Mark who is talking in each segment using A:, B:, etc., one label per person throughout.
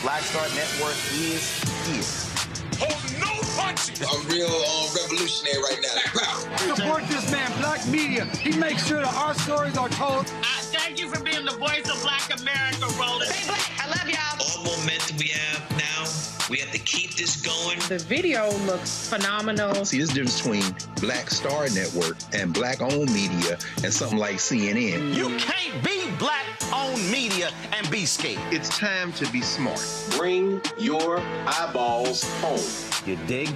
A: Black Star Network is here.
B: Hold no punches!
C: I'm real revolutionary right now.
D: Support this man, Black Media. He makes sure that our stories are told.
E: Thank you for being the voice of Black America, Roland.
F: Stay black. I love y'all.
G: All momentum we have now, we have to keep this going.
H: The video looks phenomenal.
I: See, there's a difference between Black Star Network and Black-owned media and something like CNN.
A: You can't be Black-owned media and be scared.
I: It's time to be smart.
J: Bring your eyeballs home.
A: You dig?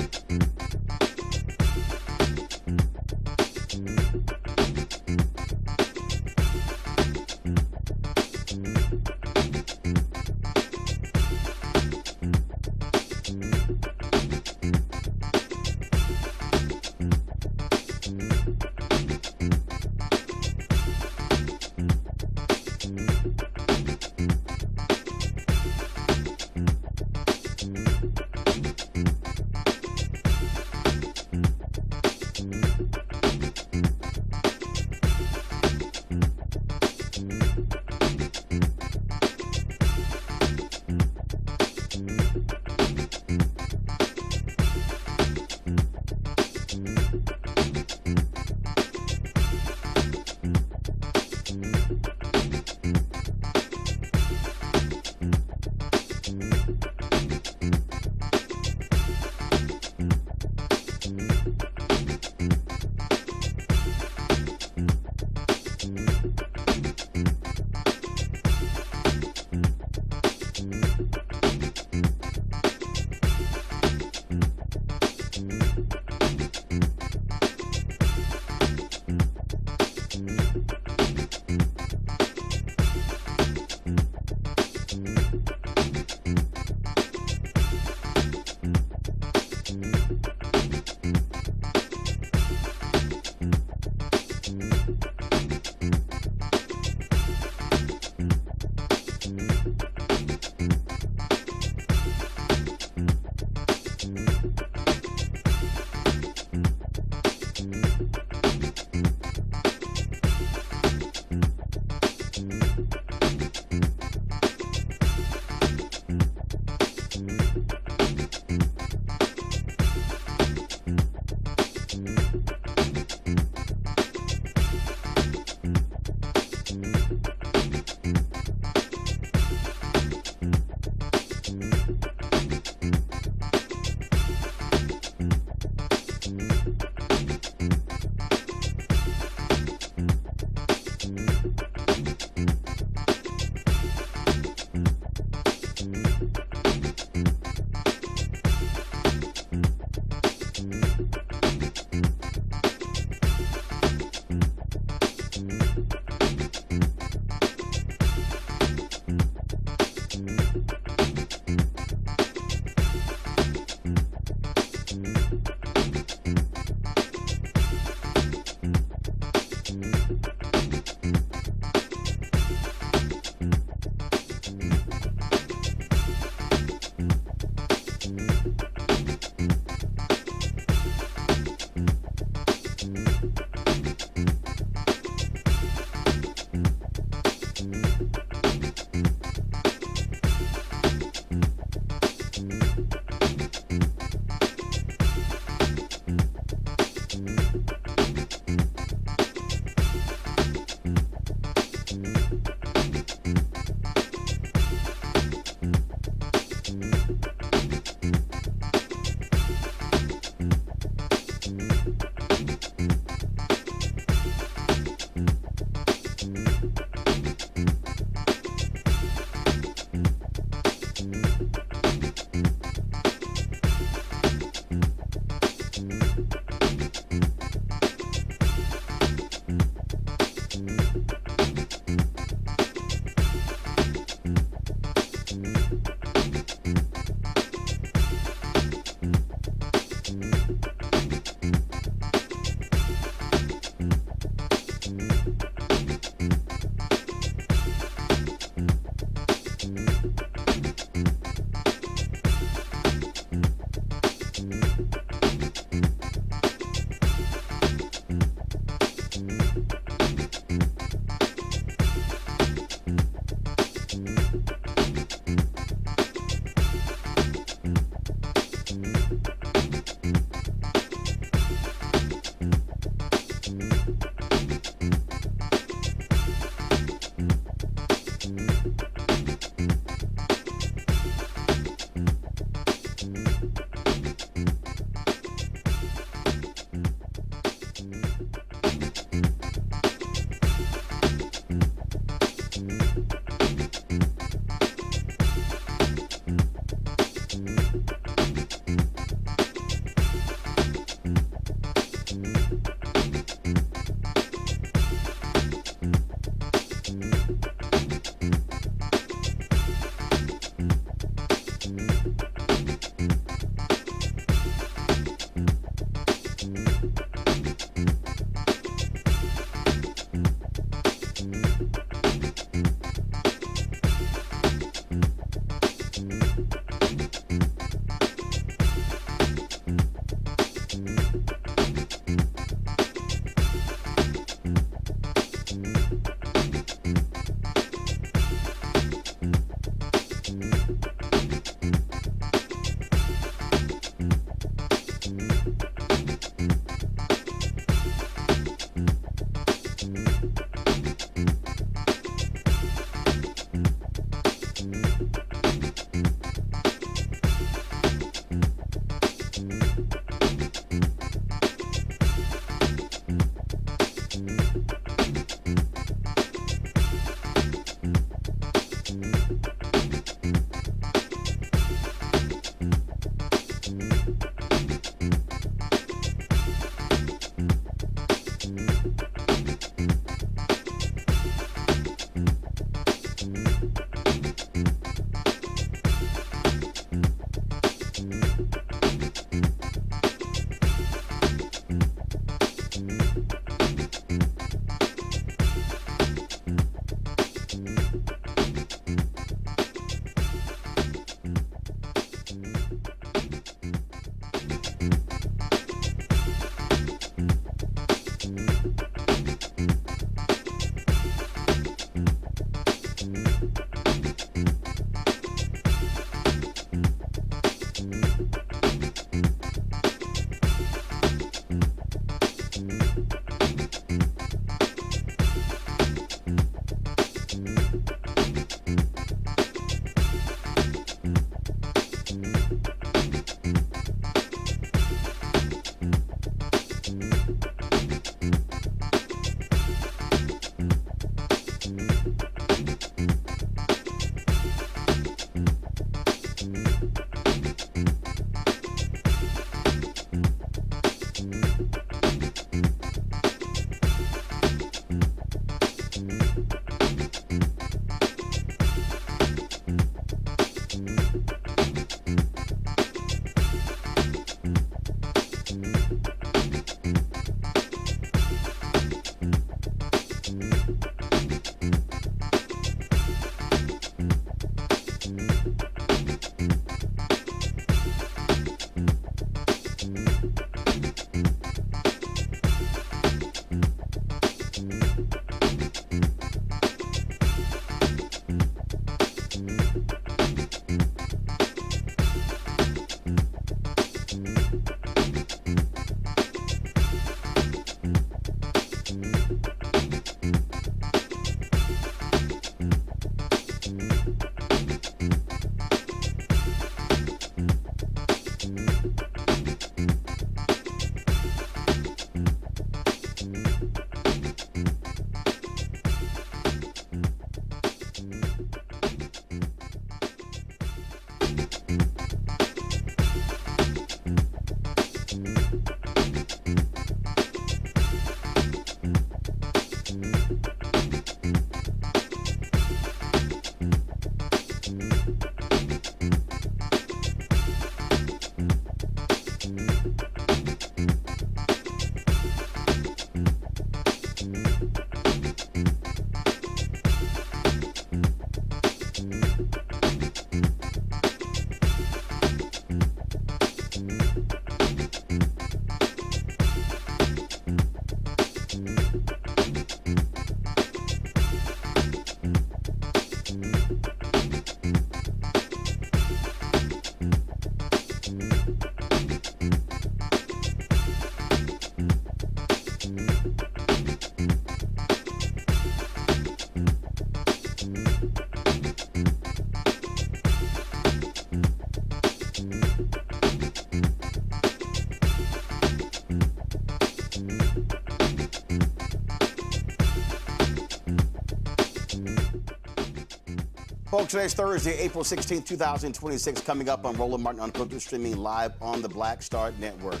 F: Folks, today's Thursday, April 16, 2026, coming up on Roland Martin Unfiltered, streaming live on the Black Star Network.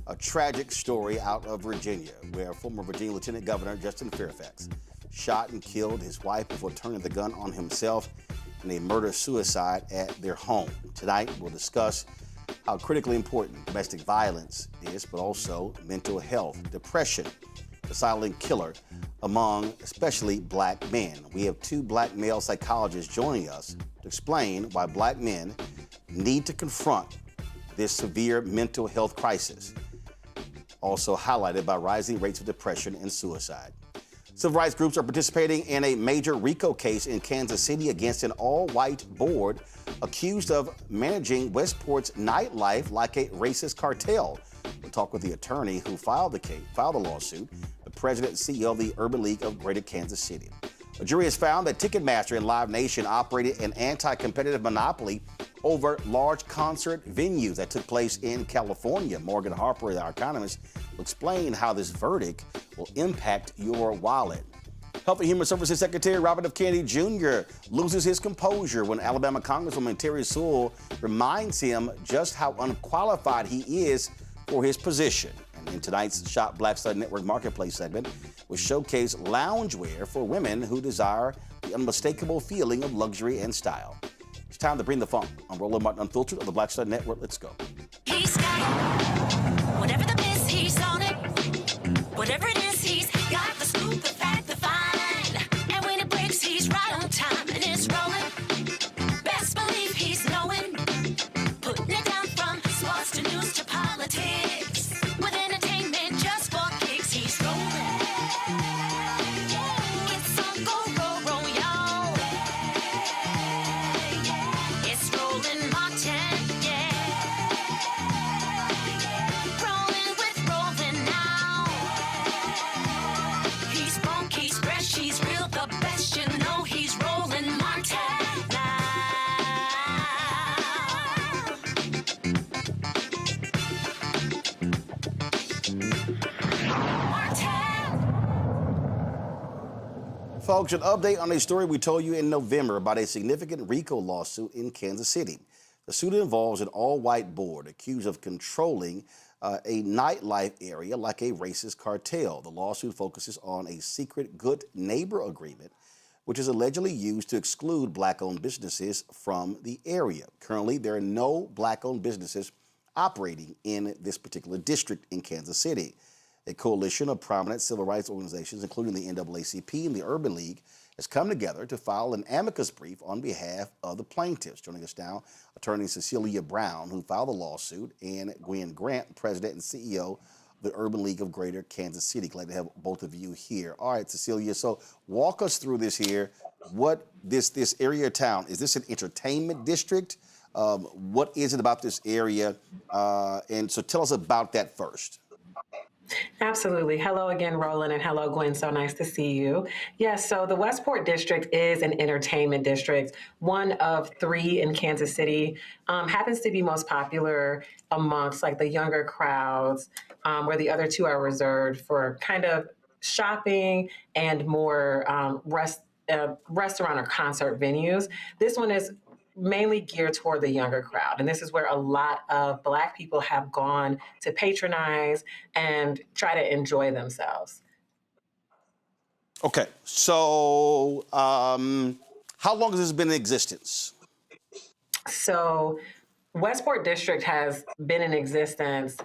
F: A tragic story out of Virginia, where former Virginia Lieutenant Governor Justin Fairfax shot and killed his wife before turning the gun on himself in a murder-suicide at their home. Tonight, we'll discuss how critically important domestic violence is, but also mental health, depression, the silent killer among especially black men. We have two black male psychologists joining us to explain why black men need to confront this severe mental health crisis, also highlighted by rising rates of depression and suicide. Civil rights groups are participating in a major RICO case in Kansas City against an all-white board accused of managing Westport's nightlife like a racist cartel. We'll talk with the attorney who filed the lawsuit, the president and CEO of the Urban League of Greater Kansas City. A jury has found that Ticketmaster and Live Nation operated an anti-competitive monopoly over large concert venues that took place in California. Morgan Harper, our economist, will explain how this verdict will impact your wallet. Health and Human Services Secretary Robert F. Kennedy Jr. loses his composure when Alabama Congresswoman Terry Sewell reminds him just how unqualified he is for his position. And in tonight's Shop Black Star Network Marketplace segment, we'll showcase loungewear for women who desire the unmistakable feeling of luxury and style. It's time to bring the funk on Roland Martin Unfiltered on the Black Star Network. Let's go.
K: He's got whatever the miss, he's on it. Whatever it is, he's got the scoop, the fact, the fine. And when it breaks, he's right on time and it's rolling. Best believe he's knowing. Putting it down from sports to news to politics. With entertainment just for kicks, he's rolling. It's on go, y'all. It's Roland Martin, yeah. Rolling with Roland now. He's funky, he's fresh, he's real, the best, you know he's Roland Martin now.
F: Folks, an update on a story we told you in November about a significant RICO lawsuit in Kansas City. The suit involves an all-white board accused of controlling a nightlife area like a racist cartel. The lawsuit focuses on a secret good neighbor agreement, which is allegedly used to exclude black-owned businesses from the area. Currently, there are no black-owned businesses operating in this particular district in Kansas City. A coalition of prominent civil rights organizations, including the NAACP and the Urban League, has come together to file an amicus brief on behalf of the plaintiffs. Joining us now, attorney Cecilia Brown, who filed the lawsuit, and Gwen Grant, president and CEO of the Urban League of Greater Kansas City. Glad to have both of you here. All right, Cecilia, so walk us through this here. What this area of town, is this an entertainment district? What is it about this area? And so tell us about that first.
H: Absolutely. Hello again, Roland, and hello, Gwen. So nice to see you. Yes, so the Westport District is an entertainment district, one of three in Kansas City. Happens to be most popular amongst like the younger crowds, where the other two are reserved for kind of shopping and more restaurant or concert venues. This one is mainly geared toward the younger crowd. And this is where a lot of Black people have gone to patronize and try to enjoy themselves.
F: Okay, so how long has this been in existence?
H: So Westport District has been in existence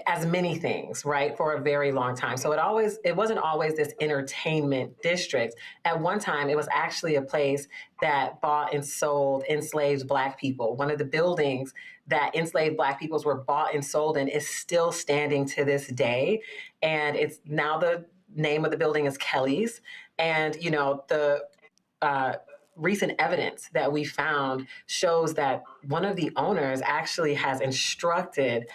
H: as many things, right, for a very long time. So it wasn't always this entertainment district. At one time, it was actually a place that bought and sold enslaved Black people. One of the buildings that enslaved Black peoples were bought and sold in is still standing to this day. And it's now the name of the building is Kelly's. And, you know, the recent evidence that we found shows that one of the owners actually has instructed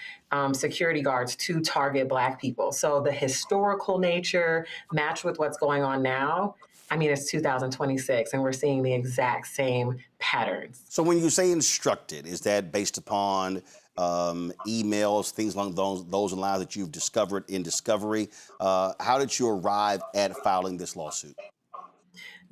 H: security guards to target Black people. So the historical nature matched with what's going on now. I mean, it's 2026 and we're seeing the exact same patterns.
F: So when you say instructed, is that based upon emails, things along those lines that you've discovered in discovery? How did you arrive at filing this lawsuit?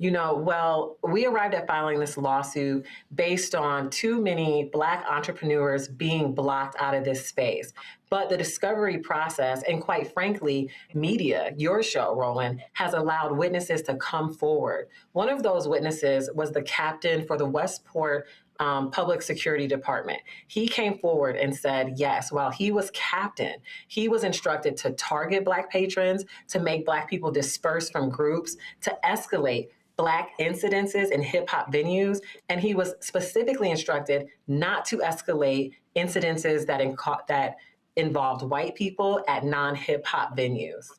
H: Well, we arrived at filing this lawsuit based on too many Black entrepreneurs being blocked out of this space. But the discovery process, and quite frankly, media, your show, Roland, has allowed witnesses to come forward. One of those witnesses was the captain for the Westport Public Security Department. He came forward and said, yes, while he was captain, he was instructed to target Black patrons, to make Black people disperse from groups, to escalate Black incidences in hip hop venues. And he was specifically instructed not to escalate incidences that involved white people at non-hip hop venues.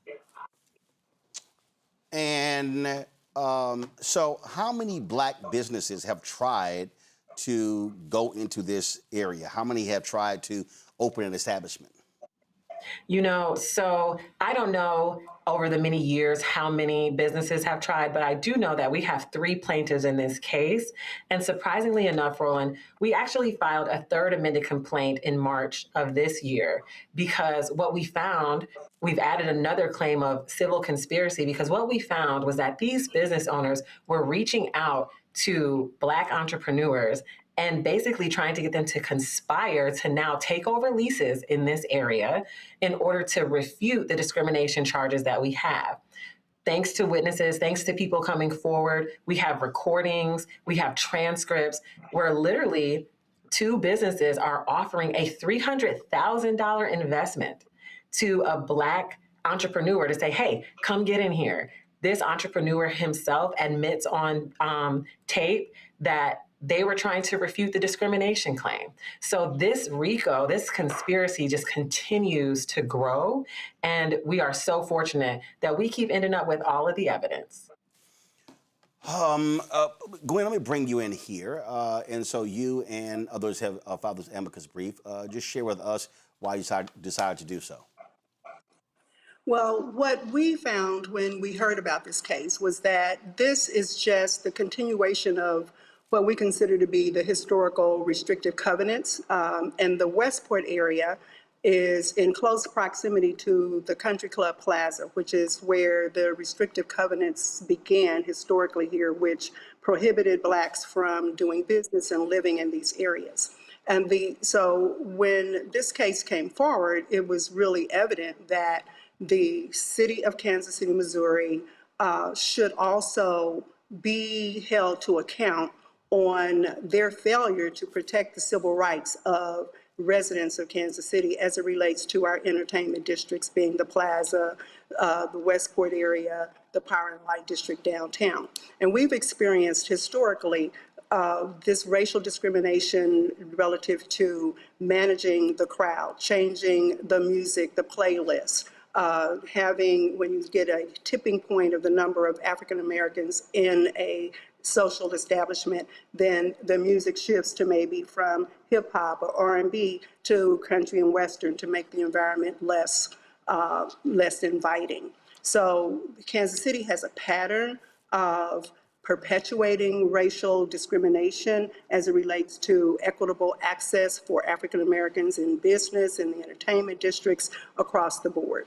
F: And so how many Black businesses have tried to go into this area? How many have tried to open an establishment?
H: So I don't know over the many years how many businesses have tried, but I do know that we have 3 plaintiffs in this case. And surprisingly enough, Roland, we actually filed a 3rd amended complaint in March of this year because what we found, we've added another claim of civil conspiracy because what we found was that these business owners were reaching out to Black entrepreneurs and basically trying to get them to conspire to now take over leases in this area in order to refute the discrimination charges that we have. Thanks to witnesses, thanks to people coming forward, we have recordings, we have transcripts where literally 2 businesses are offering a $300,000 investment to a Black entrepreneur to say, hey, come get in here. This entrepreneur himself admits on tape that they were trying to refute the discrimination claim. So this RICO, this conspiracy just continues to grow. And we are so fortunate that we keep ending up with all of the evidence.
F: Gwen, let me bring you in here. And so you and others have filed this amicus brief. Just share with us why you decided to do so.
L: Well, what we found when we heard about this case was that this is just the continuation of what we consider to be the historical restrictive covenants. And the Westport area is in close proximity to the Country Club Plaza, which is where the restrictive covenants began historically here, which prohibited Blacks from doing business and living in these areas. And so when this case came forward, it was really evident that the city of Kansas City, Missouri, should also be held to account on their failure to protect the civil rights of residents of Kansas City as it relates to our entertainment districts, being the Plaza, the Westport area, the Power and Light District downtown. And we've experienced historically this racial discrimination relative to managing the crowd, changing the music, the playlist, when you get a tipping point of the number of African Americans in a social establishment, then the music shifts to maybe from hip hop or R&B to country and Western to make the environment less inviting. So Kansas City has a pattern of perpetuating racial discrimination as it relates to equitable access for African Americans in business, in the entertainment districts, across the board.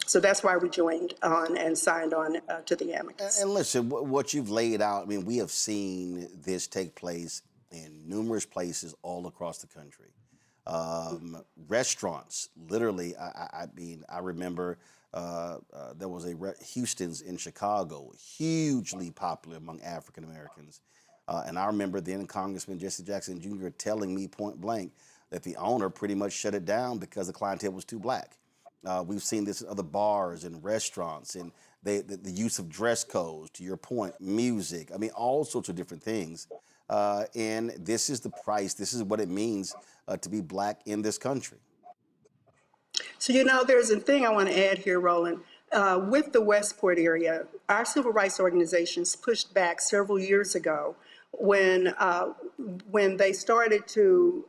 L: So that's why we joined on and signed on to the amicus.
F: And listen, what you've laid out, I mean, we have seen this take place in numerous places all across the country. Restaurants, literally, I remember there was Houston's in Chicago, hugely popular among African Americans. And I remember then Congressman Jesse Jackson Jr. telling me point blank that the owner pretty much shut it down because the clientele was too Black. We've seen this in other bars and restaurants and the use of dress codes, to your point, music, I mean, all sorts of different things. And this is the price, this is what it means to be Black in this country.
L: So, there's a thing I want to add here, Roland. With the Westport area, our civil rights organizations pushed back several years ago when they started to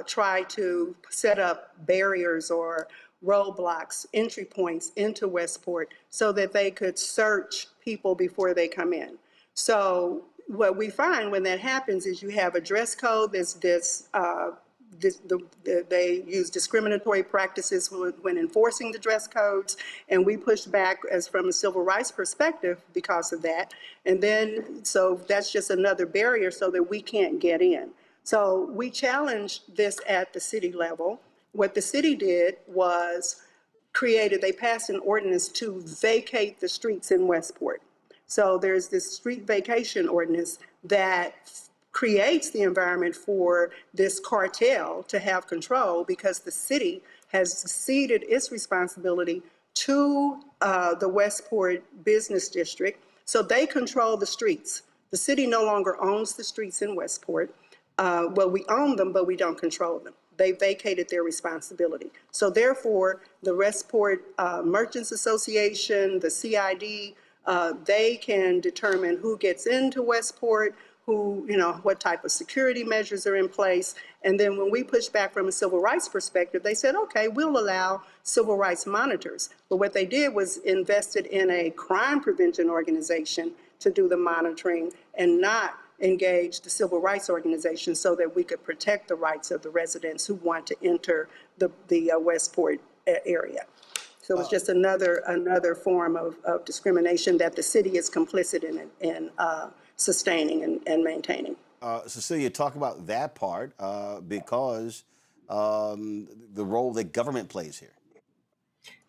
L: try to set up barriers or roadblocks, entry points into Westport so that they could search people before they come in. So what we find when that happens is you have a dress code that's they use discriminatory practices when enforcing the dress codes, and we pushed back as from a civil rights perspective because of that. And then, so that's just another barrier so that we can't get in. So we challenged this at the city level. What the city did was they passed an ordinance to vacate the streets in Westport. So there's this street vacation ordinance that creates the environment for this cartel to have control, because the city has ceded its responsibility to the Westport Business District. So they control the streets. The city no longer owns the streets in Westport. Well, we own them, but we don't control them. They vacated their responsibility. So therefore, the Westport Merchants Association, the CID, they can determine who gets into Westport, what type of security measures are in place. And then when we push back from a civil rights perspective, they said, okay, we'll allow civil rights monitors. But what they did was invested in a crime prevention organization to do the monitoring and not engage the civil rights organization so that we could protect the rights of the residents who want to enter the Westport area. So it's just another form of discrimination that the city is complicit in sustaining and maintaining.
F: Cecilia, talk about that part because the role that government plays here.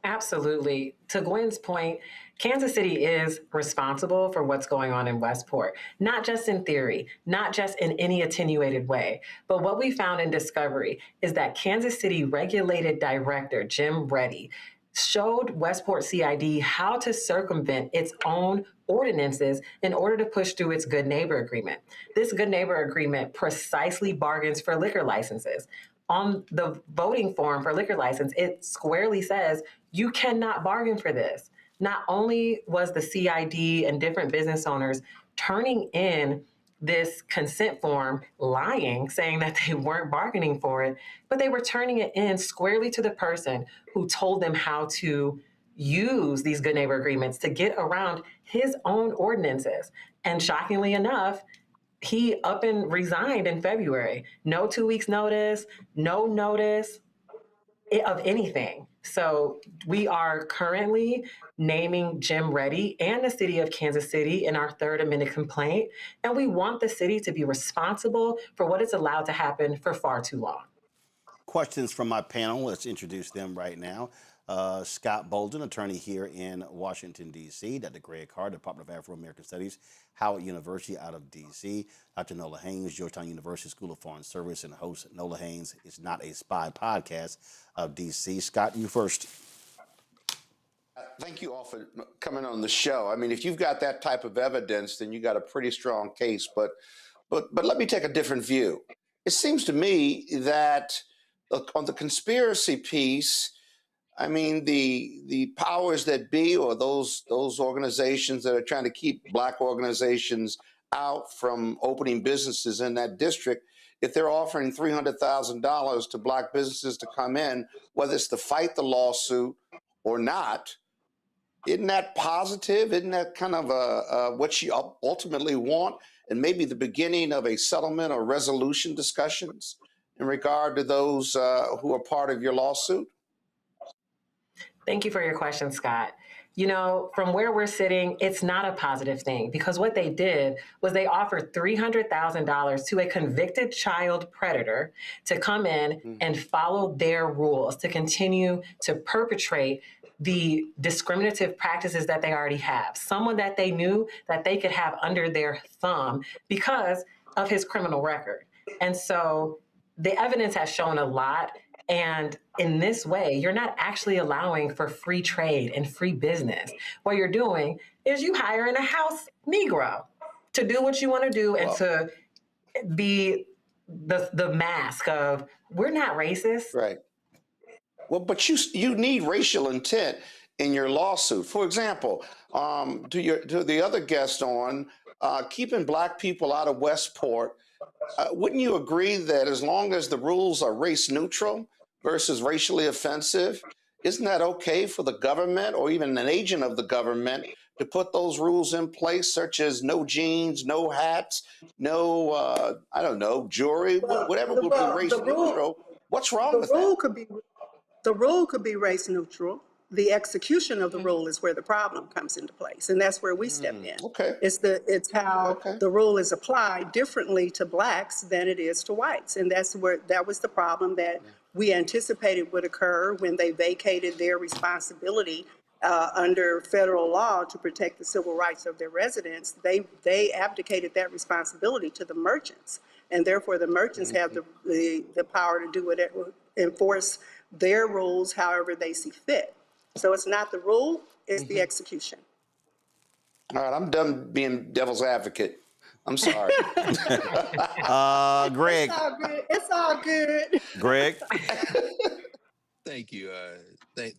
H: Absolutely. To Gwen's point, Kansas City is responsible for what's going on in Westport, not just in theory, not just in any attenuated way. But what we found in discovery is that Kansas City Regulated Director Jim Reddy showed Westport CID how to circumvent its own ordinances in order to push through its Good Neighbor Agreement. This Good Neighbor Agreement precisely bargains for liquor licenses. On the voting form for liquor license, it squarely says you cannot bargain for this. Not only was the CID and different business owners turning in this consent form lying, saying that they weren't bargaining for it, but they were turning it in squarely to the person who told them how to use these Good Neighbor Agreements to get around his own ordinances. And shockingly enough, he up and resigned in February. No 2 weeks notice, no notice of anything. So we are currently naming Jim Reddy and the city of Kansas City in our third amended complaint. And we want the city to be responsible for what is allowed to happen for far too long.
F: Questions from my panel. Let's introduce them right now. Scott Bolden, attorney here in Washington, D.C. Dr. Greg Carr, Department of Afro-American Studies, Howard University out of D.C. Dr. Nola Haynes, Georgetown University School of Foreign Service, and host Nola Haynes Is Not a Spy podcast of D.C. Scott, you first.
J: Thank you all for coming on the show. I mean, if you've got that type of evidence, then you got a pretty strong case. But let me take a different view. It seems to me that on the conspiracy piece, I mean, the powers that be, or those organizations that are trying to keep Black organizations out from opening businesses in that district, if they're offering $300,000 to Black businesses to come in, whether it's to fight the lawsuit or not, isn't that positive? Isn't that kind of what you ultimately want, and maybe the beginning of a settlement or resolution discussions in regard to those who are part of your lawsuit?
H: Thank you for your question, Scott. You know, from where we're sitting, it's not a positive thing, because what they did was they offered $300,000 to a convicted child predator to come in and follow their rules, to continue to perpetrate the discriminative practices that they already have. Someone that they knew that they could have under their thumb because of his criminal record. And so the evidence has shown a lot. And in this way, you're not actually allowing for free trade and free business. What you're doing is you hiring a house Negro to do what you want to do and to be the mask of, we're not racist.
J: Right. Well, but you need racial intent in your lawsuit. For example, to the other guest on keeping Black people out of Westport, wouldn't you agree that as long as the rules are race neutral versus racially offensive, isn't that okay for the government or even an agent of the government to put those rules in place, such as no jeans, no hats, no, I don't know, jewelry, whatever would be race neutral. What's wrong with that?
L: The rule could be race neutral. The execution of the rule is where the problem comes into place, and that's where we step in.
J: Okay.
L: It's how the rule is applied differently to blacks than it is to whites, and that was the problem that we anticipated would occur when they vacated their responsibility under federal law to protect the civil rights of their residents. They abdicated that responsibility to the merchants, and therefore the merchants have the power to do whatever, enforce their rules however they see fit. So it's not the rule, it's the execution.
J: All right, I'm done being devil's advocate. I'm sorry.
F: Greg.
L: It's all good.
F: Greg.
I: Thank you.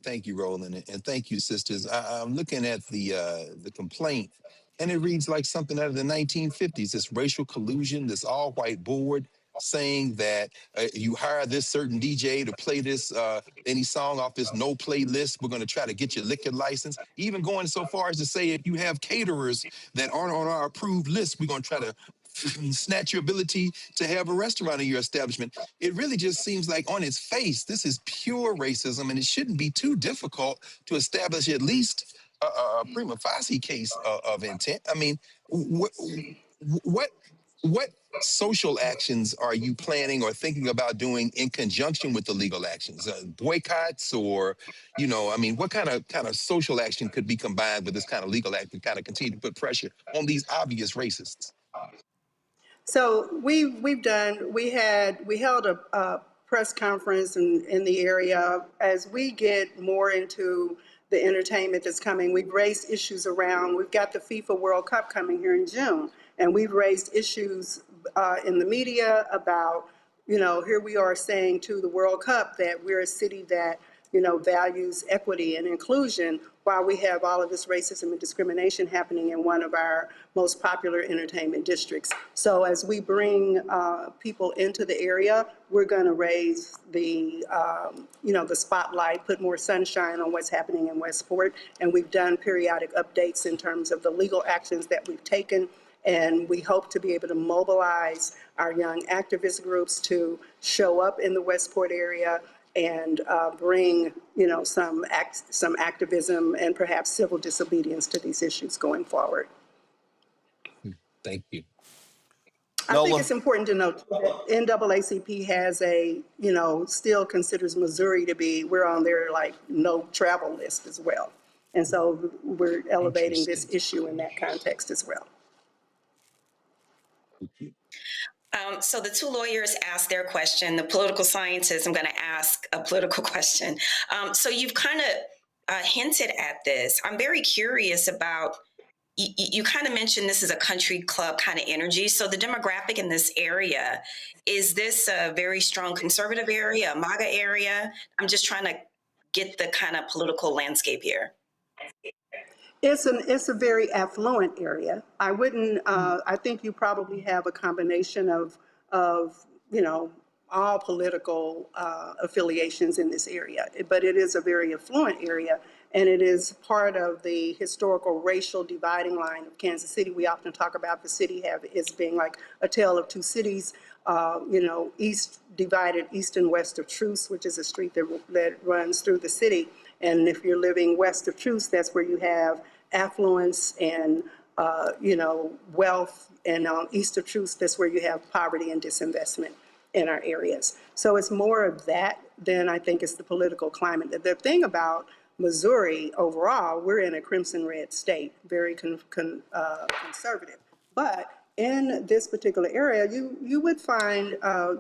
I: Thank you, Roland, and thank you, sisters. I'm looking at the complaint, and it reads like something out of the 1950s. This racial collusion, this all-white board saying that you hire this certain DJ to play this any song off this no play list. We're going to try to get your liquor license. Even going so far as to say if you have caterers that aren't on our approved list, we're going to try to snatch your ability to have a restaurant in your establishment. It really just seems like on its face, this is pure racism, and it shouldn't be too difficult to establish at least a prima facie case of intent. I mean, what social actions are you planning or thinking about doing in conjunction with the legal actions? Boycotts, or, I mean, what kind of social action could be combined with this kind of legal act to kind of continue to put pressure on these obvious racists?
L: So we held a press conference in the area. As we get more into the entertainment that's coming, we've raised issues around, we've got the FIFA World Cup coming here in June, and we've raised issues in the media about, here we are saying to the World Cup that we're a city that, values equity and inclusion, while we have all of this racism and discrimination happening in one of our most popular entertainment districts. So as we bring people into the area, we're going to raise the, the spotlight, put more sunshine on what's happening in Westport. And we've done periodic updates in terms of the legal actions that we've taken. And we hope to be able to mobilize our young activist groups to show up in the Westport area and bring, some activism and perhaps civil disobedience to these issues going forward.
I: Thank you.
L: I think it's important to note that NAACP has still considers Missouri to be, we're on their no travel list as well. And so we're elevating this issue in that context as well.
M: So the two lawyers asked their question. The political scientist, I'm going to ask a political question. So you've kind of hinted at this. I'm very curious about, you kind of mentioned this is a country club kind of energy. So the demographic in this area, is this a very strong conservative area, a MAGA area? I'm just trying to get the kind of political landscape here.
L: It's a very affluent area. I wouldn't. I think you probably have a combination of all political affiliations in this area, but it is a very affluent area, and it is part of the historical racial dividing line of Kansas City. We often talk about the city as being like a tale of two cities. Divided east and west of Truce, which is a street that runs through the city. And if you're living west of Truce, that's where you have affluence and, wealth. And on east of Truce, that's where you have poverty and disinvestment in our areas. So it's more of that than I think it's the political climate. The thing about Missouri overall, we're in a crimson red state, very conservative. But in this particular area, you would find, a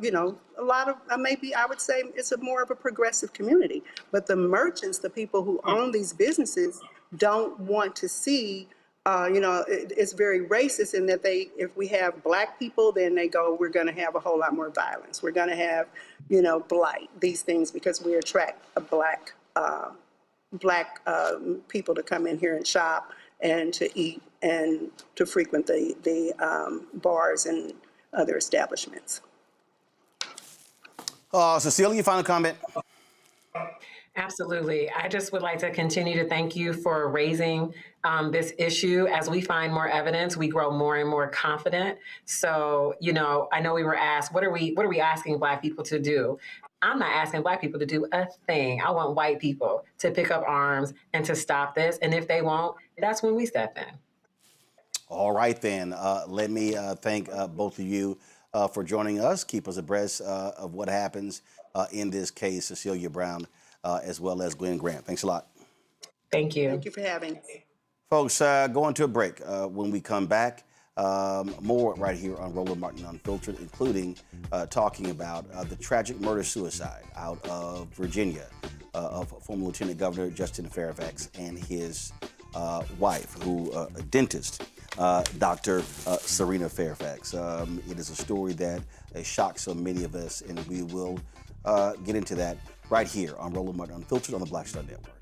L: lot of, maybe I would say it's more of a progressive community. But the merchants, the people who own these businesses, don't want to see, it's very racist in that if we have black people, then they go, we're going to have a whole lot more violence. We're going to have, blight, these things, because we attract a black people to come in here and shop and to eat and to frequent the bars and other establishments.
F: Cecilia, final comment?
H: Absolutely. I just would like to continue to thank you for raising this issue. As we find more evidence, we grow more and more confident. So, I know we were asked, what are we asking Black people to do? I'm not asking Black people to do a thing. I want white people to pick up arms and to stop this. And if they won't, that's when we step in.
F: All right, then. Let me thank both of you for joining us. Keep us abreast of what happens in this case, Cecilia Brown, as well as Glenn Grant. Thanks a lot.
H: Thank you.
L: Thank you for having me.
F: Folks, going to a break. When we come back, more right here on Roland Martin Unfiltered, including talking about the tragic murder-suicide out of Virginia of former Lieutenant Governor Justin Fairfax and his wife, a dentist, Dr. Serena Fairfax. It is a story that shocks so many of us, and we will get into that right here on Roland Martin Unfiltered on the Black Star Network.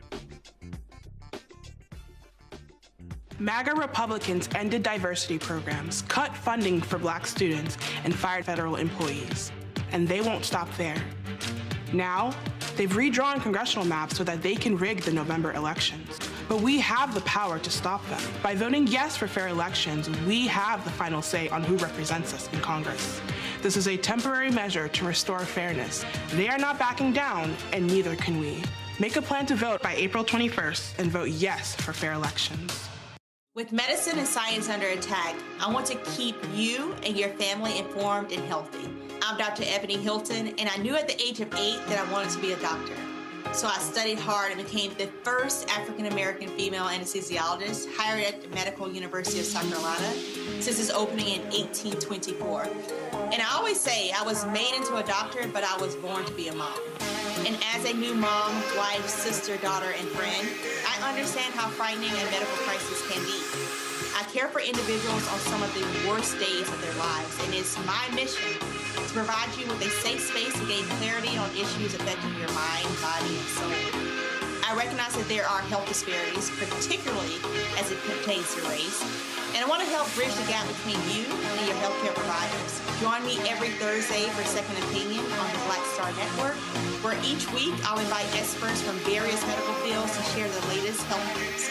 N: MAGA Republicans ended diversity programs, cut funding for Black students, and fired federal employees. And they won't stop there. Now, they've redrawn congressional maps so that they can rig the November elections. But we have the power to stop them. By voting yes for fair elections, we have the final say on who represents us in Congress. This is a temporary measure to restore fairness. They are not backing down, and neither can we. Make a plan to vote by April 21st and vote yes for fair elections.
O: With medicine and science under attack, I want to keep you and your family informed and healthy. I'm Dr. Ebony Hilton, and I knew at the age of 8 that I wanted to be a doctor. So I studied hard and became the first African-American female anesthesiologist hired at the Medical University of South Carolina since its opening in 1824. And I always say I was made into a doctor, but I was born to be a mom. And as a new mom, wife, sister, daughter, and friend, I understand how frightening a medical crisis can be. I care for individuals on some of the worst days of their lives, and it's my mission to provide you with a safe space to gain clarity on issues affecting your mind, body, and soul. I recognize that there are health disparities, particularly as it pertains to race, and I want to help bridge the gap between you and your healthcare providers. Join me every Thursday for Second Opinion on the Black Star Network, where each week I'll invite experts from various medical fields to share the latest health news.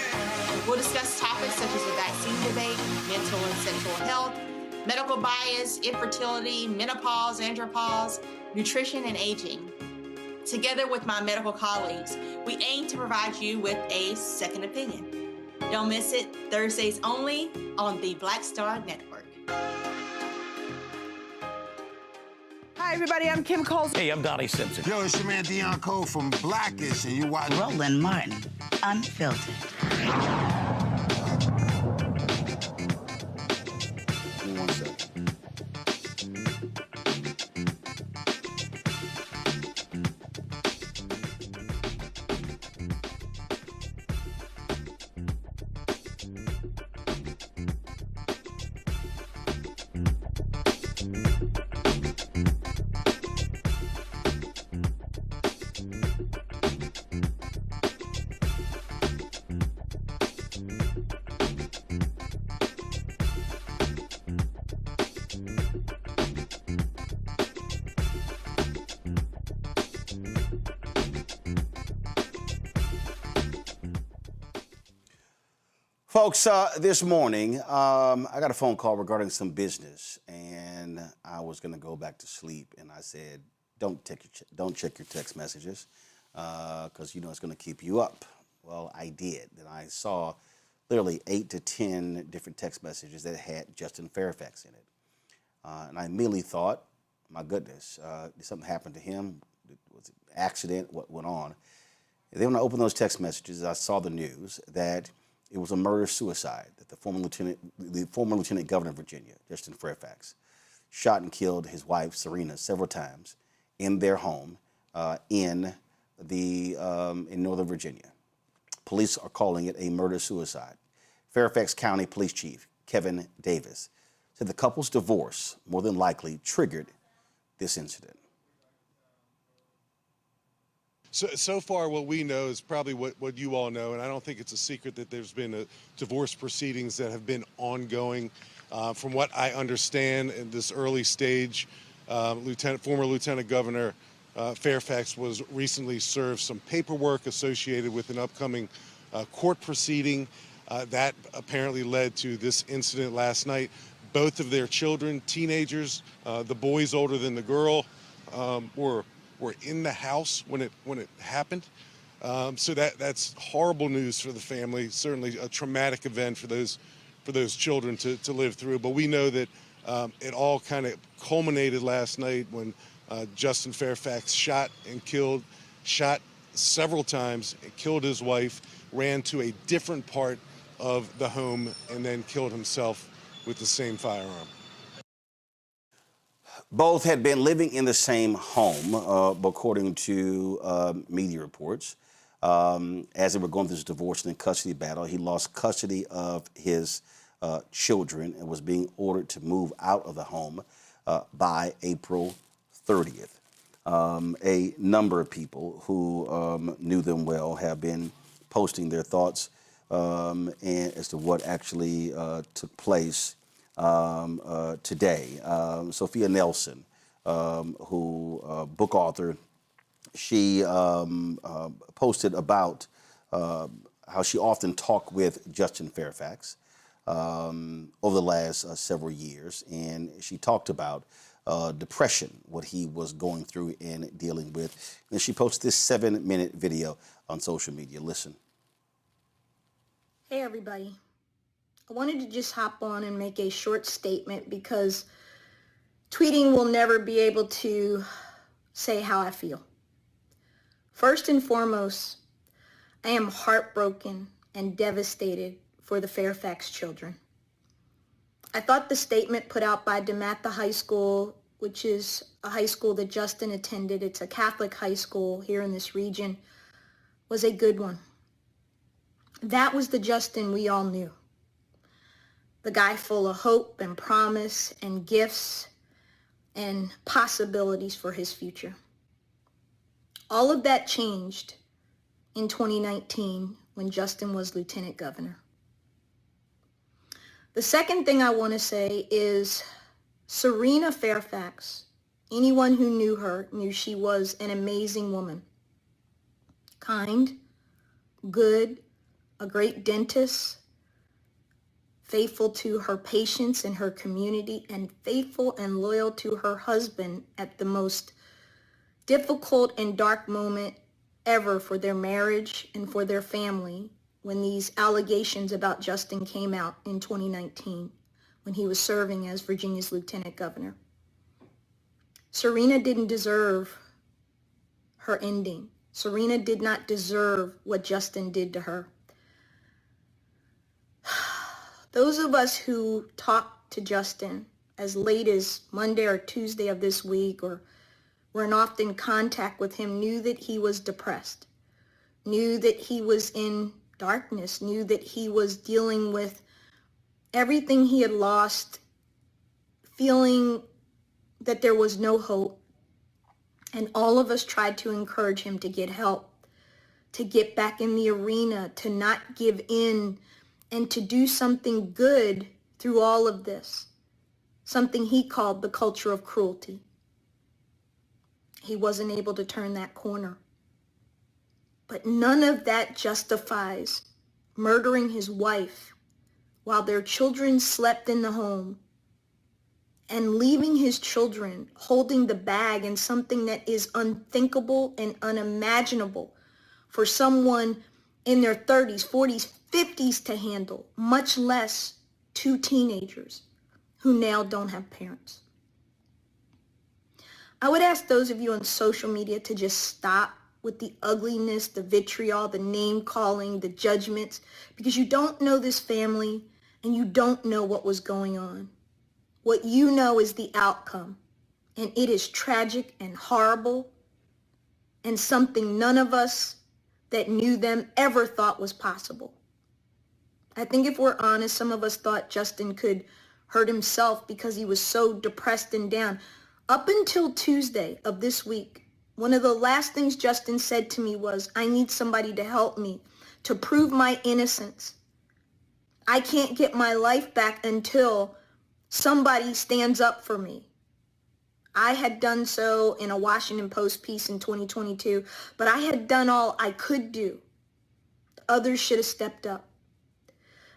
O: We'll discuss topics such as the vaccine debate, mental and sexual health, medical bias, infertility, menopause, andropause, nutrition, and aging. Together with my medical colleagues, we aim to provide you with a second opinion. Don't miss it, Thursdays only on the Black Star Network.
P: Hi, everybody. I'm Kim Coles.
Q: Hey, I'm Donnie Simpson.
R: Yo, it's your man Deion Cole from Blackish, and you watch
S: Roland Martin Unfiltered.
F: One second. Folks, this morning, I got a phone call regarding some business, and I was going to go back to sleep, and I said, don't check your text messages, because you know it's going to keep you up. Well, I did, and I saw literally 8 to 10 different text messages that had Justin Fairfax in it. And I immediately thought, my goodness, did something happen to him? Was it an accident? What went on? And then when I opened those text messages, I saw the news that it was a murder-suicide, that the former lieutenant governor of Virginia, Justin Fairfax, shot and killed his wife, Serena, several times in their home in Northern Virginia. Police are calling it a murder-suicide. Fairfax County Police Chief Kevin Davis said the couple's divorce more than likely triggered this incident.
T: So far, what we know is probably what you all know, and I don't think it's a secret that there's been divorce proceedings that have been ongoing. From what I understand in this early stage, former Lieutenant Governor Fairfax was recently served some paperwork associated with an upcoming court proceeding. That apparently led to this incident last night. Both of their children, teenagers, the boys older than the girl, were in the house when it happened. So that's horrible news for the family. Certainly a traumatic event for those children to live through. But we know that it all kind of culminated last night when Justin Fairfax shot several times, and killed his wife, ran to a different part of the home, and then killed himself with the same firearm.
F: Both had been living in the same home, according to media reports. As they were going through this divorce and custody battle, he lost custody of his children and was being ordered to move out of the home by April 30th. A number of people who knew them well have been posting their thoughts and as to what actually took place today. Sophia Nelson, who book author, she posted about how she often talked with Justin Fairfax over the last several years, and she talked about depression, what he was going through and dealing with. And she posted this 7-minute video on social media. Listen.
Q: Hey everybody. I wanted to just hop on and make a short statement because tweeting will never be able to say how I feel. First and foremost, I am heartbroken and devastated for the Fairfax children. I thought the statement put out by DeMatha High School, which is a high school that Justin attended, it's a Catholic high school here in this region, was a good one. That was the Justin we all knew. The guy full of hope and promise and gifts and possibilities for his future. All of that changed in 2019 when Justin was lieutenant governor. The second thing I want to say is Serena Fairfax, anyone who knew her knew she was an amazing woman. Kind, good, a great dentist, faithful to her patients and her community, and faithful and loyal to her husband at the most difficult and dark moment ever for their marriage and for their family when these allegations about Justin came out in 2019 when he was serving as Virginia's lieutenant governor. Serena didn't deserve her ending. Serena did not deserve what Justin did to her. Those of us who talked to Justin as late as Monday or Tuesday of this week or were in often contact with him knew that he was depressed, knew that he was in darkness, knew that he was dealing with everything he had lost, feeling that there was no hope. And all of us tried to encourage him to get help, to get back in the arena, to not give in, and to do something good through all of this, something he called the culture of cruelty. He wasn't able to turn that corner. But none of that justifies murdering his wife while their children slept in the home and leaving his children holding the bag in something that is unthinkable and unimaginable for someone in their 30s, 40s, 50s to handle, much less 2 teenagers who now don't have parents. I would ask those of you on social media to just stop with the ugliness, the vitriol, the name calling, the judgments, because you don't know this family and you don't know what was going on. What you know is the outcome, and it is tragic and horrible and something none of us that knew them ever thought was possible. I think if we're honest, some of us thought Justin could hurt himself because he was so depressed and down. Up until Tuesday of this week, one of the last things Justin said to me was, I need somebody to help me to prove my innocence. I can't get my life back until somebody stands up for me. I had done so in a Washington Post piece in 2022, but I had done all I could do. Others should have stepped up.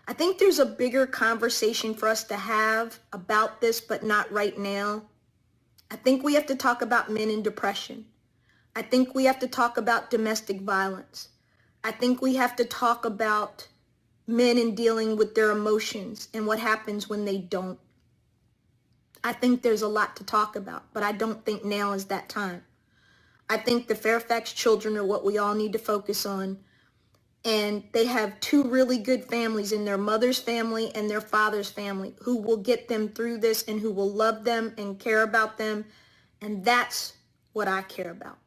Q: I think there's a bigger conversation for us to have about this, but not right now. I think we have to talk about men in depression. I think we have to talk about domestic violence. I think we have to talk about men in dealing with their emotions and what happens when they don't. I think there's a lot to talk about, but I don't think now is that time. I think the Fairfax children are what we all need to focus on. And they have two really good families in their mother's family and their father's family who will get them through this and who will love them and care about them. And that's what I care about.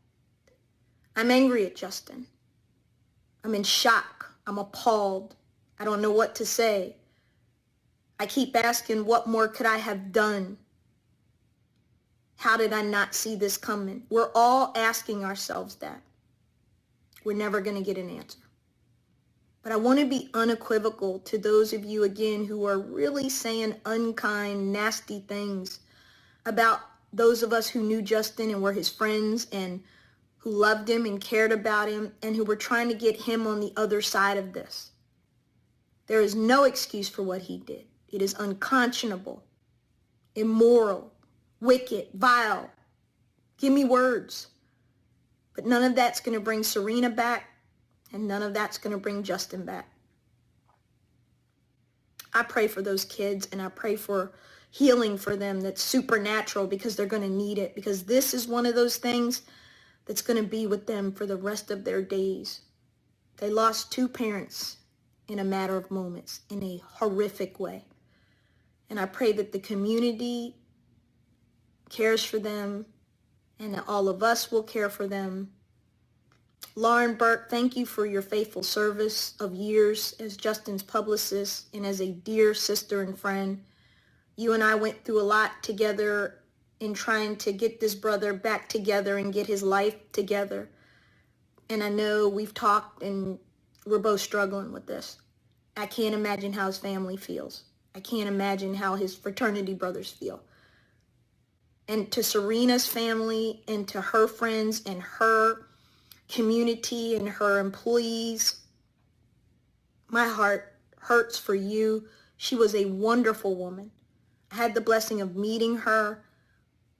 Q: I'm angry at Justin. I'm in shock. I'm appalled. I don't know what to say. I keep asking, what more could I have done? How did I not see this coming? We're all asking ourselves that. We're never going to get an answer. But I want to be unequivocal to those of you, again, who are really saying unkind, nasty things about those of us who knew Justin and were his friends and who loved him and cared about him and who were trying to get him on the other side of this. There is no excuse for what he did. It is unconscionable, immoral, wicked, vile. Give me words. But none of that's going to bring Serena back. And none of that's going to bring Justin back. I pray for those kids and I pray for healing for them that's supernatural because they're going to need it. Because this is one of those things that's going to be with them for the rest of their days. They lost two parents in a matter of moments in a horrific way. And I pray that the community cares for them and that all of us will care for them. Lauren Burke, thank you for your faithful service of years as Justin's publicist and as a dear sister and friend. You and I went through a lot together in trying to get this brother back together and get his life together. And I know we've talked and we're both struggling with this. I can't imagine how his family feels. I can't imagine how his fraternity brothers feel. And to Serena's family and to her friends and her community and her employees, my heart hurts for you. She was a wonderful woman. I had the blessing of meeting her.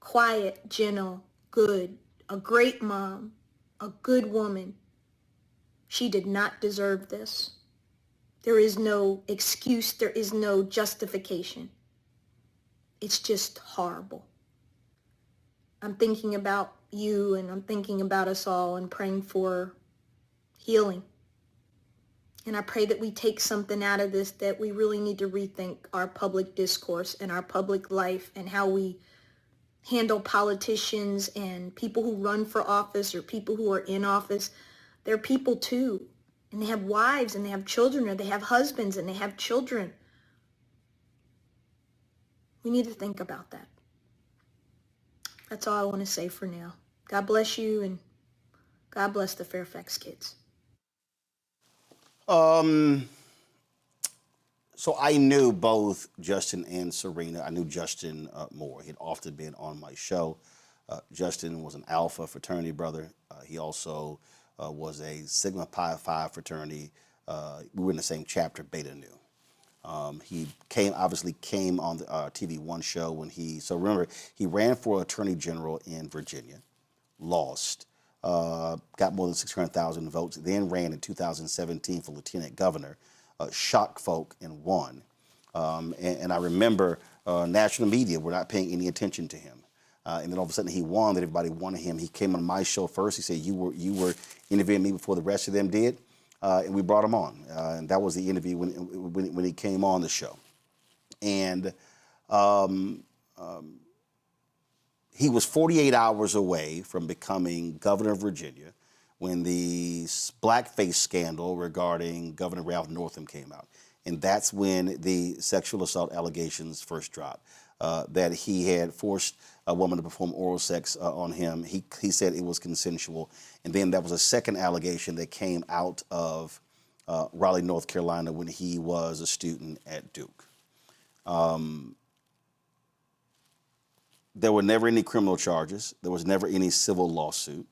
Q: Quiet, gentle, good, a great mom, a good woman. She did not deserve this. There is no excuse. There is no justification. It's just horrible. I'm thinking about you and I'm thinking about us all and praying for healing. And I pray that we take something out of this, that we really need to rethink our public discourse and our public life and how we handle politicians and people who run for office or people who are in office. They're people too. And they have wives and they have children, or they have husbands and they have children. We need to think about that. That's all I want to say for now. God bless you and God bless the Fairfax kids.
F: So I knew both Justin and Serena. I knew Justin more. He'd often been on my show. Justin was an Alpha fraternity brother. He also was a Sigma Pi Phi fraternity. We were in the same chapter, Beta Nu. He obviously came on the TV One show when so remember, he ran for Attorney General in Virginia, lost, got more than 600,000 votes, then ran in 2017 for Lieutenant Governor, shocked folk and won. And I remember national media were not paying any attention to him. And then all of a sudden he won, that everybody wanted him. He came on my show first. He said, you were interviewing me before the rest of them did. And we brought him on. And that was the interview when he came on the show. And he was 48 hours away from becoming governor of Virginia when the blackface scandal regarding Governor Ralph Northam came out. And that's when the sexual assault allegations first dropped, that he had forced a woman to perform oral sex on him. He said it was consensual. And then there was a second allegation that came out of Raleigh, North Carolina, when he was a student at Duke. There were never any criminal charges. There was never any civil lawsuit.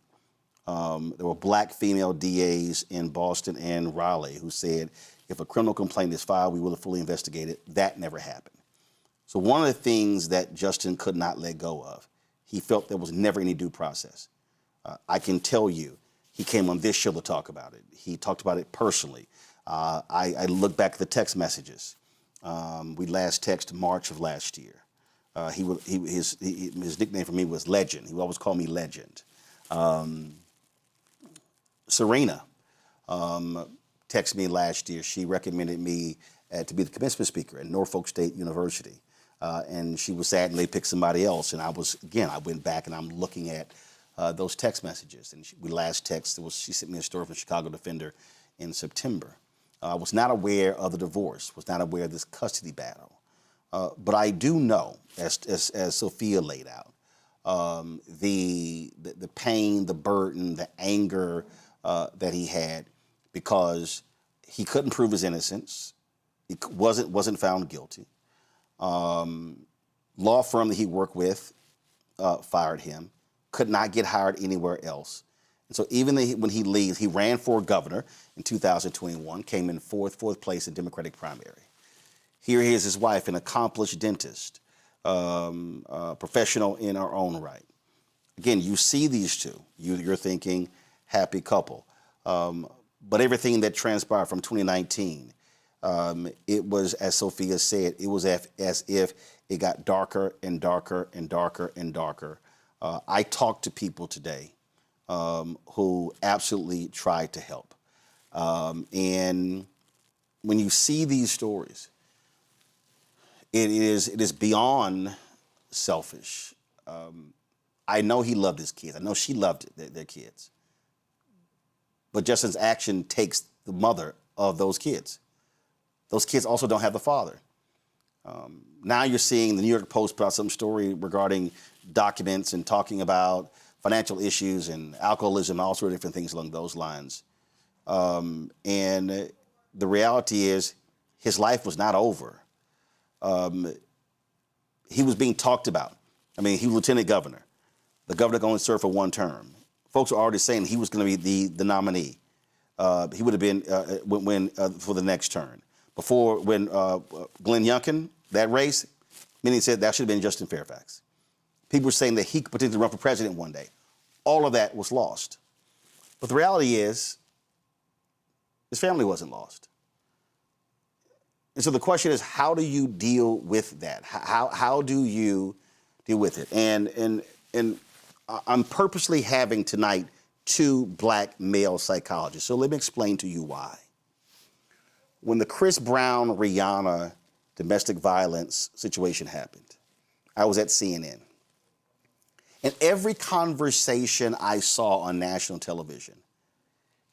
F: There were black female DAs in Boston and Raleigh who said, if a criminal complaint is filed, we will fully investigate it. That never happened. So one of the things that Justin could not let go of, he felt there was never any due process. I can tell you, he came on this show to talk about it. He talked about it personally. I look back at the text messages. We last texted March of last year. His nickname for me was Legend. He would always call me Legend. Serena texted me last year. She recommended me to be the commencement speaker at Norfolk State University. And she was sad and they picked somebody else. And I went back and I'm looking at those text messages. And we last texted, she sent me a story from Chicago Defender in September. I was not aware of the divorce, was not aware of this custody battle. But I do know, as Sophia laid out, the pain, the burden, the anger that he had because he couldn't prove his innocence. He wasn't found guilty. Law firm that he worked with fired him. Could not get hired anywhere else. And so even when he leaves, he ran for governor in 2021, came in fourth place in Democratic primary. Here he is, his wife, an accomplished dentist, professional in her own right. Again, you see these two. You're thinking happy couple. But everything that transpired from 2019, it was, as Sophia said, it was as if it got darker and darker and darker and darker. I talked to people today who absolutely tried to help. And when you see these stories, it is beyond selfish. I know he loved his kids. I know she loved their kids. But Justin's action takes the mother of those kids. Those kids also don't have the father. Now you're seeing the New York Post put out some story regarding documents and talking about financial issues and alcoholism, all sorts of different things along those lines. And the reality is his life was not over. He was being talked about. I mean, he was lieutenant governor. The governor could only serve for one term. Folks were already saying he was going to be the nominee. He would have been for the next term. Before, when Glenn Youngkin, that race, many said that should have been Justin Fairfax. People were saying that he could potentially run for president one day. All of that was lost. But the reality is, his family wasn't lost. And so the question is, how do you deal with that? How do you deal with it? And I'm purposely having tonight two black male psychologists. So let me explain to you why. When the Chris Brown, Rihanna domestic violence situation happened, I was at CNN. And every conversation I saw on national television,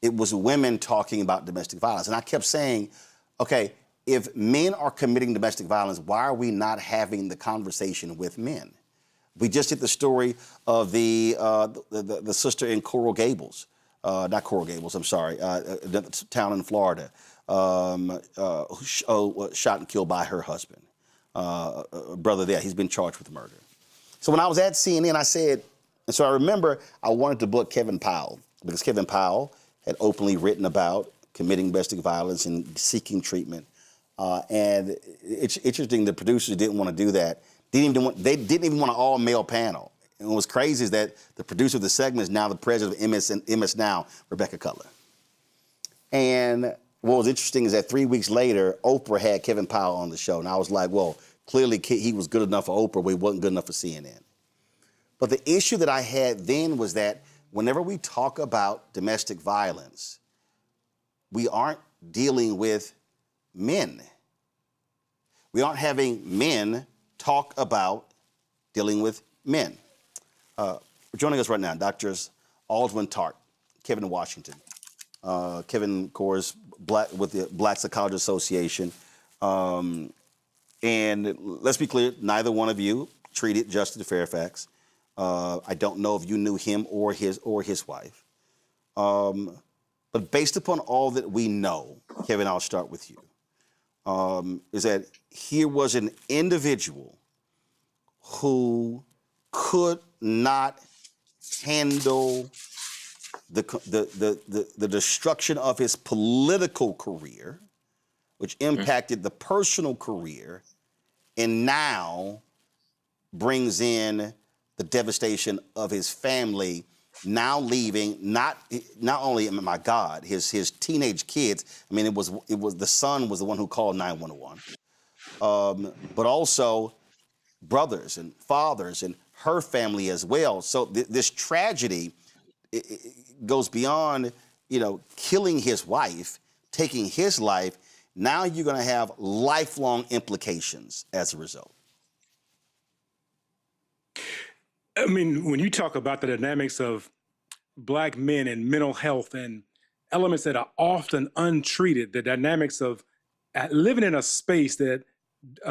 F: it was women talking about domestic violence. And I kept saying, okay, if men are committing domestic violence, why are we not having the conversation with men? We just did the story of the sister in Coral Gables, not Coral Gables, I'm sorry, the town in Florida, shot and killed by her husband, brother there. He's been charged with murder. So when I was at CNN, I said, and so I remember I wanted to book Kevin Powell because Kevin Powell had openly written about committing domestic violence and seeking treatment. And it's interesting, the producers didn't want to do that. They didn't even want an all-male panel. And what's crazy is that the producer of the segment is now the president of MS Now, Rebecca Cutler. And what was interesting is that 3 weeks later, Oprah had Kevin Powell on the show. And I was like, well, clearly he was good enough for Oprah, but he wasn't good enough for CNN. But the issue that I had then was that whenever we talk about domestic violence, we aren't dealing with men. We aren't having men talk about dealing with men. Joining us right now, Doctors Aldwin Tart, Kevin Washington. Kevin, of course, with the Black Psychologists Association. And let's be clear, neither one of you treated Justin Fairfax. I don't know if you knew him or his wife. But based upon all that we know, Kevin, I'll start with you, is that here was an individual who could not handle the destruction of his political career, which impacted the personal career, and now brings in the devastation of his family, now leaving not only, my God, his teenage kids. I mean, it was the son was the one who called 911, but also brothers and fathers and her family as well. So this tragedy it goes beyond, killing his wife, taking his life. Now you're going to have lifelong implications as a result.
U: I mean, when you talk about the dynamics of Black men and mental health and elements that are often untreated, the dynamics of living in a space that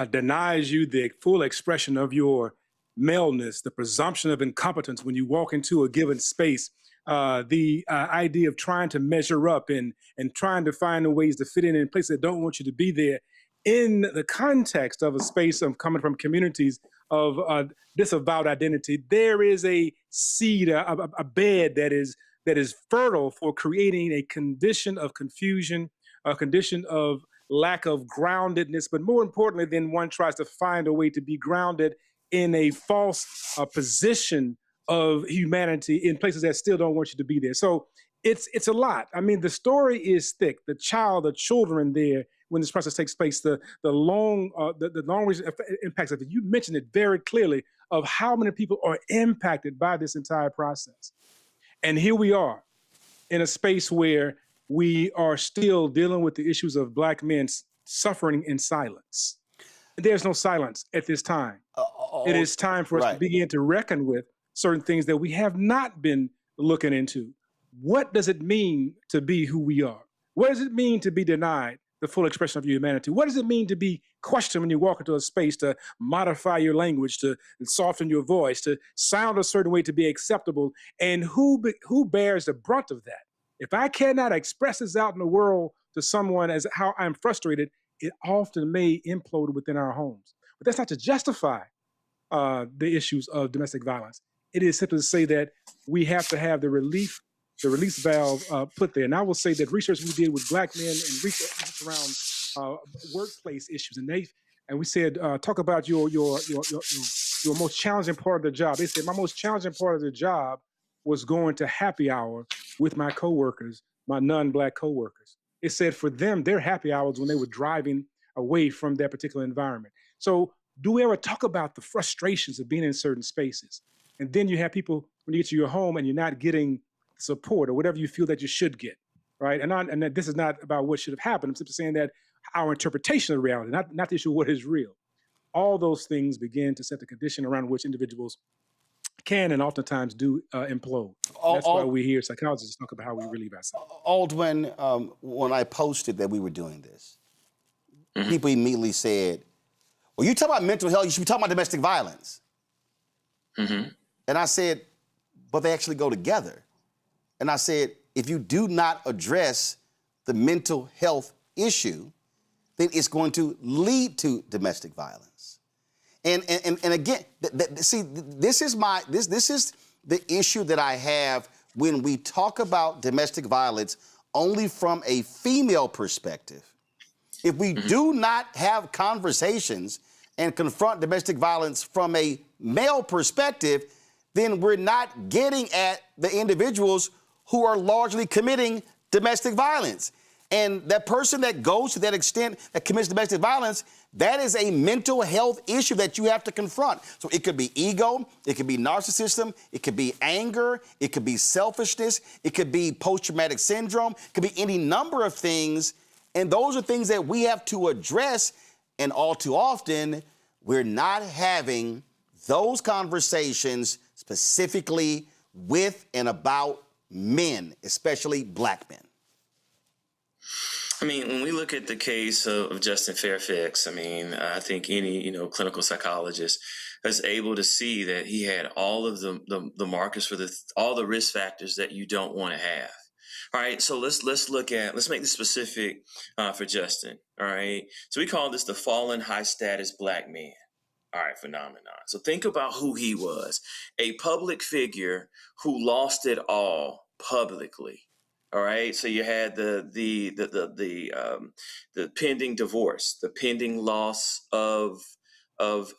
U: denies you the full expression of your maleness, the presumption of incompetence when you walk into a given space, the idea of trying to measure up and trying to find ways to fit in places that don't want you to be there, in the context of a space of coming from communities of disavowed identity, there is a seed, a bed that is fertile for creating a condition of confusion, a condition of lack of groundedness, but more importantly, then one tries to find a way to be grounded in a false position of humanity in places that still don't want you to be there. So it's a lot. I mean, the story is thick. The children there, when this process takes place, the long impacts of it. You mentioned it very clearly of how many people are impacted by this entire process. And here we are in a space where we are still dealing with the issues of Black men suffering in silence. There's no silence at this time. It is time for us to begin to reckon with certain things that we have not been looking into. What does it mean to be who we are? What does it mean to be denied the full expression of your humanity? What does it mean to be questioned when you walk into a space, to modify your language, to soften your voice, to sound a certain way to be acceptable? And who bears the brunt of that? If I cannot express this out in the world to someone as how I'm frustrated, it often may implode within our homes. But that's not to justify the issues of domestic violence. It is simply to say that we have to have the release valve put there. And I will say that research we did with Black men and research around workplace issues, and we said, talk about your most challenging part of the job. They said my most challenging part of the job was going to happy hour with my coworkers, my non-Black coworkers. It said for them, their happy hours when they were driving away from that particular environment. So do we ever talk about the frustrations of being in certain spaces? And then you have people, when you get to your home and you're not getting support or whatever you feel that you should get, right? And that this is not about what should have happened. I'm simply saying that our interpretation of reality, not the issue of what is real. All those things begin to set the condition around which individuals can and oftentimes do implode. That's why we hear psychologists talk about how we relieve ourselves.
F: Aldwin, when I posted that we were doing this, people immediately said, well, you talk about mental health, you should be talking about domestic violence. And I said, but they actually go together. And I said, if you do not address the mental health issue, then it's going to lead to domestic violence. And again, see, this is the issue that I have when we talk about domestic violence only from a female perspective. If we do not have conversations and confront domestic violence from a male perspective, then we're not getting at the individuals who are largely committing domestic violence. And that person that goes to that extent that commits domestic violence, that is a mental health issue that you have to confront. So it could be ego, it could be narcissism, it could be anger, it could be selfishness, it could be post-traumatic syndrome, it could be any number of things. And those are things that we have to address. And all too often, we're not having those conversations specifically with and about men, especially Black men.
V: I mean, when we look at the case of Justin Fairfax, I mean, I think any, clinical psychologist is able to see that he had all of the markers for all the risk factors that you don't want to have. All right, so let's make this specific for Justin. All right, so we call this the fallen high status Black man. All right, phenomenon. So think about who he was, a public figure who lost it all publicly. All right, so you had the pending divorce, the pending loss of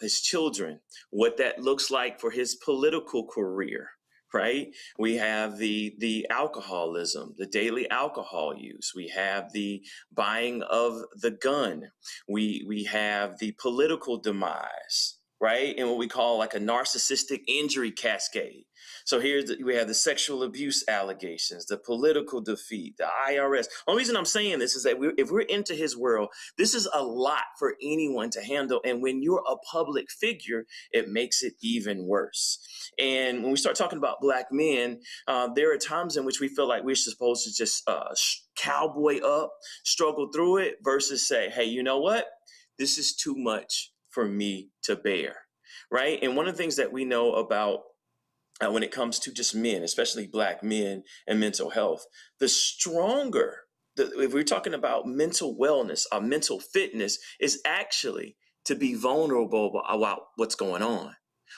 V: his children, what that looks like for his political career. Right, we have the alcoholism, the daily alcohol use. We have the buying of the gun. We have the political demise, right, and what we call like a narcissistic injury cascade. So we have the sexual abuse allegations, the political defeat, the IRS. The only reason I'm saying this is that if we're into his world, this is a lot for anyone to handle. And when you're a public figure, it makes it even worse. And when we start talking about Black men, there are times in which we feel like we're supposed to just cowboy up, struggle through it, versus say, hey, you know what? This is too much for me to bear, right? And one of the things that we know about when it comes to just men, especially Black men and mental health, the stronger, if we're talking about mental wellness, mental fitness, is actually to be vulnerable about what's going on.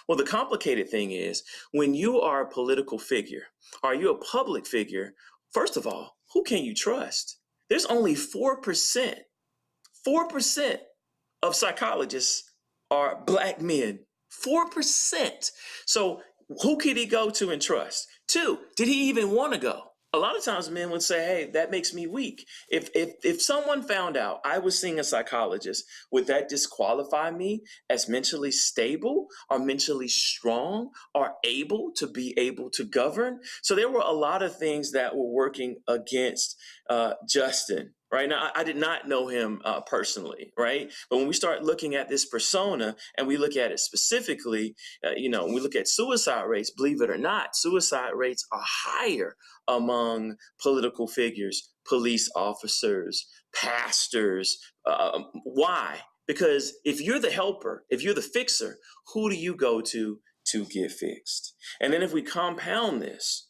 V: Well, the complicated thing is when you are a political figure, are you a public figure? First of all, who can you trust? There's only 4% of psychologists are Black men. 4%. So who could he go to and trust? 2, did he even want to go? A lot of times men would say, hey, that makes me weak. If someone found out I was seeing a psychologist, would that disqualify me as mentally stable or mentally strong or able to govern? So there were a lot of things that were working against Justin. Right now, I did not know him personally, right? But when we start looking at this persona and we look at it specifically, when we look at suicide rates, believe it or not, suicide rates are higher among political figures, police officers, pastors. Why? Because if you're the helper, if you're the fixer, who do you go to get fixed? And then if we compound this,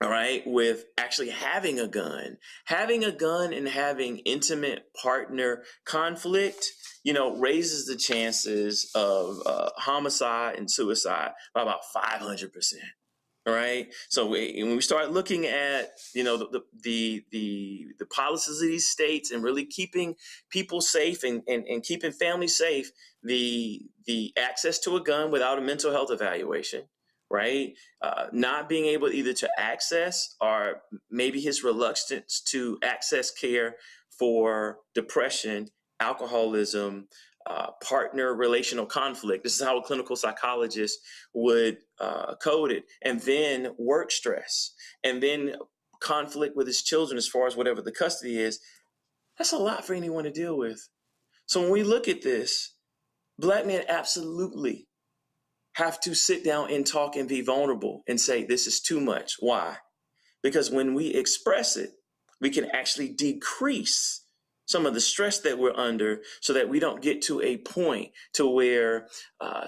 V: all right, with actually having a gun and having intimate partner conflict, raises the chances of homicide and suicide by about 500%. All right. So when we start looking at, the policies of these states and really keeping people safe and keeping families safe, the access to a gun without a mental health evaluation, right? Not being able either to access or maybe his reluctance to access care for depression, alcoholism, partner relational conflict. This is how a clinical psychologist would code it. And then work stress, and then conflict with his children as far as whatever the custody is. That's a lot for anyone to deal with. So when we look at this, Black men absolutely have to sit down and talk and be vulnerable and say, this is too much. Why? Because when we express it, we can actually decrease some of the stress that we're under so that we don't get to a point to where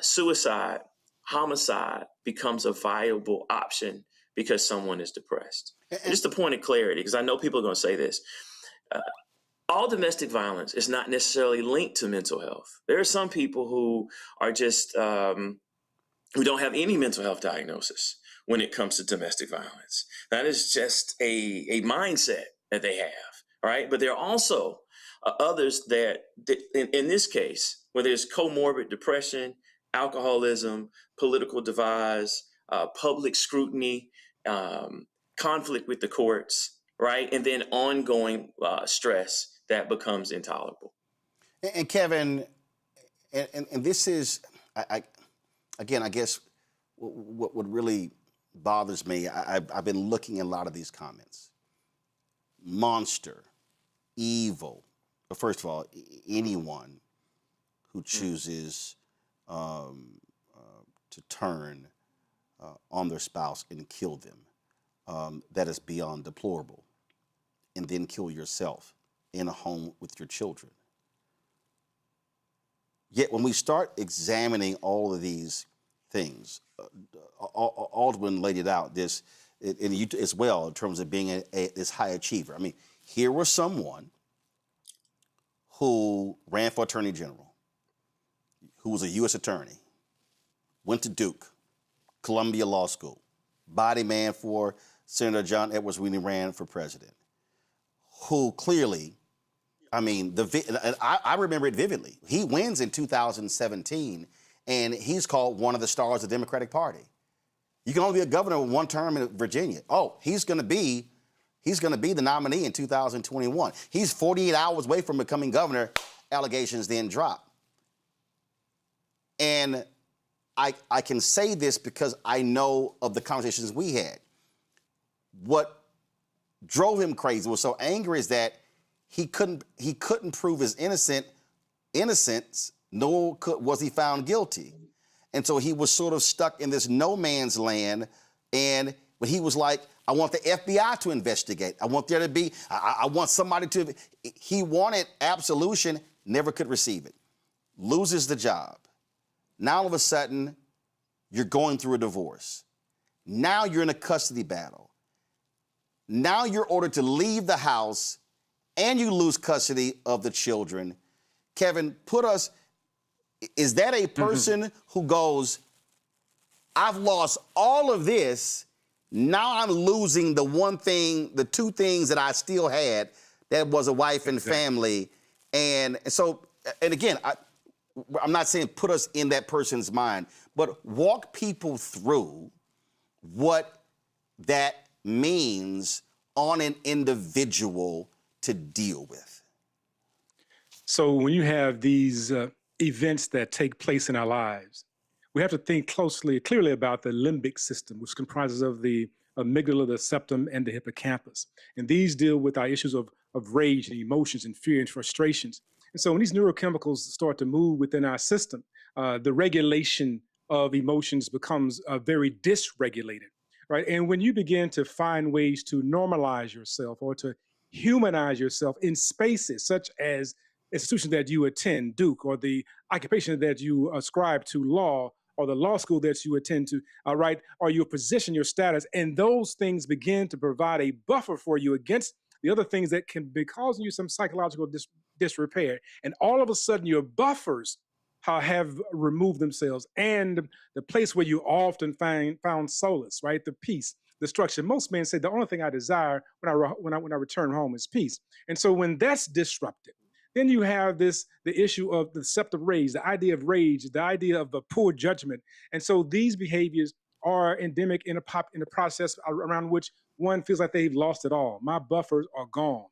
V: suicide, homicide becomes a viable option because someone is depressed. And just a point of clarity, because I know people are going to say this. All domestic violence is not necessarily linked to mental health. There are some people who are just, who don't have any mental health diagnosis when it comes to domestic violence. That is just a mindset that they have, right? But there are also others that in this case, where there's comorbid depression, alcoholism, political devise, public scrutiny, conflict with the courts, right? And then ongoing stress that becomes intolerable.
F: And Kevin, and this is, again, I guess what really bothers me, I've been looking at a lot of these comments. Monster, evil. But first of all, anyone who chooses to turn on their spouse and kill them, that is beyond deplorable. And then kill yourself in a home with your children. Yet when we start examining all of these things, Aldwin laid it out, this, and you as well, in terms of being this high achiever. I mean, here was someone who ran for attorney general, who was a U.S. attorney, went to Duke, Columbia Law School, body man for Senator John Edwards when he ran for president, who clearly, I mean, I remember it vividly. He wins in 2017, and he's called one of the stars of the Democratic Party. You can only be a governor with one term in Virginia. Oh, he's going to be the nominee in 2021. He's 48 hours away from becoming governor. Allegations then drop. And I can say this because I know of the conversations we had. What drove him crazy, was so angry, is that he couldn't prove his innocence, nor was he found guilty. And so he was sort of stuck in this no man's land. And when he was like, I want the FBI to investigate. I want there to be, I want somebody to, he wanted absolution, never could receive it. Loses the job. Now all of a sudden, you're going through a divorce. Now you're in a custody battle. Now you're ordered to leave the house and you lose custody of the children. Kevin, is that a person who goes, I've lost all of this, now I'm losing the one thing, the two things that I still had, that was a wife and family. And so, and again, I'm not saying put us in that person's mind, but walk people through what that means on an individual to deal with.
U: So when you have these events that take place in our lives, we have to think clearly about the limbic system, which comprises of the amygdala, the septum, and the hippocampus. And these deal with our issues of rage and emotions and fear and frustrations. And so when these neurochemicals start to move within our system, the regulation of emotions becomes very dysregulated, right? And when you begin to find ways to normalize yourself or to humanize yourself in spaces such as institutions that you attend, Duke, or the occupation that you ascribe to, law, or the law school that you attend to, right, or your position, your status, and those things begin to provide a buffer for you against the other things that can be causing you some psychological disrepair. And all of a sudden, your buffers have removed themselves, and the place where you often found solace, right, the peace, the structure. Most men say the only thing I desire when I return home is peace. And so when that's disrupted, then you have the issue of the deceptive rage, the idea of rage, the idea of the poor judgment. And so these behaviors are endemic in a process around which one feels like they've lost it all. My buffers are gone.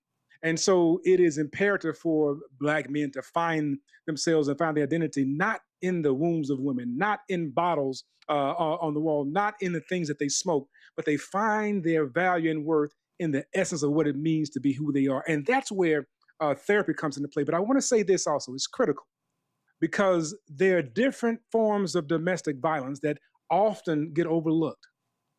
U: And so it is imperative for Black men to find themselves and find their identity, not in the wombs of women, not in bottles on the wall, not in the things that they smoke, but they find their value and worth in the essence of what it means to be who they are. And that's where therapy comes into play. But I want to say this also, it's critical, because there are different forms of domestic violence that often get overlooked.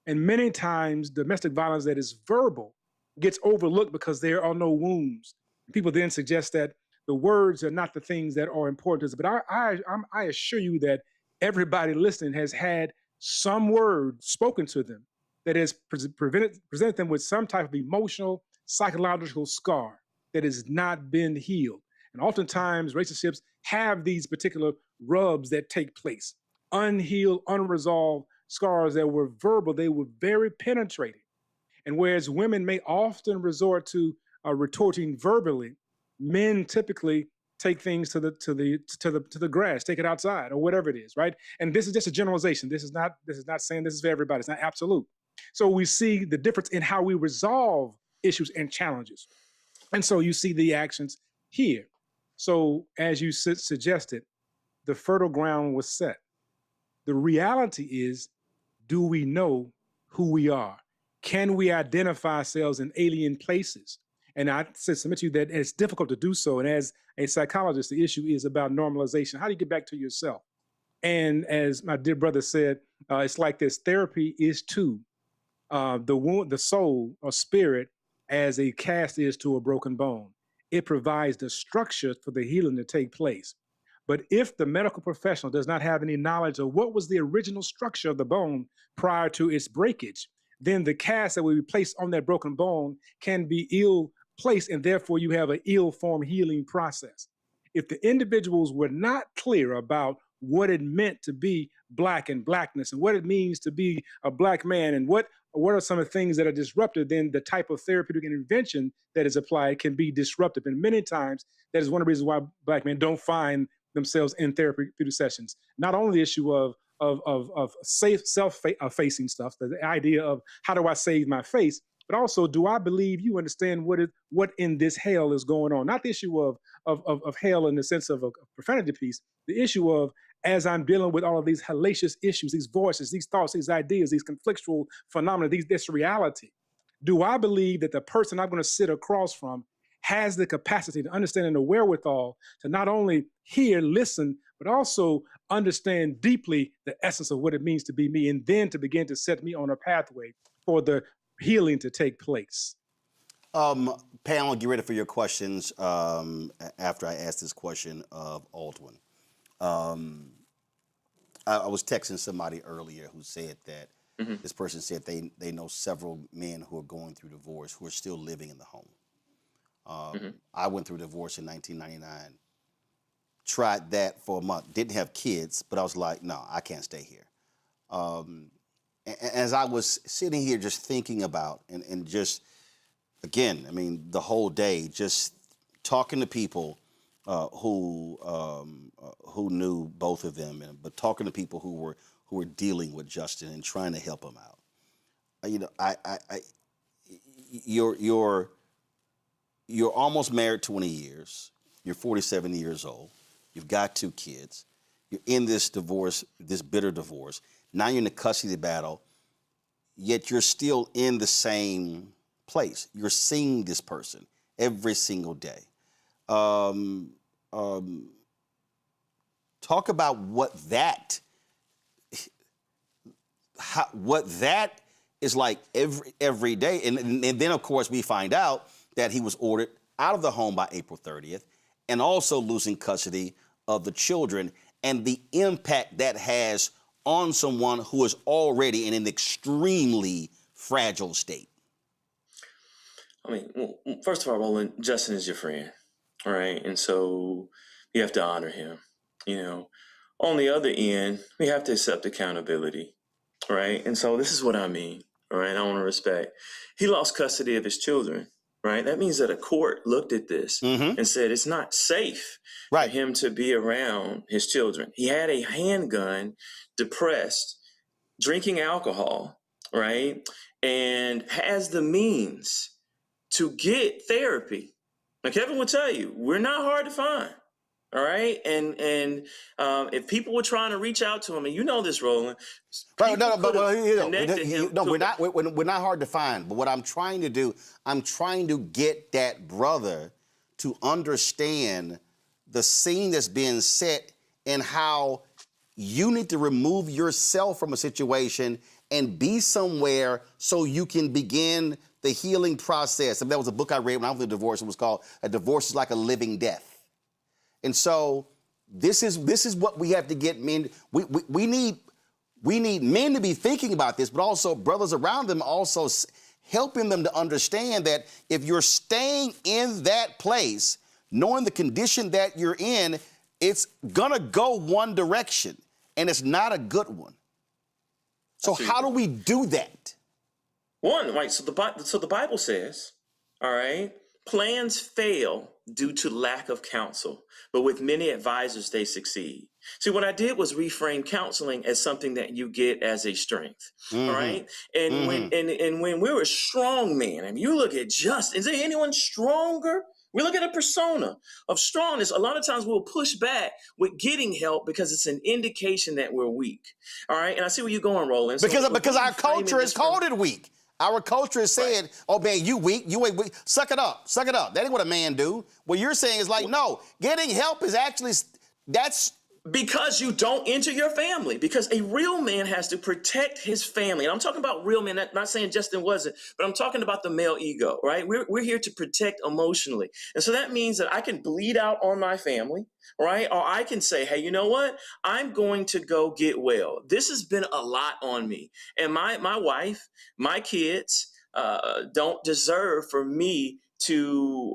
U: And many times domestic violence that is verbal gets overlooked because there are no wounds. People then suggest that the words are not the things that are important to us. But I assure you that everybody listening has had some word spoken to them that has presented them with some type of emotional, psychological scar that has not been healed. And oftentimes relationships have these particular rubs that take place, unhealed, unresolved scars that were verbal, they were very penetrating. And whereas women may often resort to retorting verbally, men typically take things to the grass, take it outside or whatever it is, right? And this is just a generalization. This is not saying this is for everybody. It's not absolute. So we see the difference in how we resolve issues and challenges. And so you see the actions here. So as you suggested, the fertile ground was set. The reality is, do we know who we are? Can we identify ourselves in alien places? And I submit to you that it's difficult to do so. And as a psychologist, the issue is about normalization. How do you get back to yourself? And as my dear brother said, it's like this: therapy is to the soul or spirit as a cast is to a broken bone. It provides the structure for the healing to take place. But if the medical professional does not have any knowledge of what was the original structure of the bone prior to its breakage, then the cast that will be placed on that broken bone can be ill placed, and therefore you have an ill-formed healing process. If the individuals were not clear about what it meant to be Black and Blackness and what it means to be a Black man and what are some of the things that are disruptive, then the type of therapeutic intervention that is applied can be disruptive. And many times that is one of the reasons why Black men don't find themselves in therapeutic sessions. Not only the issue of safe self-facing stuff, the idea of how do I save my face, but also do I believe you understand what in this hell is going on? Not the issue of hell in the sense of a profanity piece, the issue of as I'm dealing with all of these hellacious issues, these voices, these thoughts, these ideas, these conflictual phenomena, this reality. Do I believe that the person I'm going to sit across from has the capacity to understand and the wherewithal to not only hear, listen, but also understand deeply the essence of what it means to be me, and then to begin to set me on a pathway for the healing to take place?
F: Panel, get ready for your questions after I ask this question of Aldwin. I was texting somebody earlier who said that this person said they know several men who are going through divorce who are still living in the home. I went through divorce in 1999, tried that for a month, didn't have kids, but I was like, no, I can't stay here. As I was sitting here just thinking about and just, again, I mean, the whole day, just talking to people who knew both of them, but talking to people who were dealing with Justin and trying to help him out. You're almost married 20 years. You're 47 years old. You've got 2 kids. You're in this divorce, this bitter divorce. Now you're in the custody battle, yet you're still in the same place. You're seeing this person every single day. Talk about what that is like every day. And then, of course, we find out that he was ordered out of the home by April 30th and also losing custody of the children and the impact that has on someone who is already in an extremely fragile state.
V: I mean, well, first of all, Roland, Justin is your friend, all right? And so you have to honor him, you know. On the other end, we have to accept accountability, right? And so this is what I mean, all right? I want to respect. He lost custody of his children, right? That means that a court looked at this and said it's not safe for him to be around his children. He had a handgun, depressed, drinking alcohol, right? And has the means to get therapy. Now, Kevin will tell you, we're not hard to find. All right. And if people were trying to reach out to him, and you know this, Roland.
F: We're not hard to find. But what I'm trying to do, I'm trying to get that brother to understand the scene that's being set and how you need to remove yourself from a situation and be somewhere so you can begin the healing process. And that was a book I read when I was in divorce. It was called "A Divorce is Like a Living Death." And so this is what we have to get men. We need men to be thinking about this, but also brothers around them also helping them to understand that if you're staying in that place, knowing the condition that you're in, it's gonna go one direction, and it's not a good one. So how do we do that?
V: One, right? So the Bible says, all right, plans fail due to lack of counsel, but with many advisors, they succeed. See, what I did was reframe counseling as something that you get as a strength, all right? And when we're a strong man, and you look at is there anyone stronger? We look at a persona of strongness. A lot of times we'll push back with getting help because it's an indication that we're weak, all right? And I see where you're going, Roland.
F: Because our culture has called it weak. Our culture has said, oh, man, you weak, you ain't weak. Suck it up. That ain't what a man do. What you're saying is like, no, getting help is actually, that's...
V: Because you don't enter your family. Because a real man has to protect his family. And I'm talking about real men, not saying Justin wasn't, but I'm talking about the male ego, right? We're here to protect emotionally. And so that means that I can bleed out on my family, right? Or I can say, hey, you know what? I'm going to go get well. This has been a lot on me. And my wife, my kids don't deserve for me to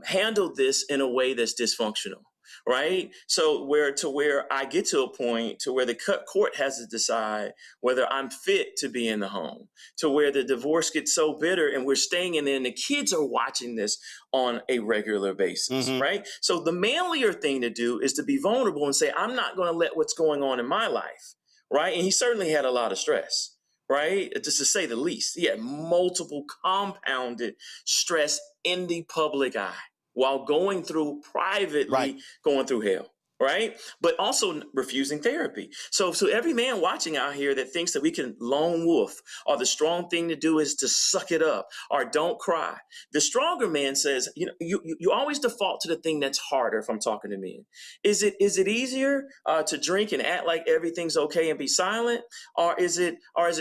V: handle this in a way that's dysfunctional. right? So where I get to a point to where the court has to decide whether I'm fit to be in the home, to where the divorce gets so bitter and we're staying in there and the kids are watching this on a regular basis, right? So the manlier thing to do is to be vulnerable and say, I'm not going to let what's going on in my life, right? And he certainly had a lot of stress, right? Just to say the least. He had multiple compounded stress in the public eye while going through privately, going through hell, right? But also refusing therapy. So every man watching out here that thinks that we can lone wolf, or the strong thing to do is to suck it up, or don't cry. The stronger man says, you always default to the thing that's harder. If I'm talking to men, is it easier to drink and act like everything's okay and be silent, or is it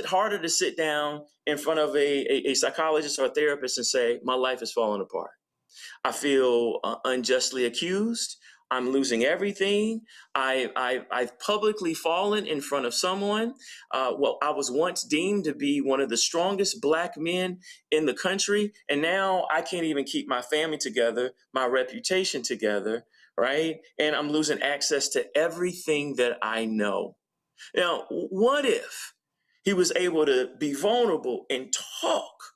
V: harder to sit down in front of a psychologist or a therapist and say, my life is falling apart? I feel unjustly accused. I'm losing everything. I've publicly fallen in front of someone. I was once deemed to be one of the strongest Black men in the country, and now I can't even keep my family together, my reputation together, right? And I'm losing access to everything that I know. Now, what if he was able to be vulnerable and talk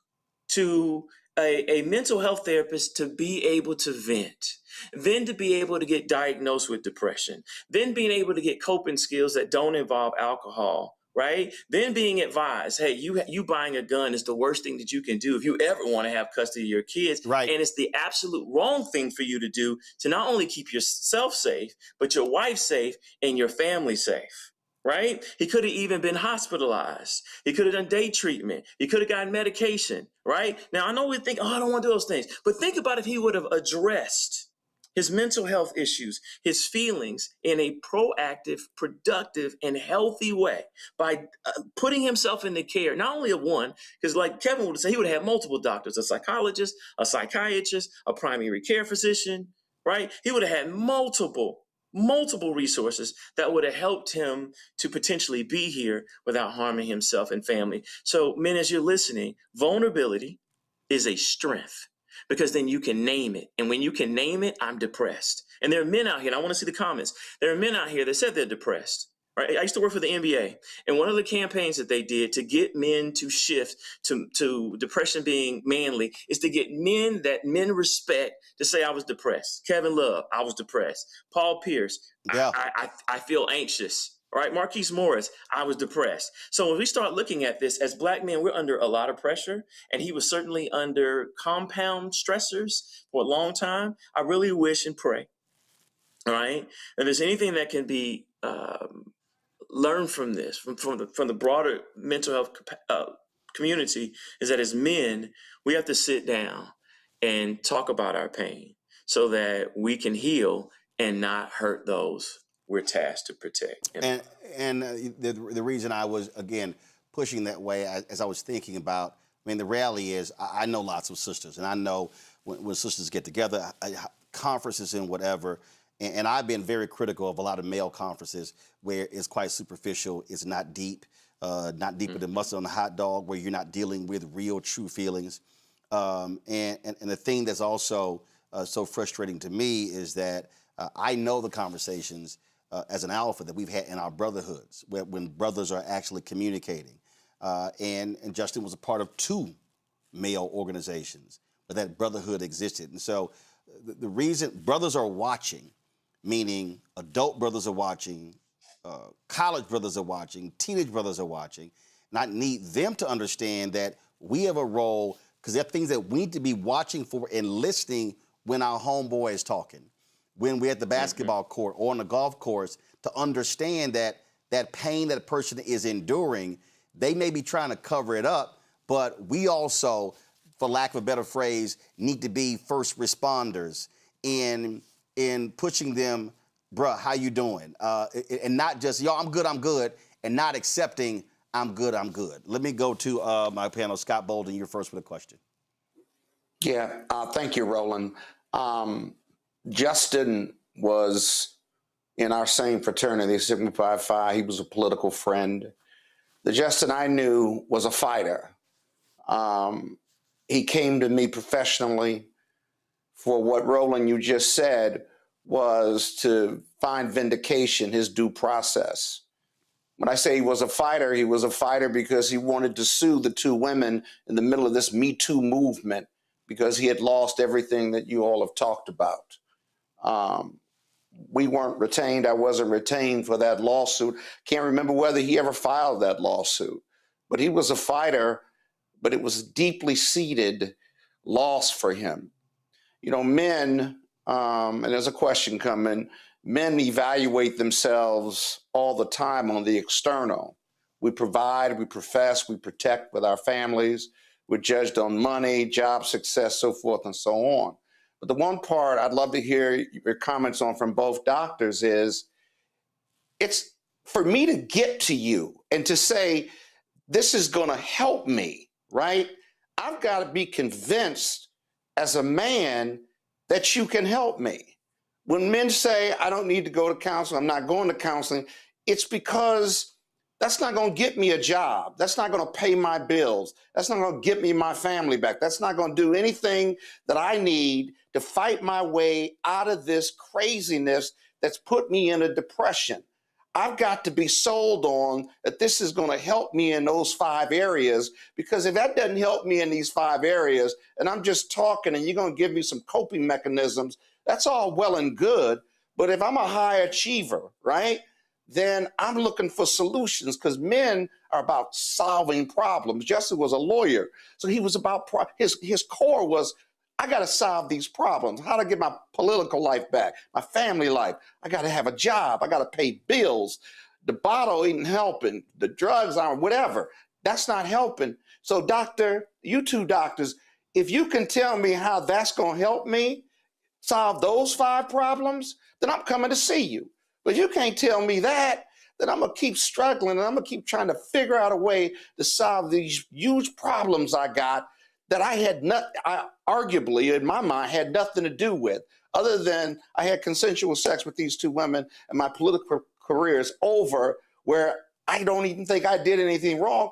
V: to a mental health therapist, to be able to vent, then to be able to get diagnosed with depression, then being able to get coping skills that don't involve alcohol, right? Then being advised, hey, you buying a gun is the worst thing that you can do if you ever want to have custody of your kids. Right. And it's the absolute wrong thing for you to do to not only keep yourself safe, but your wife safe and your family safe. Right? He could have even been hospitalized. He could have done day treatment. He could have gotten medication, right? Now, I know we think, I don't want to do those things. But think about if he would have addressed his mental health issues, his feelings in a proactive, productive, and healthy way by putting himself in the care, not only of one, because like Kevin would say, he would have had multiple doctors, a psychologist, a psychiatrist, a primary care physician, right? He would have had multiple resources that would have helped him to potentially be here without harming himself and family. So men, as you're listening, vulnerability is a strength, because then you can name it. And when you can name it, I'm depressed. And there are men out here, and I want to see the comments. There are men out here that said they're depressed. Right? I used to work for the NBA, and one of the campaigns that they did to get men to shift to depression being manly is to get men that men respect to say, I was depressed. Kevin Love, I was depressed. Paul Pierce, I feel anxious. Right? Marquise Morris, I was depressed. So when we start looking at this as Black men, we're under a lot of pressure, and he was certainly under compound stressors for a long time. I really wish and pray, all right, if there's anything that can be learn from this, from the broader mental health community, is that as men, we have to sit down and talk about our pain so that we can heal and not hurt those we're tasked to protect.
F: And the reason I was, again, pushing that way, as I was thinking about, I mean, the reality is I know lots of sisters, and I know when sisters get together, conferences and whatever, and I've been very critical of a lot of male conferences where it's quite superficial, it's not deep, not deeper than mustard on a hot dog, where you're not dealing with real, true feelings. And the thing that's also so frustrating to me is that I know the conversations as an alpha that we've had in our brotherhoods, when brothers are actually communicating. And Justin was a part of 2 male organizations, but that brotherhood existed. And so the reason brothers are watching, meaning adult brothers are watching, college brothers are watching, teenage brothers are watching, and I need them to understand that we have a role, because there are things that we need to be watching for and listening when our homeboy is talking, when we're at the basketball court or on the golf course, to understand that that pain that a person is enduring, they may be trying to cover it up, but we also, for lack of a better phrase, need to be first responders in pushing them, bruh, how you doing? And not just, yo, I'm good, and not accepting, I'm good. Let me go to my panel. Scott Bolden, you're first with a question.
J: Yeah, thank you, Roland. Justin was in our same fraternity, Sigma Pi Phi. He was a political friend. The Justin I knew was a fighter. He came to me professionally for what, Roland, you just said, was to find vindication, his due process. When I say he was a fighter because he wanted to sue the two women in the middle of this Me Too movement because he had lost everything that you all have talked about. We weren't retained. I wasn't retained for that lawsuit. Can't remember whether he ever filed that lawsuit. But he was a fighter, but it was a deeply seated loss for him. You know, men, and there's a question coming, men evaluate themselves all the time on the external. We provide, we profess, we protect with our families. We're judged on money, job success, so forth and so on. But the one part I'd love to hear your comments on from both doctors is, it's for me to get to you and to say, this is going to help me, right? I've got to be convinced as a man that you can help me. When men say, I don't need to go to counseling, I'm not going to counseling, it's because that's not going to get me a job. That's not going to pay my bills. That's not going to get me my family back. That's not going to do anything that I need to fight my way out of this craziness that's put me in a depression. I've got to be sold on that this is going to help me in those 5 areas, because if that doesn't help me in these 5 areas and I'm just talking and you're going to give me some coping mechanisms, that's all well and good. But if I'm a high achiever, right, then I'm looking for solutions, because men are about solving problems. Justin was a lawyer, so he was about, his core was, I got to solve these problems. How to get my political life back, my family life. I got to have a job. I got to pay bills. The bottle ain't helping. The drugs aren't, whatever. That's not helping. So doctor, you two doctors, if you can tell me how that's going to help me solve those 5 problems, then I'm coming to see you. But you can't tell me that, then I'm going to keep struggling and I'm going to keep trying to figure out a way to solve these huge problems I got that I arguably, in my mind, had nothing to do with, other than I had consensual sex with these 2 women and my political career is over, where I don't even think I did anything wrong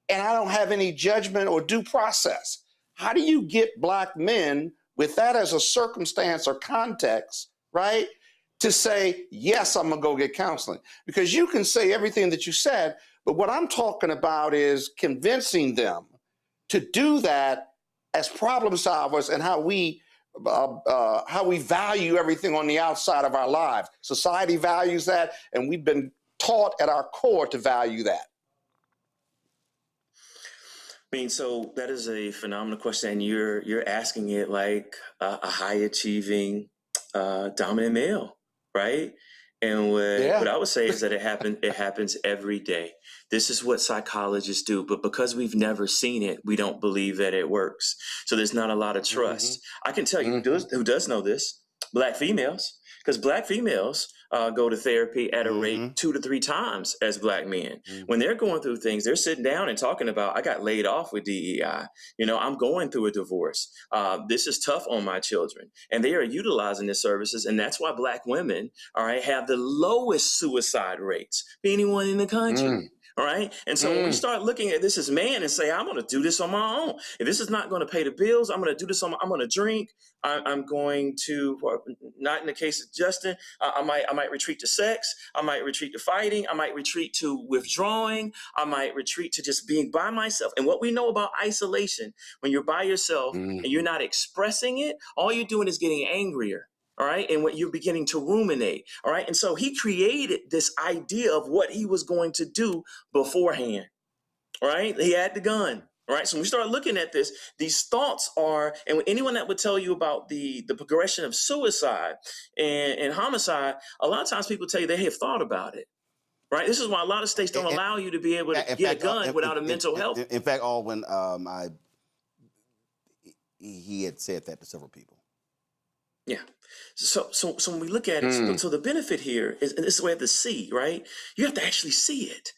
J: and I don't have any judgment or due process. How do you get Black men with that as a circumstance or context, right, to say, yes, I'm going to go get counseling? Because you can say everything that you said, but what I'm talking about is convincing them to do that as problem solvers, and how we value everything on the outside of our lives. Society values that, and we've been taught at our core to value that.
V: I mean, so that is a phenomenal question, and you're asking it like a high achieving dominant male, right? And what I would say is that it happens every day. This is what psychologists do, but because we've never seen it, we don't believe that it works. So there's not a lot of trust. I can tell you who does know this: Black females, because Black females go to therapy at a rate 2 to 3 times as Black men. When they're going through things, they're sitting down and talking about, I got laid off with DEI. You know, I'm going through a divorce. This is tough on my children. And they are utilizing the services. And that's why Black women, all right, have the lowest suicide rates of anyone in the country. All right. And so when we start looking at this as man and say, I'm going to do this on my own. If this is not going to pay the bills, I'm going to do this I'm going to drink. I'm going to, not in the case of Justin, I might retreat to sex. I might retreat to fighting. I might retreat to withdrawing. I might retreat to just being by myself. And what we know about isolation, when you're by yourself and you're not expressing it, all you're doing is getting angrier. All right. And what you're beginning to ruminate. All right. And so he created this idea of what he was going to do beforehand. All right. He had the gun. All right. So when we start looking at this, these thoughts are, and anyone that would tell you about the progression of suicide and homicide, a lot of times people tell you they have thought about it. Right. This is why a lot of states don't allow you to be able to get a gun without a mental health.
F: In fact, Alwyn, he had said that to several people.
V: Yeah. So when we look at it, so the benefit here is, and this is where we have to see, right? You have to actually see it,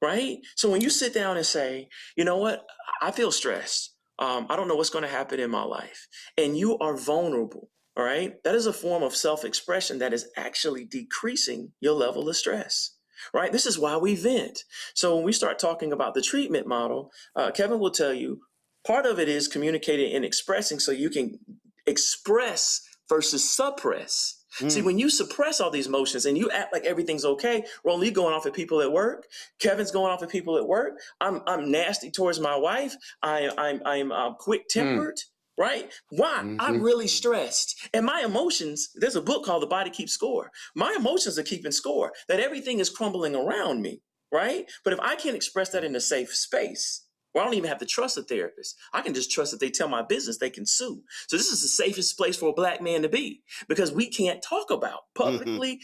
V: right? So when you sit down and say, you know what, I feel stressed. I don't know what's going to happen in my life. And you are vulnerable, all right? That is a form of self-expression that is actually decreasing your level of stress, right? This is why we vent. So when we start talking about the treatment model, Kevin will tell you, part of it is communicating and expressing so you can express versus suppress. See, when you suppress all these emotions and you act like everything's okay, Roland, you going off at people at work. Kevin's going off at people at work. I'm nasty towards my wife. I'm quick tempered. Right? Why? I'm really stressed. And my emotions, there's a book called The Body Keeps Score. My emotions are keeping score, that everything is crumbling around me. Right? But if I can't express that in a safe space, well, I don't even have to trust a therapist. I can just trust that they tell my business, they can sue. So this is the safest place for a Black man to be, because we can't talk about publicly.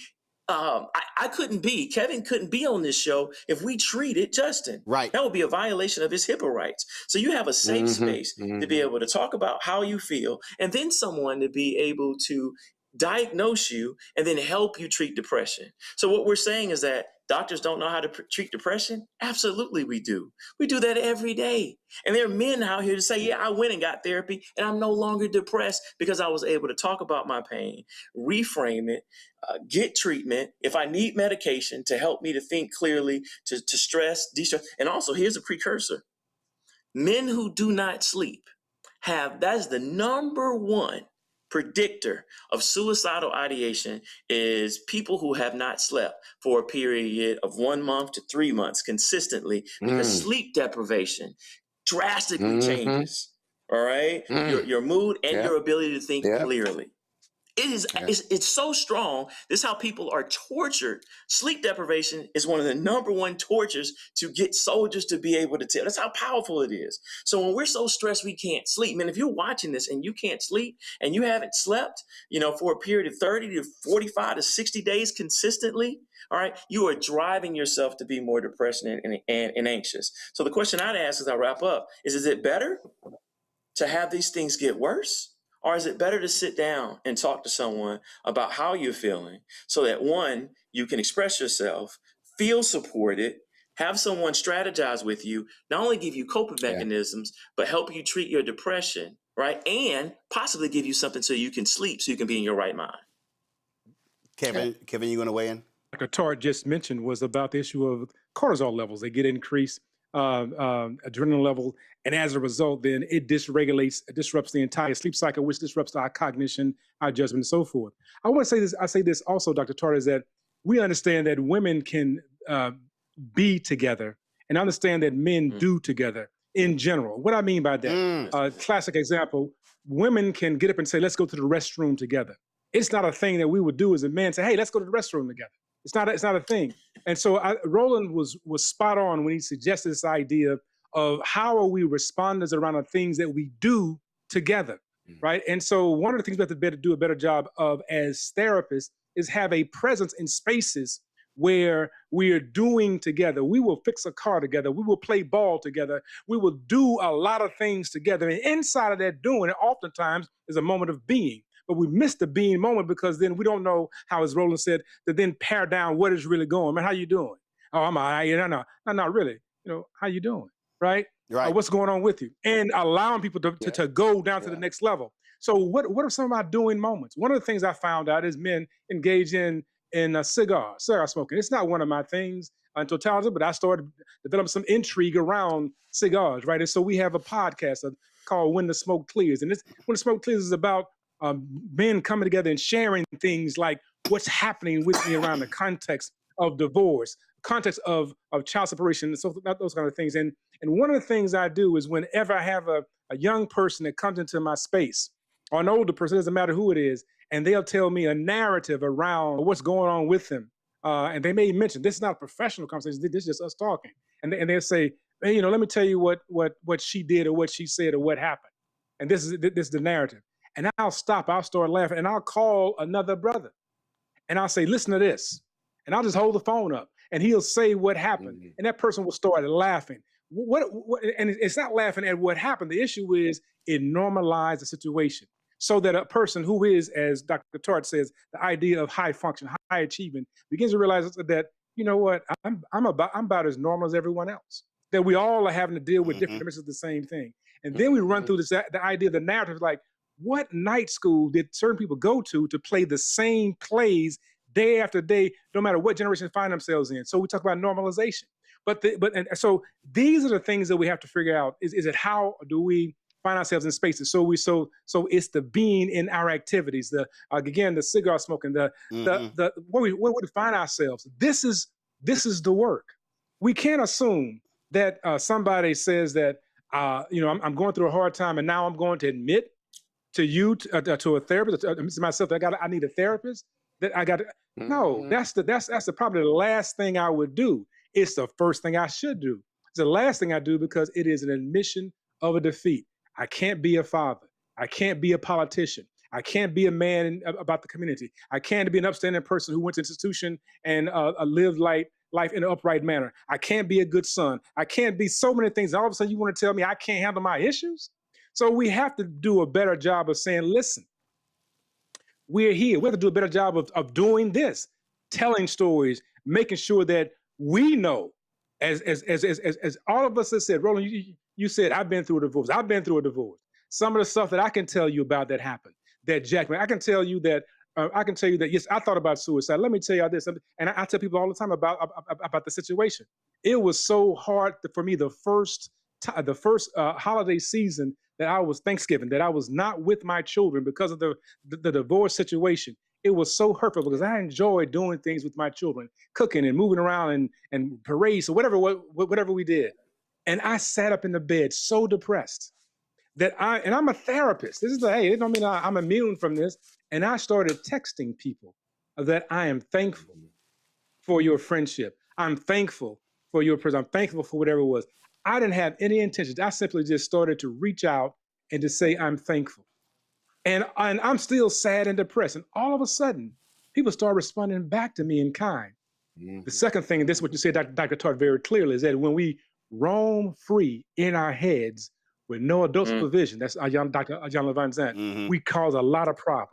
V: Kevin couldn't be on this show if we treated Justin.
F: Right.
V: That would be a violation of his HIPAA rights. So you have a safe space to be able to talk about how you feel, and then someone to be able to diagnose you and then help you treat depression. So what we're saying is that doctors don't know how to treat depression? Absolutely we do. We do that every day. And there are men out here to say, yeah, I went and got therapy and I'm no longer depressed because I was able to talk about my pain, reframe it, get treatment. If I need medication to help me to think clearly, to stress, de-stress. And also, here's a precursor. Men who do not sleep that's the number one predictor of suicidal ideation is people who have not slept for a period of 1 month to 3 months consistently, because sleep deprivation drastically changes, all right, your mood and your ability to think clearly. It's so strong. This is how people are tortured. Sleep deprivation is one of the number one tortures to get soldiers to be able to tell. That's how powerful it is. So when we're so stressed we can't sleep, man, if you're watching this and you can't sleep and you haven't slept, for a period of 30 to 45 to 60 days consistently, all right, you are driving yourself to be more depressed and anxious. So the question I'd ask as I wrap up is it better to have these things get worse? Or is it better to sit down and talk to someone about how you're feeling so that, one, you can express yourself, feel supported, have someone strategize with you, not only give you coping mechanisms, but help you treat your depression, right? And possibly give you something so you can sleep, so you can be in your right mind.
F: Kevin, you going to weigh in?
U: Dr. Tart just mentioned was about the issue of cortisol levels. They get increased. Adrenaline level, and as a result, then it disrupts the entire sleep cycle, which disrupts our cognition, our judgment, and so forth. I want to say this. I say this also, Dr. Tart, is that we understand that women can be together, and understand that men do together in general. What I mean by that, classic example: women can get up and say, "Let's go to the restroom together." It's not a thing that we would do as a man. Say, "Hey, let's go to the restroom together." It's not a thing. And so Roland was spot on when he suggested this idea of how are we responders around the things that we do together, right? And so one of the things we have to do a better job of as therapists is have a presence in spaces where we are doing together. We will fix a car together. We will play ball together. We will do a lot of things together. And inside of that doing, it oftentimes is a moment of being. But we miss the being moment because then we don't know how, as Roland said, to then pare down what is really going. Man, how you doing? Oh, I'm all right. No, not really. How you doing? Right?
F: Right.
U: What's going on with you? And allowing people to go down to the next level. So what are some of our doing moments? One of the things I found out is men engage in cigar smoking. It's not one of my things in totality, but I started developing some intrigue around cigars, right? And so we have a podcast called When the Smoke Clears. And When the Smoke Clears is about men coming together and sharing things like what's happening with me around the context of divorce, context of child separation, and so those kind of things. And one of the things I do is whenever I have a young person that comes into my space, or an older person, doesn't matter who it is, and they'll tell me a narrative around what's going on with them. And they may mention, this is not a professional conversation, this is just us talking. And they'll say, hey, let me tell you what she did or what she said or what happened. And this is the narrative. And I'll stop, I'll start laughing, and I'll call another brother. And I'll say, listen to this. And I'll just hold the phone up, and he'll say what happened. And that person will start laughing. And it's not laughing at what happened. The issue is it normalized the situation so that a person who is, as Dr. Tart says, the idea of high function, high achievement, begins to realize that, you know what, I'm about as normal as everyone else. That we all are having to deal with different dimensions of the same thing. And then we run through the idea of the narrative, like, what night school did certain people go to play the same plays day after day, no matter what generation they find themselves in? So we talk about normalization. So these are the things that we have to figure out. Is it how do we find ourselves in spaces. So it's the being in our activities, the cigar smoking, the where we find ourselves. This is the work. We can't assume that somebody says that I'm going through a hard time, and now I'm going to admit to you to a therapist, to myself, that I need a therapist. That I got to, no. That's probably the last thing I would do. It's the first thing I should do. It's the last thing I do, because it is an admission of a defeat. I can't be a father. I can't be a politician. I can't be a man about the community. I can't be an upstanding person who went to institution and lived life in an upright manner. I can't be a good son. I can't be so many things. And all of a sudden you want to tell me I can't handle my issues? So we have to do a better job of saying, listen, we're here. We have to do a better job of doing this, telling stories, making sure that we know, as all of us have said. Roland, you said, I've been through a divorce. I've been through a divorce. Some of the stuff that I can tell you about that happened, that Jackman, I can tell you that, yes, I thought about suicide. Let me tell you this, and I tell people all the time about the situation. It was so hard for me the first holiday season that I was Thanksgiving, that I was not with my children because of the divorce situation. It was so hurtful because I enjoyed doing things with my children, cooking and moving around and parades or whatever we did. And I sat up in the bed so depressed that I'm a therapist. It don't mean I'm immune from this. And I started texting people that I am thankful for your friendship. I'm thankful for your presence. I'm thankful for whatever it was. I didn't have any intentions. I simply just started to reach out and to say, I'm thankful. And I'm still sad and depressed. And all of a sudden, people start responding back to me in kind. The second thing, and this is what you said, Dr. Tart, very clearly, is that when we roam free in our heads with no adult supervision, that's Dr. John Levine Zant, we cause a lot of problems.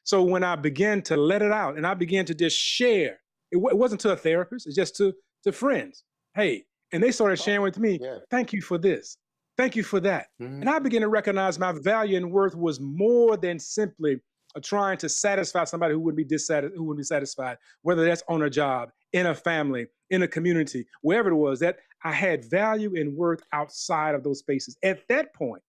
U: So when I began to let it out and I began to just share, it wasn't to a therapist, it's just to friends. Hey, and they started sharing with me, thank you for this. Thank you for that. And I began to recognize my value and worth was more than simply trying to satisfy somebody who wouldn't be satisfied, whether that's on a job, in a family, in a community, wherever it was, that I had value and worth outside of those spaces. At that point,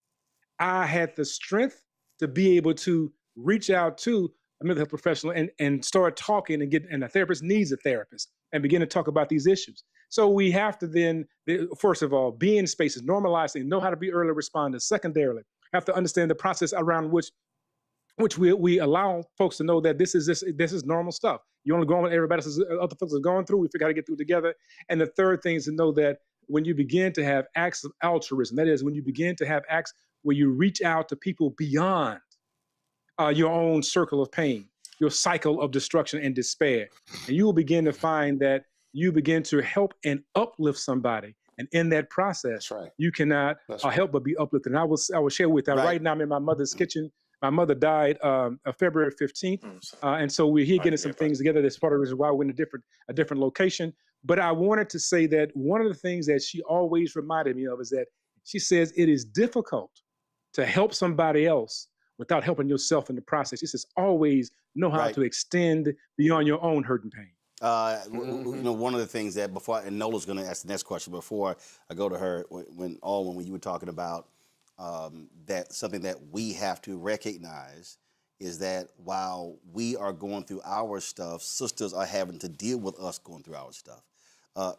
U: I had the strength to be able to reach out to a mental health professional and start talking and a therapist needs a therapist and begin to talk about these issues. So we have to then, first of all, be in spaces, normalizing, know how to be early responders. Secondarily, have to understand the process around which we allow folks to know that this is normal stuff. You only go on with everybody else, other folks are going through. We figure out how to get through together. And the third thing is to know that when you begin to have acts of altruism, that is, when you begin to have acts where you reach out to people beyond your own circle of pain, your cycle of destruction and despair, and you will begin to find that you begin to help and uplift somebody. And in that process, you cannot help but be uplifted. And I will share with that. Right now, I'm in my mother's kitchen. My mother died February 15th. And so we're here getting some things together. That's part of the reason why we're in a different location. But I wanted to say that one of the things that she always reminded me of is that she says it is difficult to help somebody else without helping yourself in the process. She says always know how to extend beyond your own hurt and pain.
F: One of the things that and Nola's going to ask the next question before I go to her, when you were talking about that something that we have to recognize is that while we are going through our stuff, sisters are having to deal with us going through our stuff.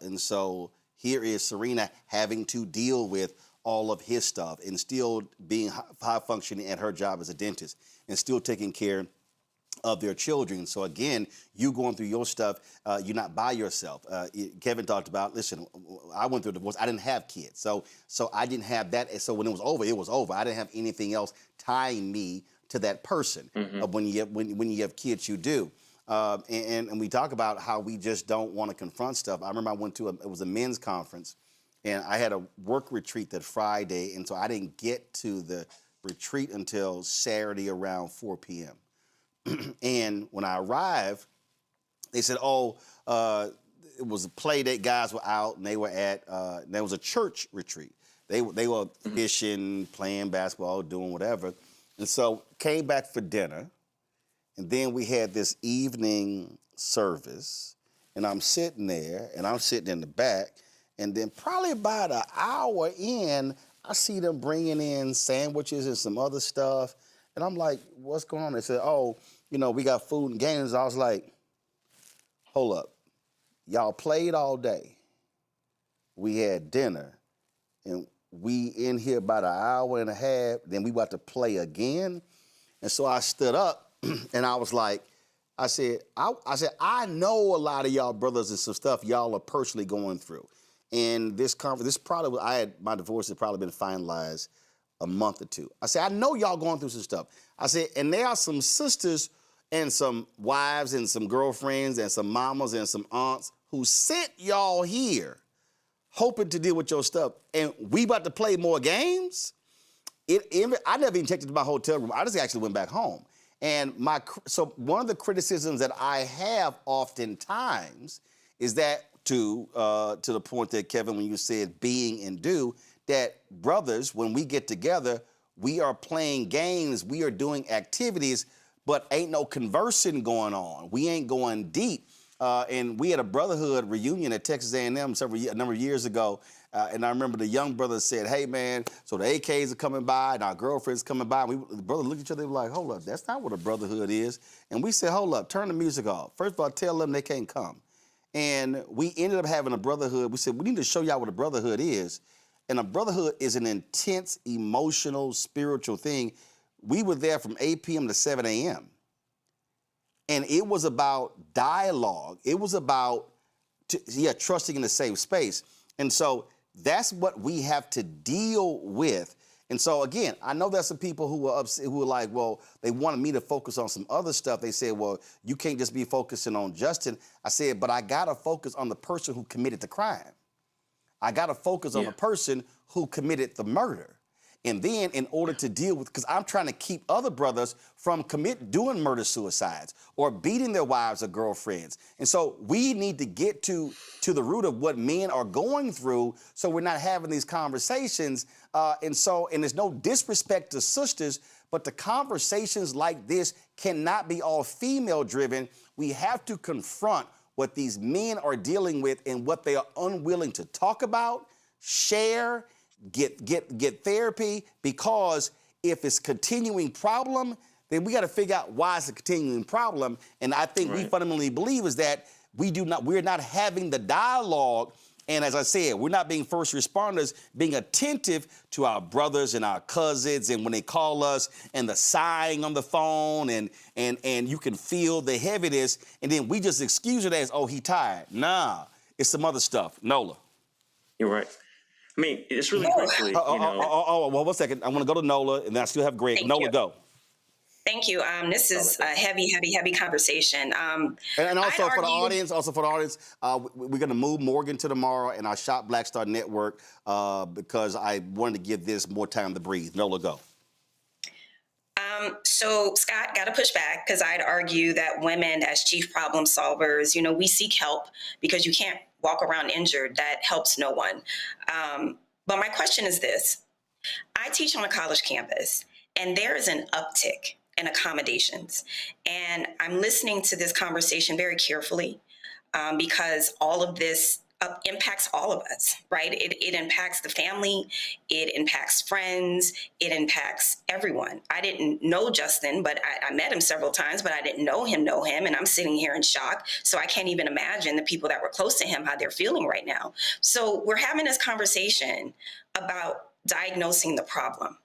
F: And so here is Serena having to deal with all of his stuff and still being high functioning at her job as a dentist and still taking care of their children. So again, you going through your stuff, you're not by yourself. Kevin talked about, listen, I went through a divorce. I didn't have kids. So I didn't have that. So when it was over, it was over. I didn't have anything else tying me to that person. When you have kids, you do. And we talk about how we just don't want to confront stuff. I remember I went to it was a men's conference, and I had a work retreat that Friday, and so I didn't get to the retreat until Saturday around 4 p.m. And when I arrived, they said, it was a play date. Guys were out, and they were at, there was a church retreat. They were fishing, playing basketball, doing whatever. And so came back for dinner, and then we had this evening service, and I'm sitting there, and I'm sitting in the back, and then probably about an hour in, I see them bringing in sandwiches and some other stuff. And I'm like, what's going on? They said, oh, we got food and games. I was like, hold up. Y'all played all day. We had dinner. And we in here about an hour and a half. Then we about to play again. And so I stood up and I was like, I said, I know a lot of y'all brothers and some stuff y'all are personally going through. And this probably, my divorce had probably been finalized a month or two. I said, I know y'all going through some stuff. I said, and there are some sisters and some wives and some girlfriends and some mamas and some aunts who sent y'all here hoping to deal with your stuff. And we about to play more games? I never even checked into my hotel room. I just actually went back home. And so one of the criticisms that I have oftentimes is that to the point that, Kevin, when you said being and do, that brothers, when we get together, we are playing games, we are doing activities, but ain't no conversing going on. We ain't going deep. And we had a brotherhood reunion at Texas A&M a number of years ago. And I remember the young brothers said, hey, man, so the AKs are coming by and our girlfriends coming by. And the brothers looked at each other, they were like, hold up, that's not what a brotherhood is. And we said, hold up, turn the music off. First of all, tell them they can't come. And we ended up having a brotherhood. We said, we need to show y'all what a brotherhood is. And a brotherhood is an intense, emotional, spiritual thing. We were there from 8 p.m. to 7 a.m. And it was about dialogue. It was about, trusting in the same space. And so that's what we have to deal with. And so, again, I know there's some people who are upset, who are like, well, they wanted me to focus on some other stuff. They said, well, you can't just be focusing on Justin. I said, but I got to focus on the person who committed the crime. I got to focus on the person who committed the murder. And then in order to deal with, because I'm trying to keep other brothers from doing murder-suicides or beating their wives or girlfriends. And so we need to get to the root of what men are going through so we're not having these conversations. And there's no disrespect to sisters, but the conversations like this cannot be all female-driven. We have to confront what these men are dealing with and what they are unwilling to talk about, share, get therapy, because if it's a continuing problem, then we got to figure out why it's a continuing problem. And I think we fundamentally believe is that we're not having the dialogue. And as I said, we're not being first responders, being attentive to our brothers and our cousins, and when they call us and the sighing on the phone and you can feel the heaviness, and then we just excuse it as, oh, he tired. Nah, it's some other stuff. Nola.
V: You're right. I mean, it's really quickly,
F: well, 1 second. I want to go to Nola, and then I still have Greg. Nola, go.
M: Thank you. This is a heavy conversation.
F: And also for the audience, we're going to move Morgan to tomorrow in our Shop Black Star Network because I wanted to give this more time to breathe. Nola, go.
M: So Scott, got to push back because I'd argue that women as chief problem solvers, we seek help because you can't walk around injured. That helps no one. But my question is this. I teach on a college campus, and there is an uptick in accommodations. And I'm listening to this conversation very carefully because all of this impacts all of us, right? It impacts the family, it impacts friends, it impacts everyone. I didn't know Justin, but I met him several times, but I didn't know him, and I'm sitting here in shock. So I can't even imagine the people that were close to him, how they're feeling right now. So we're having this conversation about diagnosing the problem.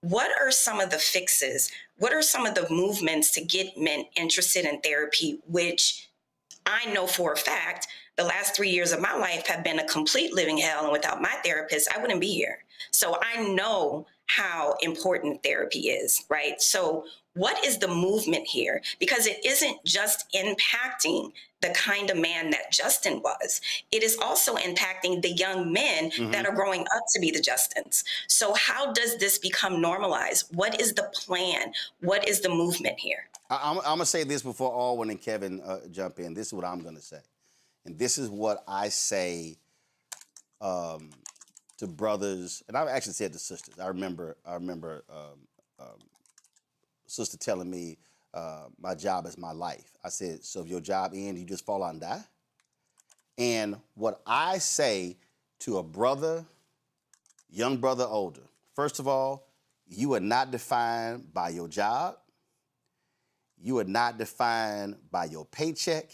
M: What are some of the fixes? What are some of the movements to get men interested in therapy, which I know for a fact the last 3 years of my life have been a complete living hell, and without my therapist, I wouldn't be here. So I know how important therapy is, right? So what is the movement here? Because it isn't just impacting the kind of man that Justin was. It is also impacting the young men that are growing up to be the Justins. So how does this become normalized? What is the plan? What is the movement here?
F: I'm going to say this before Alwyn and Kevin jump in. This is what I'm going to say. And this is what I say to brothers, and I've actually said to sisters. I remember sister telling me, my job is my life. I said, so if your job ends, you just fall out and die? And what I say to a brother, young brother, older. First of all, you are not defined by your job. You are not defined by your paycheck.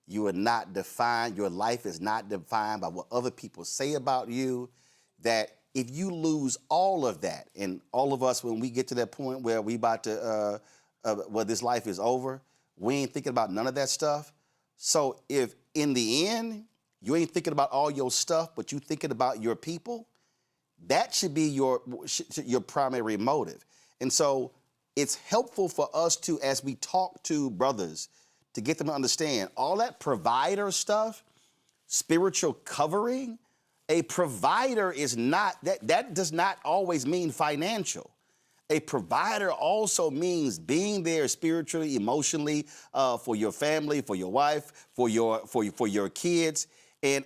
F: You are not defined, your life is not defined by what other people say about you. That if you lose all of that, and all of us, when we get to that point where we about to, where this life is over, we ain't thinking about none of that stuff. So if in the end, you ain't thinking about all your stuff, but you thinking about your people, that should be your primary motive. And so it's helpful for us to, as we talk to brothers, to get them to understand all that provider stuff, spiritual covering. A provider is not, that does not always mean financial. A provider also means being there spiritually, emotionally, for your family, for your wife, for your kids. And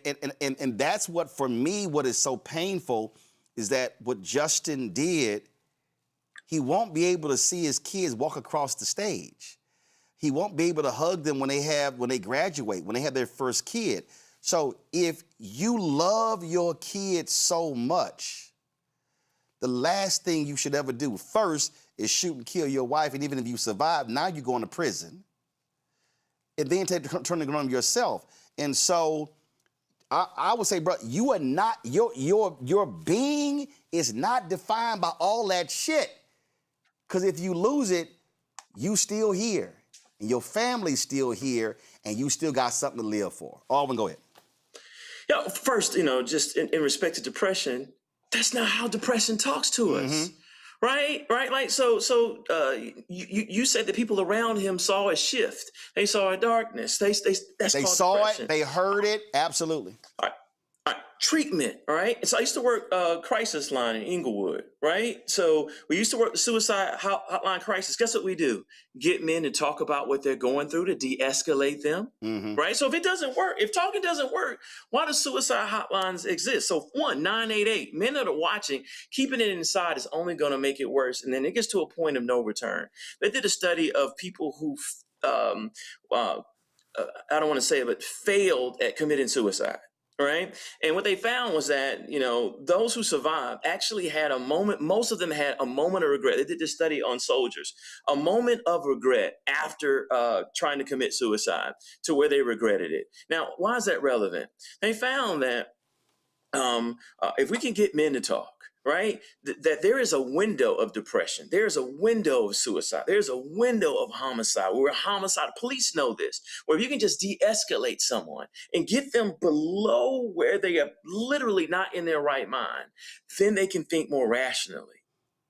F: that's what, for me, what is so painful is that what Justin did, he won't be able to see his kids walk across the stage. He won't be able to hug them when they graduate, when they have their first kid. So if you love your kids so much, the last thing you should ever do first is shoot and kill your wife. And even if you survive, now you're going to prison. And then turn it on yourself. And so I would say, bro, you are not, your being is not defined by all that shit. Because if you lose it, you still here. And your family's still here, and you still got something to live for. Alvin, go ahead.
B: Yeah, first, just in respect to depression, that's not how depression talks to us, right? Like, so you said that people around him saw a shift. They saw a darkness. They
F: saw
B: depression.
F: it. They heard it. Absolutely.
B: All right. Treatment, right? So I used to work crisis line in Inglewood, right? So we used to work the suicide hotline crisis. Guess what we do? Get men to talk about what they're going through to de-escalate them, right? So if it doesn't work, if talking doesn't work, why do suicide hotlines exist? So 1-988, men that are watching, keeping it inside is only going to make it worse. And then it gets to a point of no return. They did a study of people who, I don't want to say it, but failed at committing suicide. Right. And what they found was that, those who survived actually had a moment. Most of them had a moment of regret. They did this study on soldiers, a moment of regret after trying to commit suicide to where they regretted it. Now, why is that relevant? They found that if we can get men to talk, right, that there is a window of depression. There's a window of suicide. There's a window of homicide where homicide police know this, where you can just de-escalate someone and get them below where they are literally not in their right mind. Then they can think more rationally.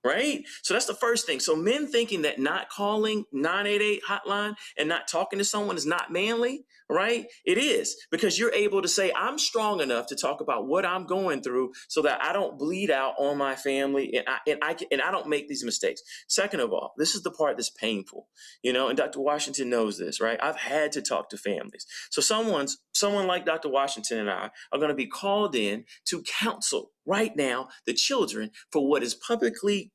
B: Right? So that's the first thing. So men thinking that not calling 988 hotline and not talking to someone is not manly, right? It is, because you're able to say, I'm strong enough to talk about what I'm going through so that I don't bleed out on my family and I don't make these mistakes. Second of all, this is the part that's painful, and Dr. Washington knows this, right? I've had to talk to families. So someone like Dr. Washington and I are going to be called in to counsel right now the children for what is publicly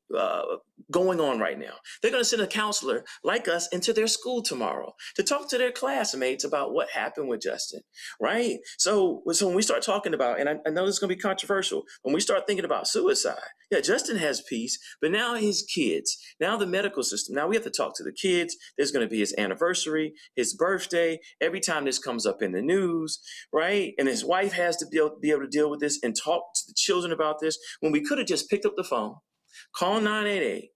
B: going on right now. They're going to send a counselor like us into their school tomorrow to talk to their classmates about what happened with Justin, right? So when we start talking about, and I know this is going to be controversial, when we start thinking about suicide, yeah, Justin has peace, but now his kids, now the medical system, now we have to talk to the kids. There's going to be his anniversary, his birthday, every time this comes up in the news, right? And his wife has to be able to deal with this and talk to the children about this, when we could have just picked up the phone, call 988,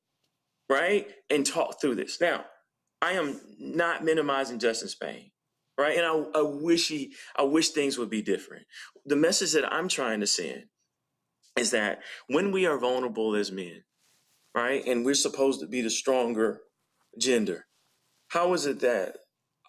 B: right, and talk through this. Now, I am not minimizing Justin's pain, right? And I wish things would be different. The message that I'm trying to send is that when we are vulnerable as men, right, and we're supposed to be the stronger gender, how is it that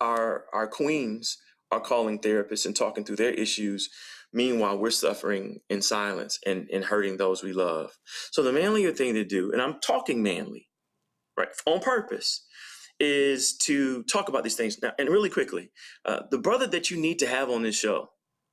B: our queens are calling therapists and talking through their issues? Meanwhile, we're suffering in silence and hurting those we love. So the manlier thing to do, and I'm talking manly, right, on purpose, is to talk about these things. Now, and really quickly, the brother that you need to have on this show,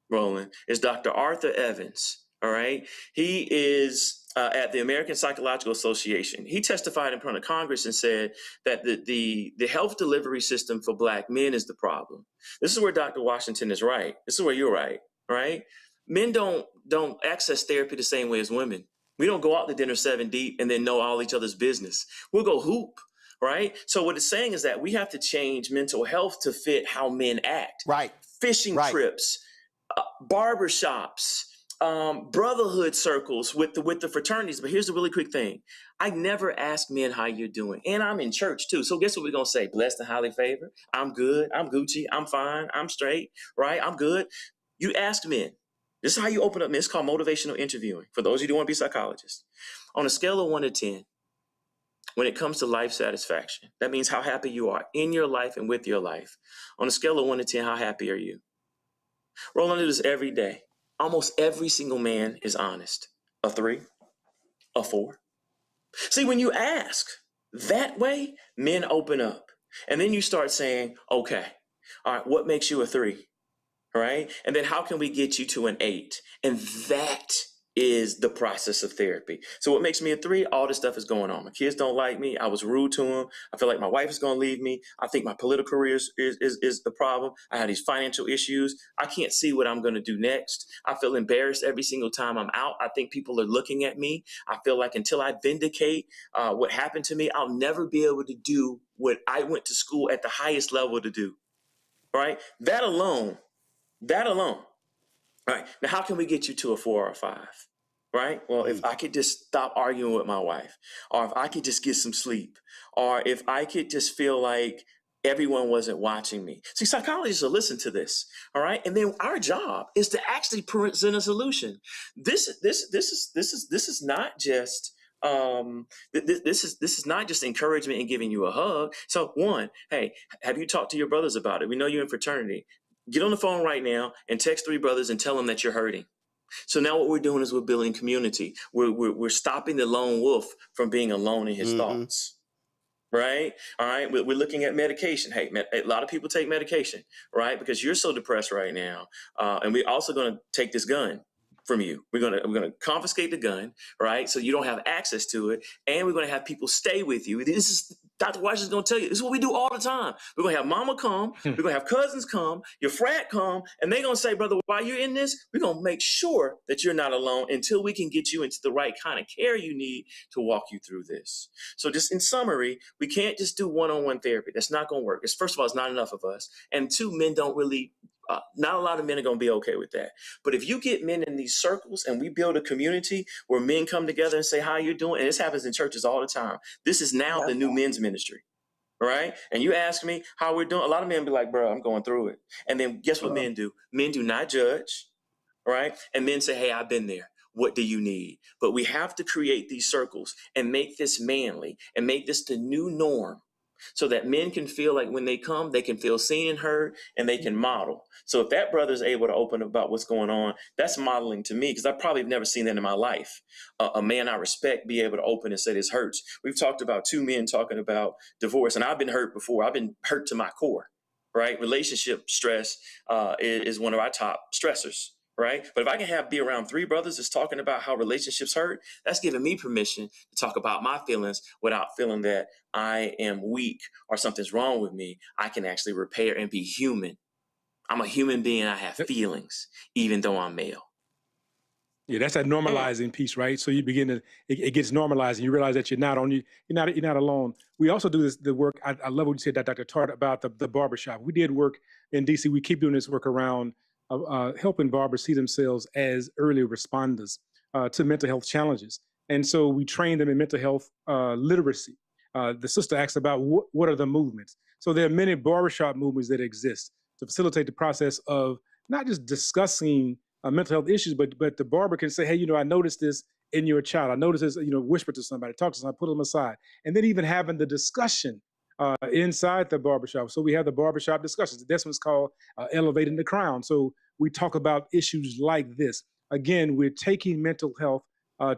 B: Roland, is Dr. Arthur Evans. All right. He is at the American Psychological Association. He testified in front of Congress and said that the health delivery system for Black men is the problem. This is where Dr. Washington is right. This is where you're right. Right. Men don't access therapy the same way as women. We don't go out to dinner 7 deep and then know all each other's business. We'll go hoop, right? So what it's saying is that we have to change mental health to fit how men act.
F: Right.
B: Fishing trips, barbershops, brotherhood circles with the fraternities. But here's the really quick thing. I never ask men how you're doing. And I'm in church too. So guess what we're going to say? Blessed and highly favored. I'm good. I'm Gucci. I'm fine. I'm straight, right? I'm good. You ask men. This is how you open up men. It's called motivational interviewing. For those of you who want to be psychologists. On a scale of 1 to 10, when it comes to life satisfaction, that means how happy you are in your life and with your life. On a scale of 1 to 10, how happy are you? Roland, do this every day. Almost every single man is honest. A 3, a 4. See, when you ask that way, men open up. And then you start saying, okay, all right, what makes you a 3? Right? And then how can we get you to an 8? And that is the process of therapy. So what makes me a 3? All this stuff is going on. My kids don't like me. I was rude to them. I feel like my wife is going to leave me. I think my political career is the problem. I have these financial issues. I can't see what I'm going to do next. I feel embarrassed every single time I'm out. I think people are looking at me. I feel like until I vindicate what happened to me, I'll never be able to do what I went to school at the highest level to do. Right? That alone. All right. Now, how can we get you to a 4 or a 5? Right? Well, if I could just stop arguing with my wife, or if I could just get some sleep, or if I could just feel like everyone wasn't watching me. See, psychologists will listen to this. All right. And then our job is to actually present a solution. This is not just this is not just encouragement and giving you a hug. So one, hey, have you talked to your brothers about it? We know you're in fraternity. Get on the phone right now and text 3 brothers and tell them that you're hurting. So now what we're doing is we're building community. We're stopping the lone wolf from being alone in his thoughts. Right? All right. We're looking at medication. Hey, a lot of people take medication, right? Because you're so depressed right now. And we're also going to take this gun from you. We're going to confiscate the gun, right? So you don't have access to it. And we're going to have people stay with you. This is Dr. Washington's going to tell you. This is what we do all the time. We're going to have mama come. We're going to have cousins come, your frat come, and they're going to say, brother, while you're in this, we're going to make sure that you're not alone until we can get you into the right kind of care you need to walk you through this. So just in summary, we can't just do one-on-one therapy. That's not going to work. First of all, it's not enough of us. And 2, men don't really not a lot of men are going to be okay with that. But if you get men in these circles and we build a community where men come together and say, how you doing? And this happens in churches all the time. This is now the new men's ministry, right? And you ask me how we're doing. A lot of men be like, bro, I'm going through it. And then guess what men do? Men do not judge, right? And men say, hey, I've been there. What do you need? But we have to create these circles and make this manly and make this the new norm, so that men can feel like when they come, they can feel seen and heard, and they can model. So if that brother is able to open about what's going on, that's modeling to me, because I probably have never seen that in my life. A man I respect be able to open and say this hurts. We've talked about 2 men talking about divorce, and I've been hurt before. I've been hurt to my core, right? Relationship stress is one of our top stressors. Right. But if I can be around 3 brothers that's talking about how relationships hurt, that's giving me permission to talk about my feelings without feeling that I am weak or something's wrong with me. I can actually repair and be human. I'm a human being. I have feelings, even though I'm male.
U: Yeah, that's that normalizing piece, right? So you begin to, it gets normalized and you realize that you're not alone. We also do the work. I love what you said, Dr. Tart, about the barbershop. We did work in DC. We keep doing this work around helping barbers see themselves as early responders to mental health challenges. And so we train them in mental health literacy. The sister asked about what are the movements. So there are many barbershop movements that exist to facilitate the process of not just discussing mental health issues, but the barber can say, hey, I noticed this in your child. I noticed this, whisper to somebody, talk to somebody, put them aside. And then even having the discussion inside the barbershop. So we have the barbershop discussions. This one's called Elevating the Crown. So we talk about issues like this. Again, we're taking mental health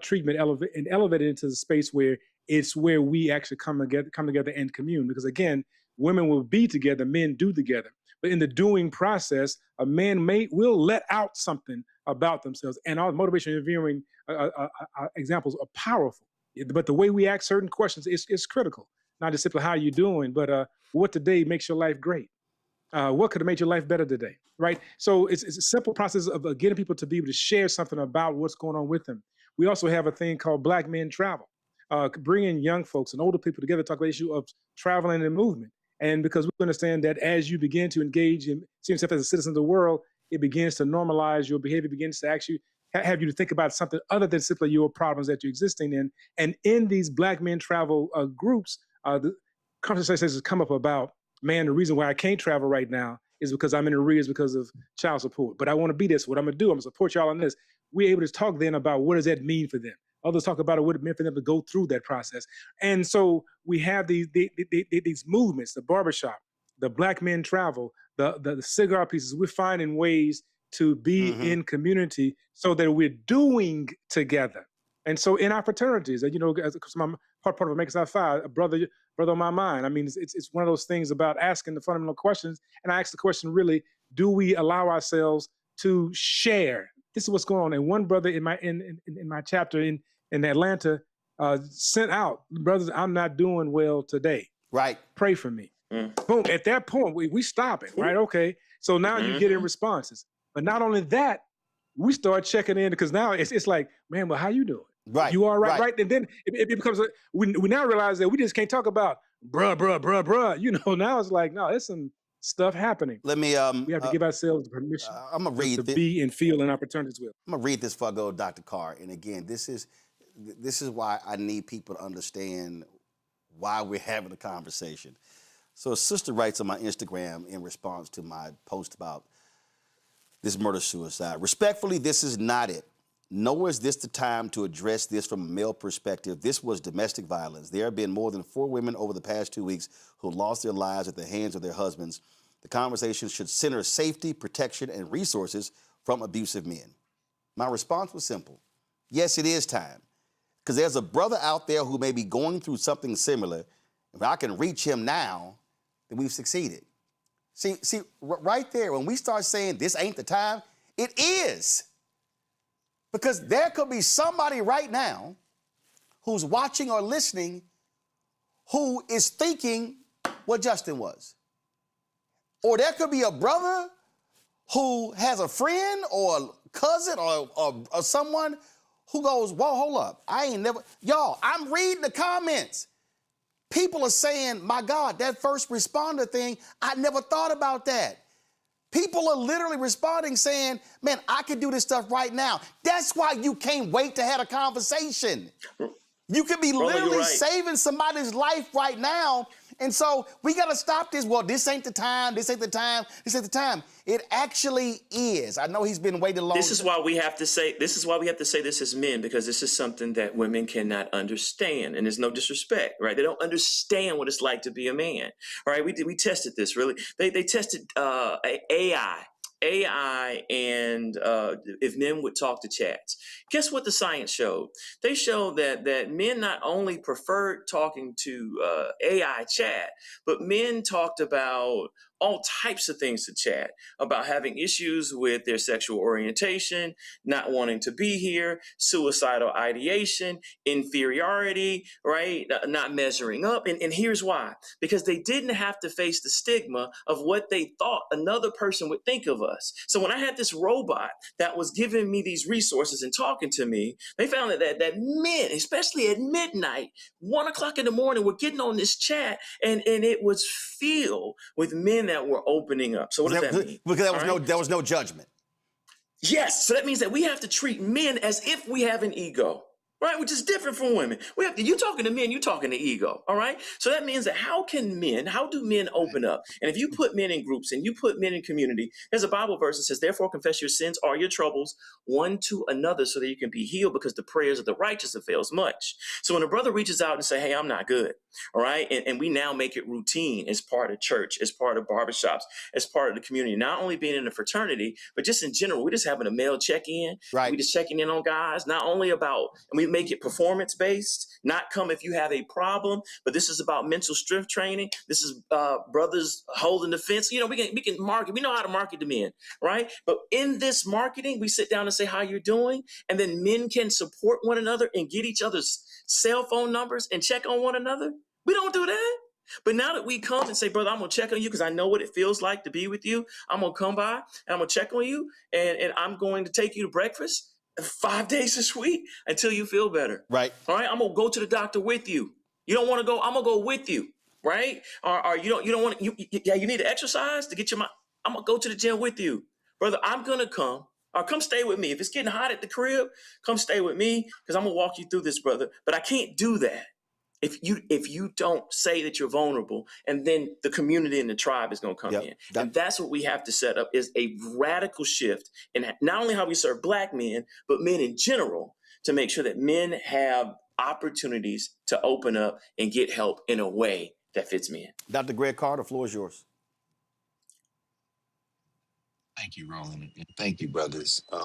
U: treatment and elevate it into the space where it's where we actually come together and commune. Because again, women will be together, men do together. But in the doing process, a man will let out something about themselves. And our motivation interviewing examples are powerful. But the way we ask certain questions is critical. Not just simply how you doing, but what today makes your life great. What could have made your life better today, right? So it's a simple process of getting people to be able to share something about what's going on with them. We also have a thing called Black Men Travel, bringing young folks and older people together to talk about the issue of traveling and movement. And because we understand that as you begin to engage and see yourself as a citizen of the world, it begins to normalize your behavior, begins to actually have you to think about something other than simply your problems that you're existing in. And in these Black Men Travel groups, the conversations has come up about, man, the reason why I can't travel right now is because I'm in arrears because of child support. But I want to be this. What I'm going to do, I'm going to support y'all on this. We're able to talk then about what does that mean for them. Others talk about what it meant for them to go through that process. And so we have these movements, the barbershop, the Black Men Travel, the cigar pieces. We're finding ways to be in community so that we're doing together. And so in our fraternities, you know, as I'm part of Make Us Phi, a brother on my mind. I mean, it's one of those things about asking the fundamental questions. And I asked the question, really, do we allow ourselves to share? This is what's going on. And one brother in my chapter in Atlanta sent out, brothers, I'm not doing well today.
F: Right.
U: Pray for me. Boom. At that point, we stop it, right? Okay. So now you get in responses. But not only that, we start checking in because now it's like, man, well, how you doing?
F: Right.
U: You all right? Right. And then it becomes, we now realize that we just can't talk about bruh. You know, now it's like, no, there's some stuff happening.
F: Let me,
U: we have to give ourselves permission
F: I'm gonna read
U: to be and feel in our fraternities well.
F: I'm gonna read this before I go to Dr. Carr. And again, this is why I need people to understand why we're having a conversation. So a sister writes on my Instagram in response to my post about this murder-suicide. Respectfully, this is not it. Nor is this the time to address this from a male perspective. This was domestic violence. There have been more than 4 women over the past 2 weeks who lost their lives at the hands of their husbands. The conversation should center safety, protection, and resources from abusive men. My response was simple. Yes, it is time. Because there's a brother out there who may be going through something similar. If I can reach him now, then we've succeeded. See, right there, when we start saying this ain't the time, it is. Because there could be somebody right now who's watching or listening who is thinking what Justin was. Or there could be a brother who has a friend or a cousin or someone who goes, whoa, hold up. I ain't never, y'all, I'm reading the comments. People are saying, my God, that first responder thing, I never thought about that. People are literally responding saying, man, I can do this stuff right now. That's why you can't wait to have a conversation. You could be literally saving somebody's life right now. And so we got to stop this. Well, this ain't the time. This ain't the time. This ain't the time. It actually is. I know he's been waiting long.
B: This is why we have to say this as men, because this is something that women cannot understand. And there's no disrespect, right? They don't understand what it's like to be a man, right? We tested this, really. They tested AI and if men would talk to chats. Guess what the science showed? They showed that men not only preferred talking to AI chat, but men talked about all types of things to chat, about having issues with their sexual orientation, not wanting to be here, suicidal ideation, inferiority, right? Not measuring up. And here's why. Because they didn't have to face the stigma of what they thought another person would think of us. So when I had this robot that was giving me these resources and talking to me, they found that men, especially at midnight, 1 o'clock in the morning, were getting on this chat and it was filled with men that were opening up. So what does that mean?
F: Because there was no judgment.
B: Yes. So that means that we have to treat men as if we have an ego, right? Which is different from women. You're talking to men, you're talking to ego, all right? So that means that how do men open up? And if you put men in groups and you put men in community, there's a Bible verse that says, therefore confess your sins or your troubles one to another so that you can be healed, because the prayers of the righteous avails much. So when a brother reaches out and say, hey, I'm not good, all right? And we now make it routine as part of church, as part of barbershops, as part of the community, not only being in a fraternity, but just in general, we're just having a male check-in.
F: Right.
B: We're just checking in on guys, not only about, and we make it performance-based, not come if you have a problem, but this is about mental strength training. This is brothers holding the fence. You know, we can market. We know how to market to men, right? But in this marketing, we sit down and say how you're doing, and then men can support one another and get each other's cell phone numbers and check on one another. We don't do that. But now that we come and say, brother, I'm going to check on you because I know what it feels like to be with you. I'm going to come by and I'm going to check on you and I'm going to take you to breakfast 5 days this week until you feel better.
F: Right.
B: All right. I'm going to go to the doctor with you. You don't want to go. I'm going to go with you. Right. Or you don't want to, you need to exercise to get your mind. I'm going to go to the gym with you. Brother, I'm going to come. Or come stay with me. If it's getting hot at the crib, come stay with me because I'm going to walk you through this, brother. But I can't do that if you don't say that you're vulnerable, and then the community and the tribe is going to come in. And that's what we have to set up, is a radical shift in not only how we serve Black men, but men in general, to make sure that men have opportunities to open up and get help in a way that fits men.
F: Dr. Greg Carr, the floor is yours.
I: Thank you, Roland, and thank you, brothers. Brother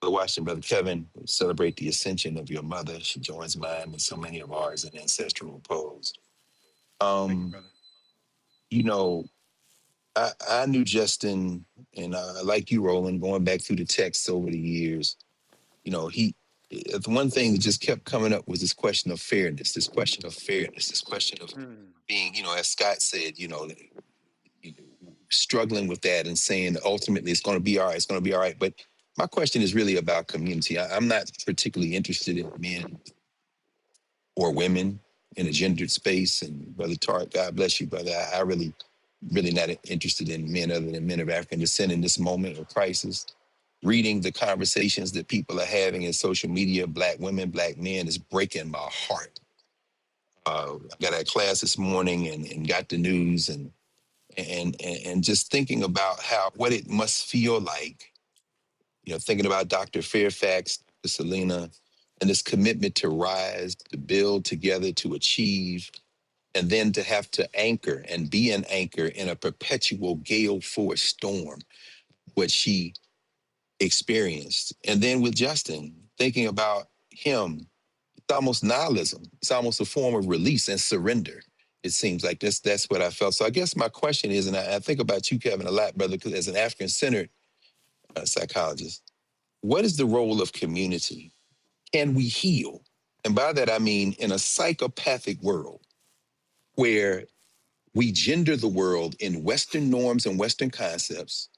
I: Washington, Brother Kevin, we celebrate the ascension of your mother. She joins mine and so many of ours in ancestral repose. You know, I knew Justin, and like you, Roland, going back through the texts over the years, you know, the one thing that just kept coming up was this question of fairness, this question of being, you know, as Scott said, you know, struggling with that and saying ultimately it's going to be all right, it's going to be all right. But my question is really about community. I'm not particularly interested in men or women in a gendered space. And Brother Tarek, God bless you, brother. I really not interested in men other than men of African descent in this moment of crisis. Reading the conversations that people are having in social media, Black women, Black men, is breaking my heart. I got out of class this morning and got the news and just thinking about what it must feel like, you know, thinking about Dr. Fairfax, Dr. Selena, and this commitment to rise, to build together, to achieve, and then to have to anchor and be an anchor in a perpetual gale force storm, what she experienced. And then with Justin, thinking about him, it's almost nihilism. It's almost a form of release and surrender. It seems like that's what I felt. So I guess my question is, and I think about you, Kevin, a lot, brother, because as an African-centered psychologist, what is the role of community? Can we heal? And by that, I mean in a psychopathic world where we gender the world in Western norms and Western concepts,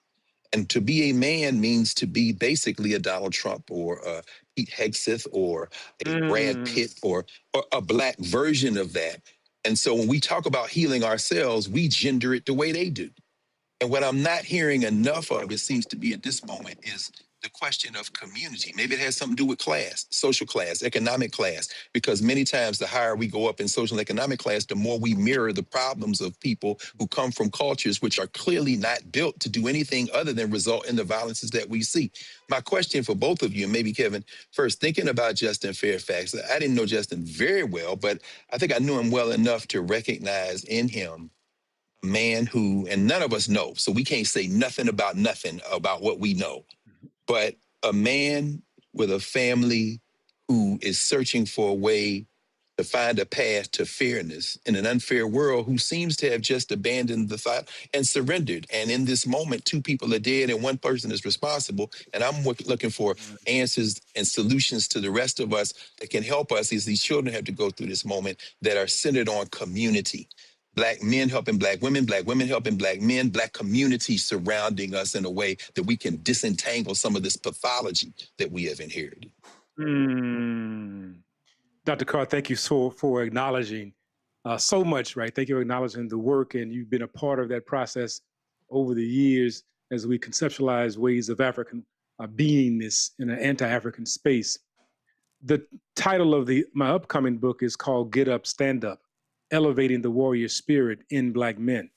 I: and to be a man means to be basically a Donald Trump or a Pete Hegseth or a Brad Pitt or a Black version of that. And so when we talk about healing ourselves, we gender it the way they do. And what I'm not hearing enough of, it seems to be at this moment, is the question of community. Maybe it has something to do with class, social class, economic class, because many times the higher we go up in social and economic class, the more we mirror the problems of people who come from cultures which are clearly not built to do anything other than result in the violences that we see. My question for both of you, and maybe Kevin, first, thinking about Justin Fairfax, I didn't know Justin very well, but I think I knew him well enough to recognize in him a man who, and none of us know, so we can't say nothing about what we know, but a man with a family who is searching for a way to find a path to fairness in an unfair world, who seems to have just abandoned the thought and surrendered. And in this moment, 2 people are dead and 1 person is responsible. And I'm looking for answers and solutions to the rest of us that can help us as these children have to go through this moment, that are centered on community. Black men helping Black women helping Black men, Black communities surrounding us in a way that we can disentangle some of this pathology that we have inherited.
U: Dr. Carr, thank you for acknowledging so much, right? Thank you for acknowledging the work, and you've been a part of that process over the years as we conceptualize ways of African beingness in an anti-African space. The title of my upcoming book is called Get Up, Stand Up, Elevating the Warrior Spirit in Black Men.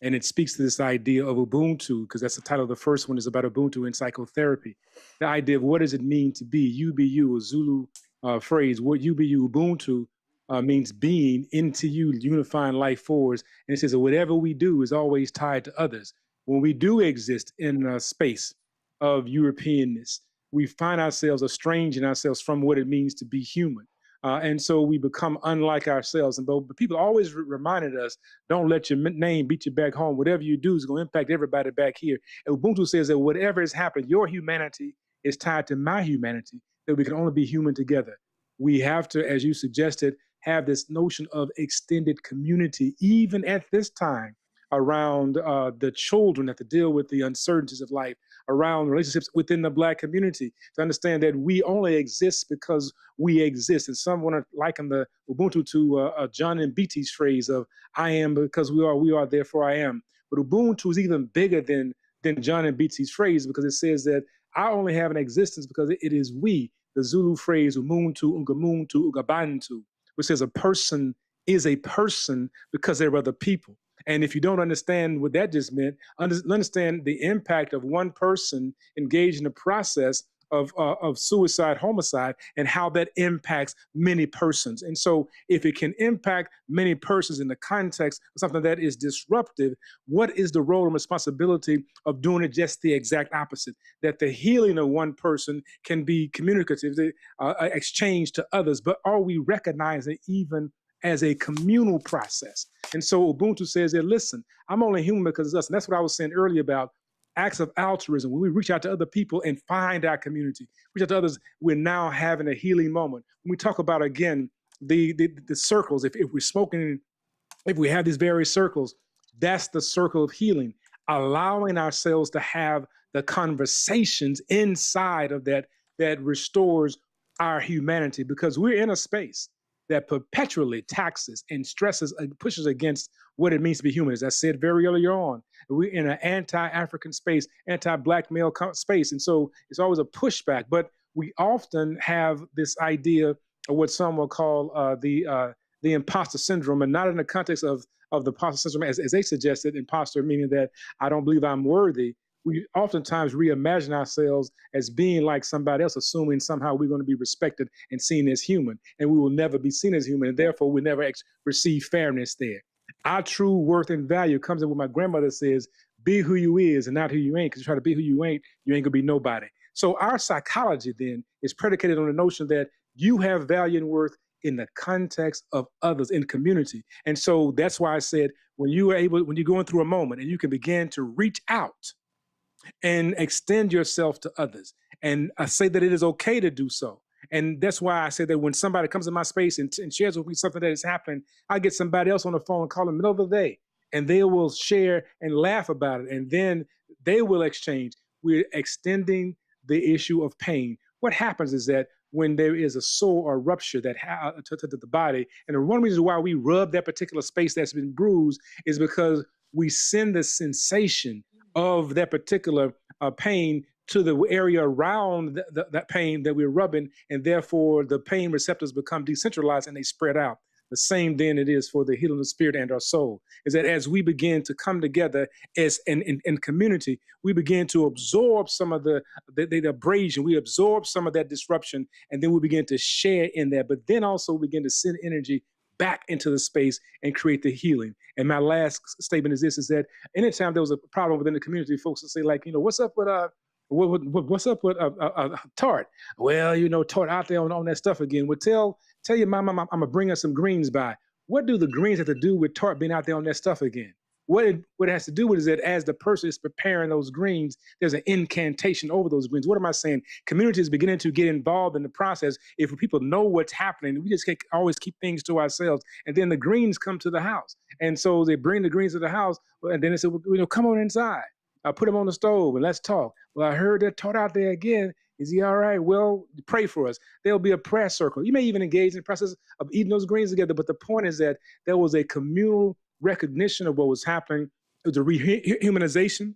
U: And it speaks to this idea of Ubuntu, because that's the title of the first one, is about Ubuntu in psychotherapy. The idea of what does it mean to be, you be you, a Zulu phrase, what you be you, Ubuntu means being into you, unifying life force. And it says that whatever we do is always tied to others. When we do exist in a space of Europeanness, we find ourselves estranging ourselves from what it means to be human. And so we become unlike ourselves. But people always reminded us, don't let your name beat you back home. Whatever you do is going to impact everybody back here. And Ubuntu says that whatever has happened, your humanity is tied to my humanity, that we can only be human together. We have to, as you suggested, have this notion of extended community, even at this time, around the children that to deal with the uncertainties of life, around relationships within the Black community, to understand that we only exist because we exist. And some want to liken the Ubuntu to John Mbiti's phrase of "I am because we are, therefore I am." But Ubuntu is even bigger than John Mbiti's phrase, because it says that I only have an existence because it is we. The Zulu phrase Umuntu, Ungamuntu, Ugabantu, which says a person is a person because they're other people. And if you don't understand what that just meant, understand the impact of one person engaged in the process of suicide, homicide, and how that impacts many persons. And so if it can impact many persons in the context of something that is disruptive, what is the role and responsibility of doing it just the exact opposite? That the healing of one person can be communicative, exchange to others, but are we recognizing even as a communal process? And so Ubuntu says that, listen, I'm only human because it's us. And that's what I was saying earlier about acts of altruism. When we reach out to other people and find our community, reach out to others, we're now having a healing moment. When we talk about, again, the circles, if we're smoking, if we have these various circles, that's the circle of healing, allowing ourselves to have the conversations inside of that restores our humanity, because we're in a space that perpetually taxes and stresses and pushes against what it means to be human. As I said very earlier on, we're in an anti-African space, anti-Black male space. And so it's always a pushback, but we often have this idea of what some will call the imposter syndrome, and not in the context of the imposter syndrome as they suggested, imposter meaning that I don't believe I'm worthy. We oftentimes reimagine ourselves as being like somebody else, assuming somehow we're going to be respected and seen as human, and we will never be seen as human, and therefore we never receive fairness there. Our true worth and value comes in what my grandmother says: be who you is and not who you ain't, because you try to be who you ain't gonna be nobody. So our psychology then is predicated on the notion that you have value and worth in the context of others, in community. And so that's why I said, when you're going through a moment and you can begin to reach out and extend yourself to others. And I say that it is okay to do so. And that's why I say that when somebody comes in my space and shares with me something that is happening, I get somebody else on the phone and call in the middle of the day, and they will share and laugh about it. And then they will exchange. We're extending the issue of pain. What happens is that when there is a sore or rupture that to the body, and one reason why we rub that particular space that's been bruised is because we send the sensation of that particular pain to the area around that pain that we're rubbing, and therefore the pain receptors become decentralized and they spread out. The same then it is for the healing of the spirit and our soul, is that as we begin to come together as in community, we begin to absorb some of the abrasion, we absorb some of that disruption, and then we begin to share in that, but then also begin to send energy back into the space and create the healing. And my last statement is this, is that anytime there was a problem within the community, folks would say, like, what's up with what's up with Tart? Well, Tart out there on that stuff again. Well, tell your mama I'm gonna bring her some greens by. What do the greens have to do with Tart being out there on that stuff again? What it has to do with is that as the person is preparing those greens, there's an incantation over those greens. What am I saying? Community is beginning to get involved in the process. If people know what's happening, we just can't always keep things to ourselves. And then the greens come to the house. And so they bring the greens to the house, and then they say, come on inside. I'll put them on the stove and let's talk. Well, I heard that Tart out there again. Is he all right? Well, pray for us. There'll be a prayer circle. You may even engage in the process of eating those greens together. But the point is that there was a communal recognition of what was happening. It was a rehumanization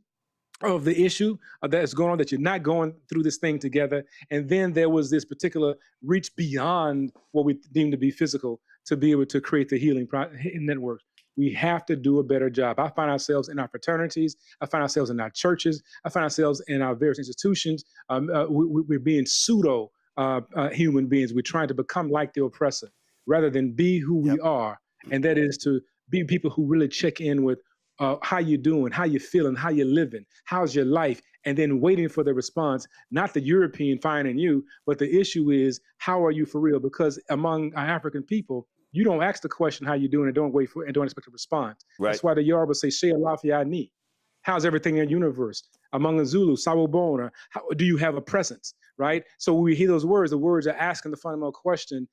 U: of the issue that's going on, that you're not going through this thing together. And then there was this particular reach beyond what we deem to be physical to be able to create the healing network. We have to do a better job. I find ourselves in our fraternities. I find ourselves in our churches. I find ourselves in our various institutions. We're being pseudo human beings. We're trying to become like the oppressor rather than be who we are. And that is to be people who really check in with how you doing, how you feeling, how you living, how's your life, and then waiting for the response, not the European finding you, but the issue is, how are you for real? Because among our African people, you don't ask the question how you doing and don't wait for and don't expect a response.
F: Right.
U: That's why the Yoruba say, "Shea Lafia Ni." How's everything in the universe? Among the Zulu, Sawubona, how do you have a presence? Right? So when we hear those words, the words are asking the fundamental question,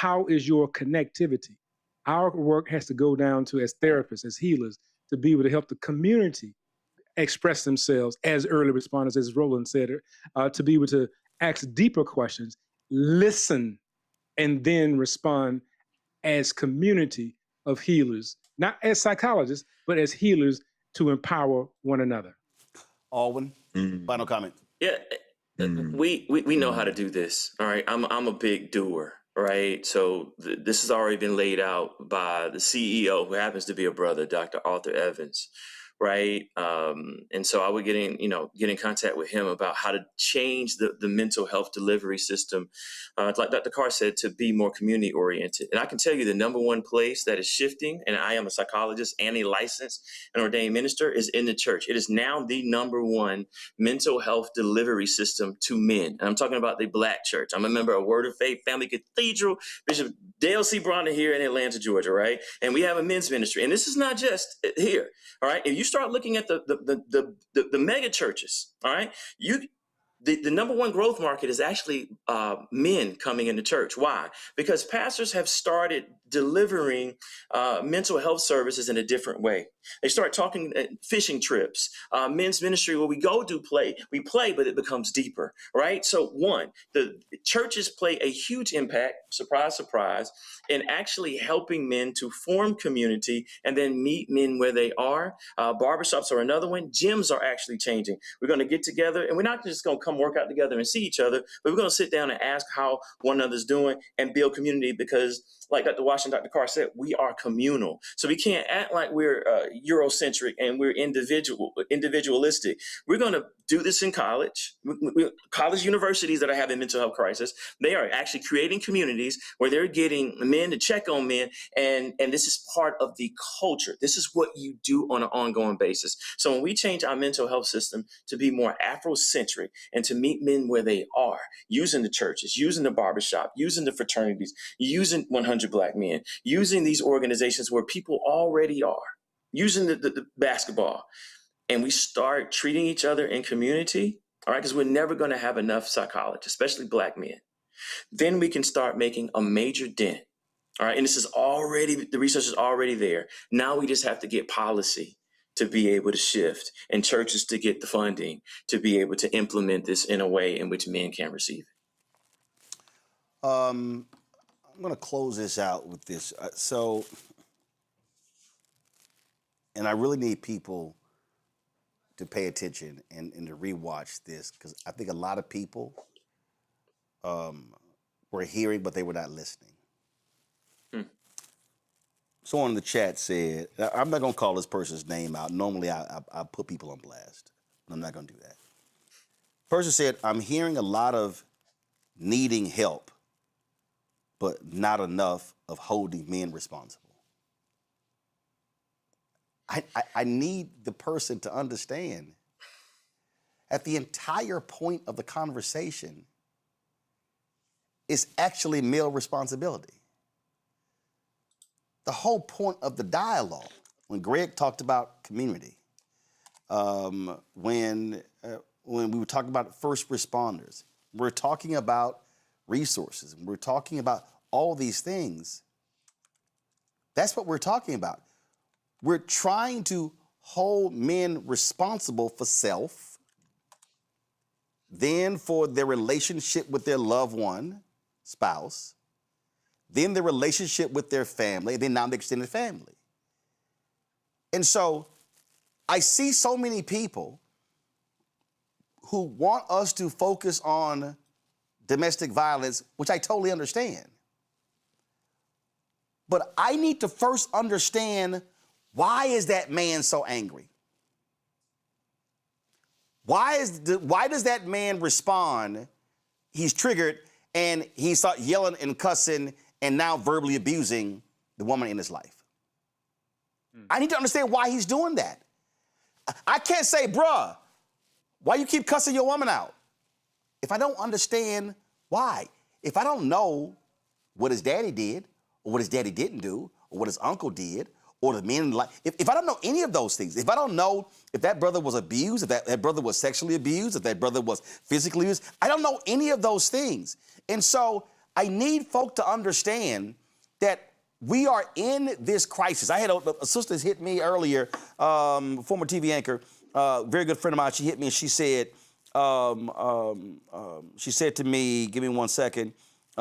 U: how is your connectivity? Our work has to go down to, as therapists, as healers, to be able to help the community express themselves as early responders, as Roland said, to be able to ask deeper questions, listen, and then respond as community of healers, not as psychologists, but as healers to empower one another.
F: Alwyn, final comment.
B: Yeah, we know how to do this. All right, I'm a big doer. Right, so this has already been laid out by the CEO, who happens to be a brother, Dr. Arthur Evans. Right, and so I would get in contact with him about how to change the mental health delivery system, like Dr. Carr said, to be more community oriented. And I can tell you the number one place that is shifting, and I am a psychologist and a licensed and ordained minister, is in the church. It is now the number one mental health delivery system to men. And I'm talking about the Black church. I'm a member of Word of Faith Family Cathedral, Bishop Dale C. Bronner here in Atlanta, Georgia, right? And we have a men's ministry. And this is not just here, all right? If you start looking at the mega churches, all right, the number one growth market is actually men coming into church. Why? Because pastors have started delivering mental health services in a different way. They start talking fishing trips, men's ministry where we play, but it becomes deeper, right? So one, the churches play a huge impact, surprise, surprise, in actually helping men to form community and then meet men where they are. Barbershops are another one. Gyms are actually changing. We're going to get together, and we're not just going to come work out together and see each other, but we're going to sit down and ask how one another's doing and build community, because like Dr. Washington, Dr. Carr said, we are communal. So we can't act like we're Eurocentric and we're individualistic. We're going to do this in college. College universities that are having mental health crisis, they are actually creating communities where they're getting men to check on men. And this is part of the culture. This is what you do on an ongoing basis. So when we change our mental health system to be more Afrocentric and to meet men where they are, using the churches, using the barbershop, using the fraternities, using 100 Black Men, using these organizations where people already are, using the basketball, and we start treating each other in community, all right, because we're never going to have enough psychologists, especially Black men, then we can start making a major dent, all right? And the research is already there. Now we just have to get policy to be able to shift and churches to get the funding to be able to implement this in a way in which men can receive it.
F: I'm going to close this out with this. And I really need people to pay attention and to rewatch this, because I think a lot of people were hearing, but they were not listening. Someone in the chat said, I'm not going to call this person's name out. Normally, I put people on blast. I'm not going to do that. Person said, I'm hearing a lot of needing help, but not enough of holding men responsible. I need the person to understand that the entire point of the conversation is actually male responsibility. The whole point of the dialogue, when Greg talked about community, when we were talking about first responders, we're talking about resources, we're talking about all these things. That's what we're talking about. We're trying to hold men responsible for self, then for their relationship with their loved one, spouse, then their relationship with their family, and then now the extended family. And so I see so many people who want us to focus on domestic violence, which I totally understand. But I need to first understand, why is that man so angry? Why does that man respond? He's triggered and he start yelling and cussing and now verbally abusing the woman in his life. I need to understand why he's doing that. I can't say, bruh, why you keep cussing your woman out? If I don't understand why, if I don't know what his daddy did or what his daddy didn't do or what his uncle did, or the men in life, if I don't know any of those things, if I don't know if that brother was abused, if that brother was sexually abused, if that brother was physically abused, I don't know any of those things. And so I need folk to understand that we are in this crisis. I had a sister hit me earlier, former TV anchor, very good friend of mine. She hit me and she said to me, give me 1 second.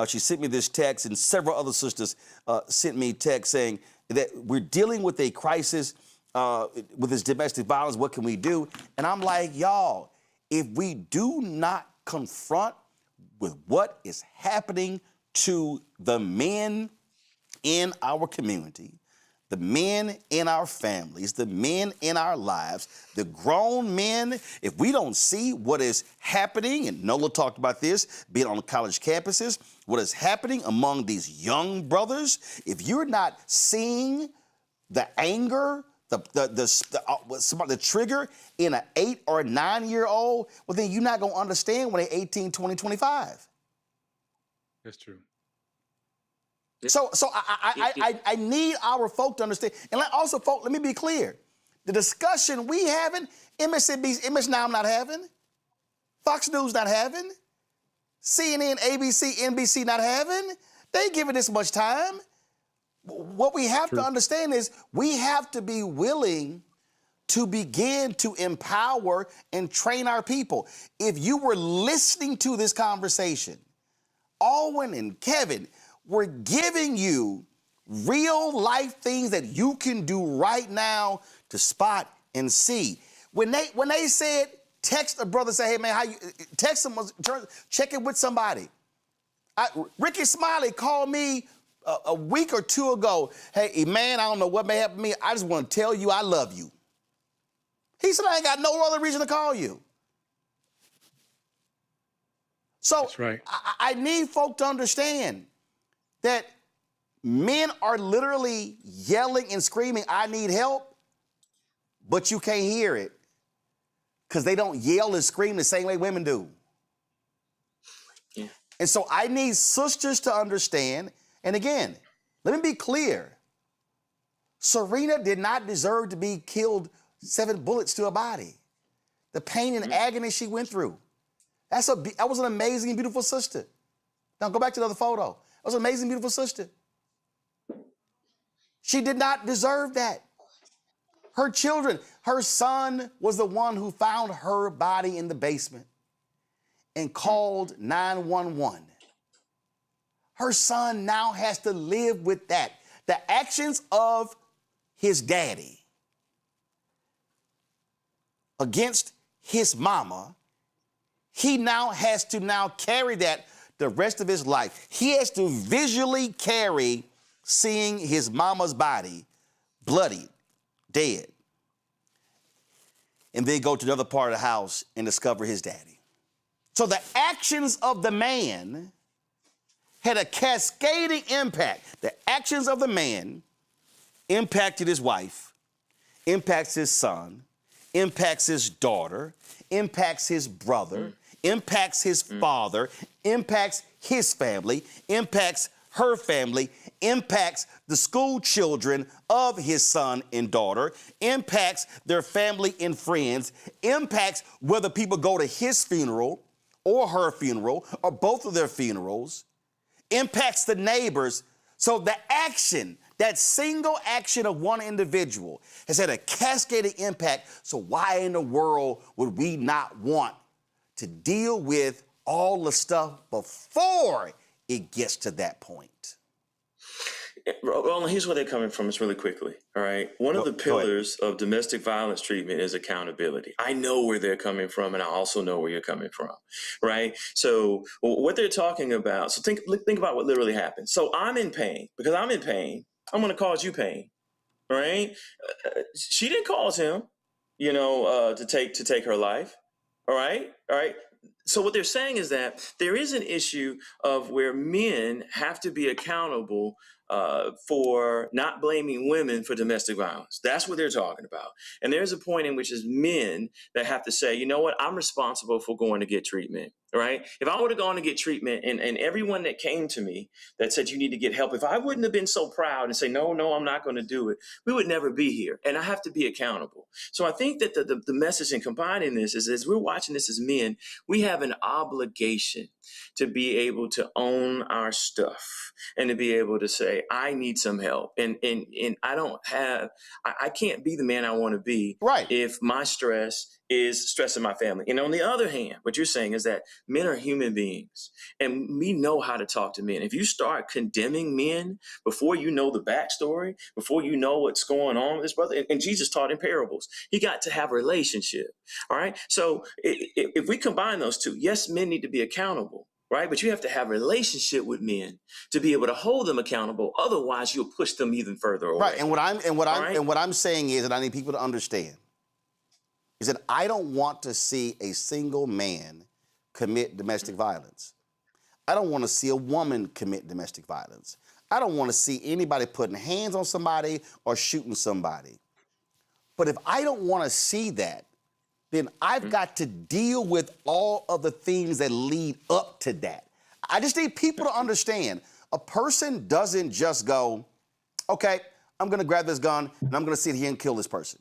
F: She sent me this text, and several other sisters sent me text saying that we're dealing with a crisis with this domestic violence. What can we do? And I'm like, y'all, if we do not confront with what is happening to the men in our community, the men in our families, the men in our lives, the grown men, if we don't see what is happening, and Nola talked about this, being on college campuses, what is happening among these young brothers, if you're not seeing the anger, the trigger in an 8 or 9 year old, well, then you're not going to understand when they're 18, 20, 25.
U: That's true.
F: So I need our folk to understand. And also, folk, let me be clear. The discussion we having, MSNBC, Now not having, Fox News not having, CNN, ABC, NBC not having, they ain't giving this much time. What we have to understand is we have to be willing to begin to empower and train our people. If you were listening to this conversation, Alwyn and Kevin, we're giving you real life things that you can do right now to spot and see. When they said, text a brother, say, hey man, how you text them, check it with somebody. Ricky Smiley called me a week or two ago. Hey man, I don't know what may happen to me. I just want to tell you I love you. He said, I ain't got no other reason to call you. So that's right. I need folk to understand that men are literally yelling and screaming, I need help, but you can't hear it because they don't yell and scream the same way women do. Yeah. And so I need sisters to understand, and again, let me be clear. Serena did not deserve to be killed 7 bullets to her body. The pain and agony she went through. That was an amazing, beautiful sister. Now go back to the other photo. That was an amazing, beautiful sister. She did not deserve that. Her children, her son was the one who found her body in the basement and called 911. Her son now has to live with that. The actions of his daddy against his mama, he now has to carry that the rest of his life. He has to visually carry seeing his mama's body bloodied, dead, and then go to the other part of the house and discover his daddy. So the actions of the man had a cascading impact. The actions of the man impacted his wife, impacts his son, impacts his daughter, impacts his brother, impacts his father, impacts his family, impacts her family, impacts the school children of his son and daughter, impacts their family and friends, impacts whether people go to his funeral or her funeral or both of their funerals, impacts the neighbors. So the action, that single action of one individual has had a cascading impact. So why in the world would we not want to deal with all the stuff before it gets to that point?
B: Roland, here's where they're coming from. It's really quickly, all right? One of the pillars of domestic violence treatment is accountability. I know where they're coming from, and I also know where you're coming from, right? So what they're talking about, so think about what literally happened. So I'm in pain. Because I'm in pain, I'm going to cause you pain, right? She didn't cause him, to take her life, all right? So what they're saying is that there is an issue of where men have to be accountable for not blaming women for domestic violence. That's what they're talking about. And there's a point in which is men that have to say, you know what, I'm responsible for going to get treatment, right? If I would have gone to get treatment and everyone that came to me that said you need to get help, if I wouldn't have been so proud and say, no, I'm not going to do it, we would never be here. And I have to be accountable. So I think that the message in combining this is, as we're watching this as men, we have an obligation to be able to own our stuff and to be able to say, I need some help. And I don't have, I can't be the man I want to be if my stress is stressing my family. And on the other hand, what you're saying is that men are human beings and we know how to talk to men. If you start condemning men before you know the backstory, before you know what's going on with this brother, and Jesus taught in parables, he got to have a relationship. All right. So if we combine those two, yes, men need to be accountable. Right. But you have to have a relationship with men to be able to hold them accountable. Otherwise, you'll push them even further away.
F: Right. And what I'm saying is, and I need people to understand, is that I don't want to see a single man commit domestic violence. I don't want to see a woman commit domestic violence. I don't want to see anybody putting hands on somebody or shooting somebody. But if I don't want to see that, then I've got to deal with all of the things that lead up to that. I just need people to understand, a person doesn't just go, okay, I'm gonna grab this gun and I'm gonna sit here and kill this person.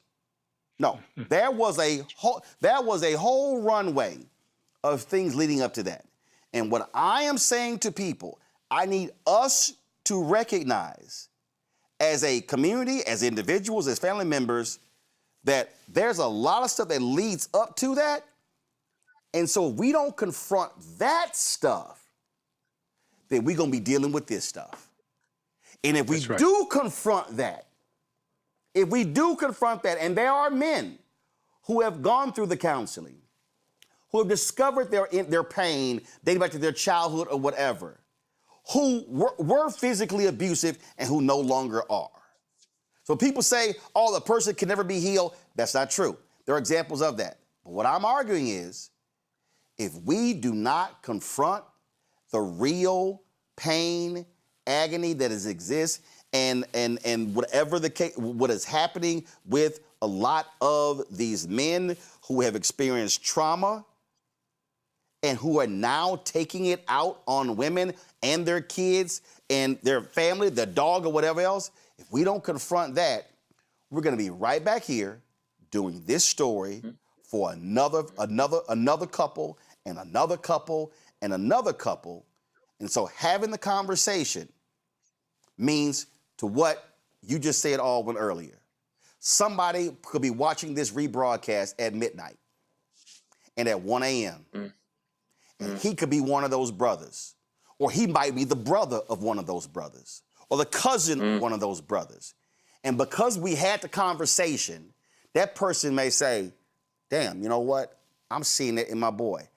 F: No, there was a whole runway of things leading up to that. And what I am saying to people, I need us to recognize as a community, as individuals, as family members, that there's a lot of stuff that leads up to that. And so if we don't confront that stuff, then we're gonna be dealing with this stuff. And if we do confront that, and there are men who have gone through the counseling, who have discovered their pain dating back to their childhood or whatever, who were physically abusive and who no longer are. So people say, oh, the person can never be healed. That's not true. There are examples of that. But what I'm arguing is, if we do not confront the real pain, agony that exists, and whatever the case, what is happening with a lot of these men who have experienced trauma and who are now taking it out on women and their kids and their family, their dog or whatever else, if we don't confront that, we're going to be right back here doing this story for another couple and another couple and another couple. And so having the conversation means to what you just said, Alwyn, earlier. Somebody could be watching this rebroadcast at midnight and at 1 a.m. And he could be one of those brothers, or he might be the brother of one of those brothers, or the cousin of one of those brothers. And because we had the conversation, that person may say, damn, you know what? I'm seeing it in my boy.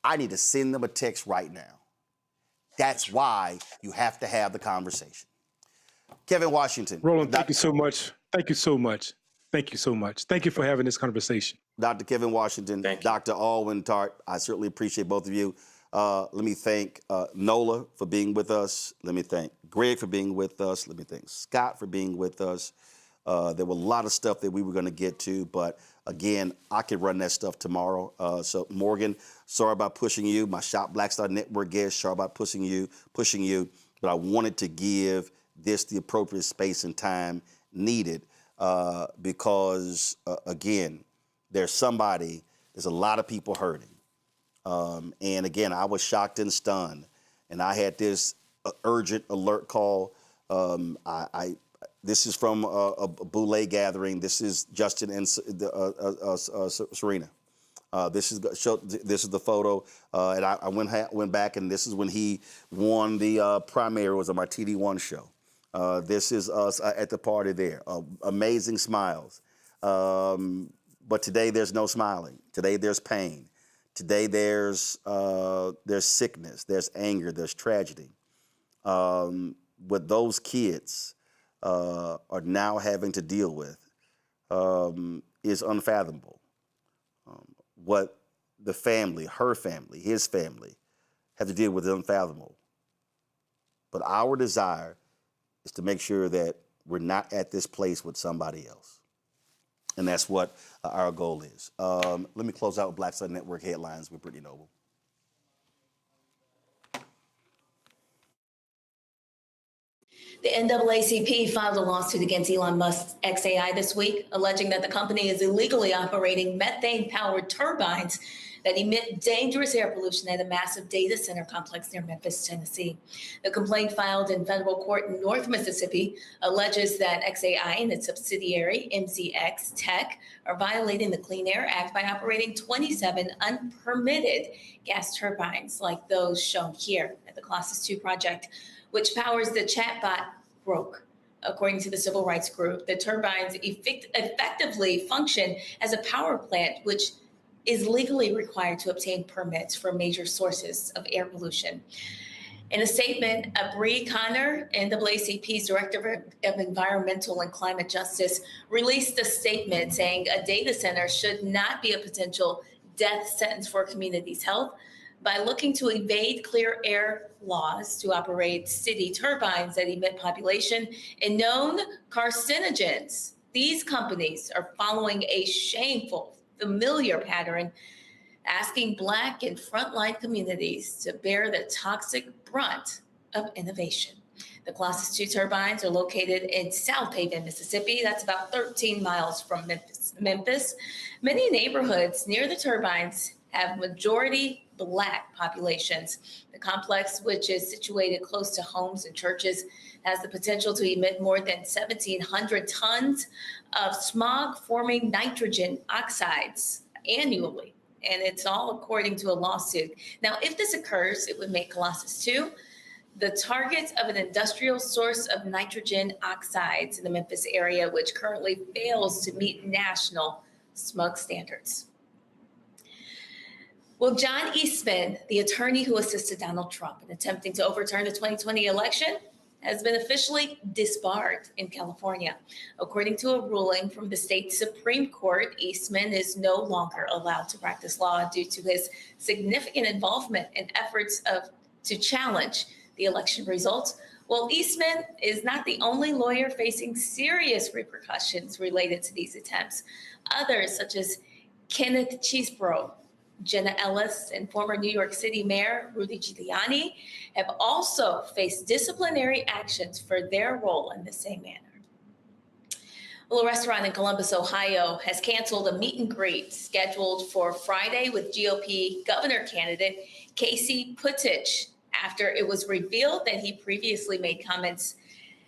F: I need to send them a text right now. That's why you have to have the conversation. Kevin Washington.
U: Roland, thank you so much. Thank you so much. Thank you so much. Thank you for having this conversation.
F: Dr. Kevin Washington, Dr. Alwyn Tart, I certainly appreciate both of you. Let me thank Nola for being with us. Let me thank Greg for being with us. Let me thank Scott for being with us. There were a lot of stuff that we were going to get to, but again, I could run that stuff tomorrow. So Morgan, sorry about pushing you. My Shop Black Star Network guest, sorry about pushing you, but I wanted to give this the appropriate space and time needed because, again, there's a lot of people hurting. And again, I was shocked and stunned, and I had this urgent alert call. This is from a Boule gathering. This is Justin and Serena. This is the photo, and I went back, and this is when he won the primary. It was on my TD1 show. This is us at the party there. Amazing smiles. But today there's no smiling. Today there's pain. Today there's sickness, there's anger, there's tragedy. What those kids are now having to deal with is unfathomable. What the family, her family, his family, have to deal with is unfathomable. But our desire is to make sure that we're not at this place with somebody else. And that's what our goal is. Let me close out with Black Star Network headlines with Brittany Noble.
C: The NAACP filed a lawsuit against Elon Musk's XAI this week, alleging that the company is illegally operating methane-powered turbines that emit dangerous air pollution at a massive data center complex near Memphis, Tennessee. The complaint filed in federal court in North Mississippi alleges that XAI and its subsidiary, MZX Tech, are violating the Clean Air Act by operating 27 unpermitted gas turbines like those shown here at the Colossus 2 project, which powers the chatbot Broke. According to the civil rights group, the turbines effectively function as a power plant, which is legally required to obtain permits for major sources of air pollution. In a statement, Bree Connor, NAACP's Director of Environmental and Climate Justice, released a statement saying a data center should not be a potential death sentence for a community's health by looking to evade clear air laws to operate city turbines that emit population and known carcinogens. These companies are following a shameful, familiar pattern, asking Black and frontline communities to bear the toxic brunt of innovation. The Colossus 2 turbines are located in South Haven, Mississippi. That's about 13 miles from Memphis. Many neighborhoods near the turbines have majority Black populations. The complex, which is situated close to homes and churches, has the potential to emit more than 1,700 tons of smog-forming nitrogen oxides annually. And it's all according to a lawsuit. Now, if this occurs, it would make Colossus 2 the target of an industrial source of nitrogen oxides in the Memphis area, which currently fails to meet national smog standards. Well, John Eastman, the attorney who assisted Donald Trump in attempting to overturn the 2020 election, has been officially disbarred in California. According to a ruling from the state Supreme Court, Eastman is no longer allowed to practice law due to his significant involvement in efforts to challenge the election results. Well, Eastman is not the only lawyer facing serious repercussions related to these attempts. Others, such as Kenneth Chesebro, Jenna Ellis, and former New York City Mayor Rudy Giuliani, have also faced disciplinary actions for their role in the same manner. Well, a restaurant in Columbus, Ohio, has canceled a meet and greet scheduled for Friday with GOP governor candidate Casey Buttigieg after it was revealed that he previously made comments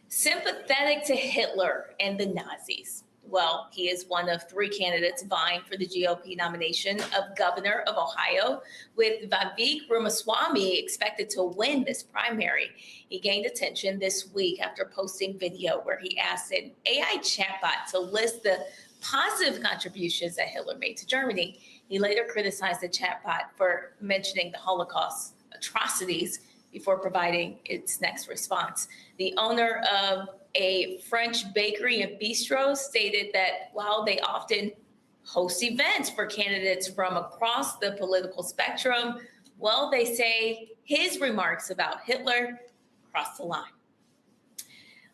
C: sympathetic to Hitler and the Nazis. Well, he is one of three candidates vying for the GOP nomination of governor of Ohio, with Vivek Ramaswamy expected to win this primary. He gained attention this week after posting video where he asked an AI chatbot to list the positive contributions that Hitler made to Germany. He later criticized the chatbot for mentioning the Holocaust atrocities before providing its next response. The owner of a French bakery and bistro stated that while they often host events for candidates from across the political spectrum, well, they say his remarks about Hitler crossed the line.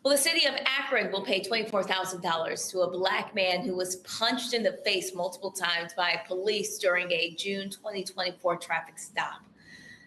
C: Well, the city of Akron will pay $24,000 to a Black man who was punched in the face multiple times by police during a June 2024 traffic stop.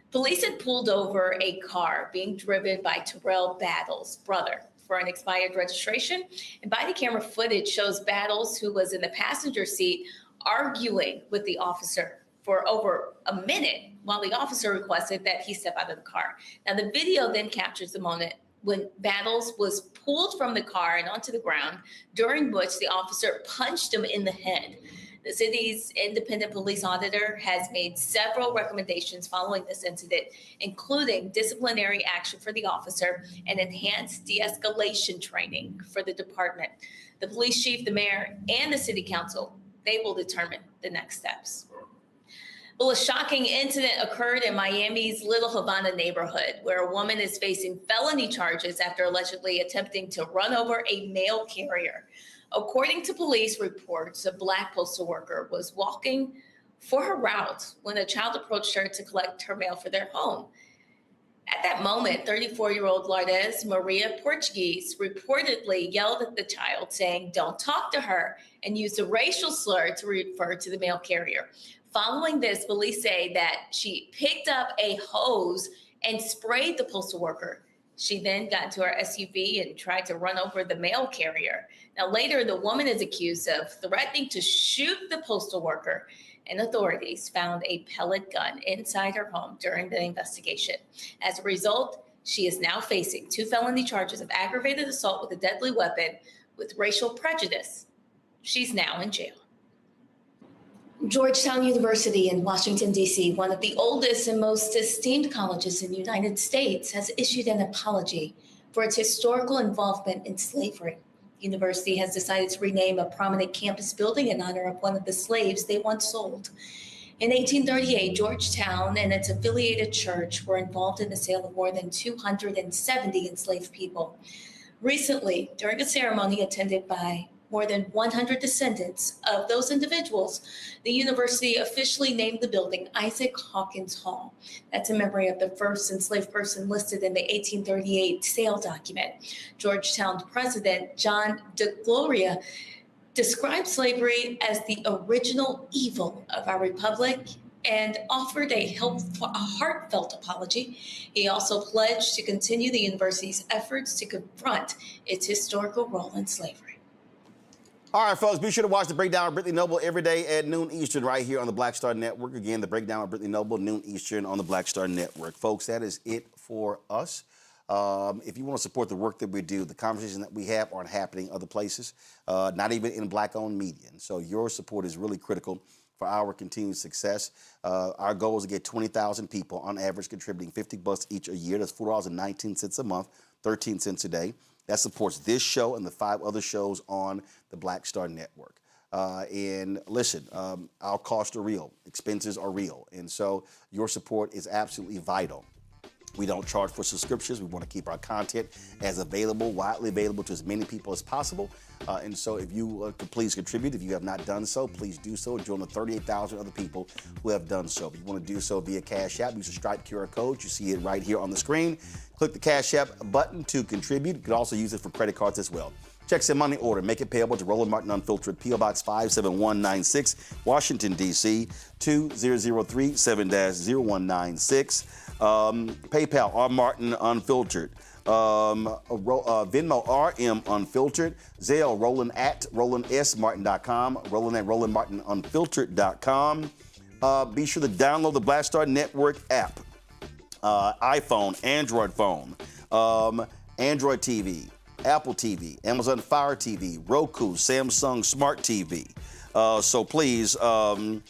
C: Police had pulled over a car being driven by Terrell Battles' brother for an expired registration, and body camera footage shows Battles, who was in the passenger seat, arguing with the officer for over a minute while the officer requested that he step out of the car. Now, the video then captures the moment when Battles was pulled from the car and onto the ground, during which the officer punched him in the head. The city's independent police auditor has made several recommendations following this incident, including disciplinary action for the officer and enhanced de-escalation training for the department. The police chief, the mayor, and the city council, they will determine the next steps. Well, a shocking incident occurred in Miami's Little Havana neighborhood, where a woman is facing felony charges after allegedly attempting to run over a mail carrier. According to police reports, a Black postal worker was walking for her route when a child approached her to collect her mail for their home. At that moment, 34-year-old Lourdes Maria Portuguese reportedly yelled at the child, saying, "Don't talk to her," and used a racial slur to refer to the mail carrier. Following this, police say that she picked up a hose and sprayed the postal worker. She then got into her SUV and tried to run over the mail carrier. Now, later, the woman is accused of threatening to shoot the postal worker and authorities found a pellet gun inside her home during the investigation. As a result, she is now facing 2 felony charges of aggravated assault with a deadly weapon with racial prejudice. She's now in jail. Georgetown University in Washington, D.C., one of the oldest and most esteemed colleges in the United States, has issued an apology for its historical involvement in slavery. The university has decided to rename a prominent campus building in honor of one of the slaves they once sold. In 1838, Georgetown and its affiliated church were involved in the sale of more than 270 enslaved people. Recently, during a ceremony attended by more than 100 descendants of those individuals, the university officially named the building Isaac Hawkins Hall. That's in memory of the first enslaved person listed in the 1838 sale document. Georgetown President John DeGloria described slavery as the original evil of our republic and offered a heartfelt apology. He also pledged to continue the university's efforts to confront its historical role in slavery.
F: All right, folks, be sure to watch The Breakdown of Brittany Noble every day at noon Eastern right here on the Black Star Network. Again, The Breakdown of Brittany Noble, noon Eastern on the Black Star Network. Folks, that is it for us. If you want to support the work that we do, the conversations that we have aren't happening other places, not even in Black-owned media. And so your support is really critical for our continued success. Our goal is to get 20,000 people on average contributing $50 each a year. That's $4.19 a month, 13 cents a day. That supports this show and the 5 other shows on the Black Star Network. And listen, our costs are real. Expenses are real. And so your support is absolutely vital. We don't charge for subscriptions. We want to keep our content as available, widely available to as many people as possible. And so if you could please contribute, if you have not done so, please do so. Join the 38,000 other people who have done so. If you want to do so via Cash App, use the Stripe QR code. You see it right here on the screen. Click the Cash App button to contribute. You can also use it for credit cards as well. Checks in money order. Make it payable to Roland Martin Unfiltered, P.O. Box 57196, Washington, D.C. 2003 7-0196. PayPal, R. Martin Unfiltered. Venmo, RM Unfiltered. Zelle, Roland at RolandSMartin.com. Roland at RolandMartinUnfiltered.com. Be sure to download the Black Star Network app. iPhone, Android phone, Android TV, Apple TV, Amazon Fire TV, Roku, Samsung Smart TV. So please go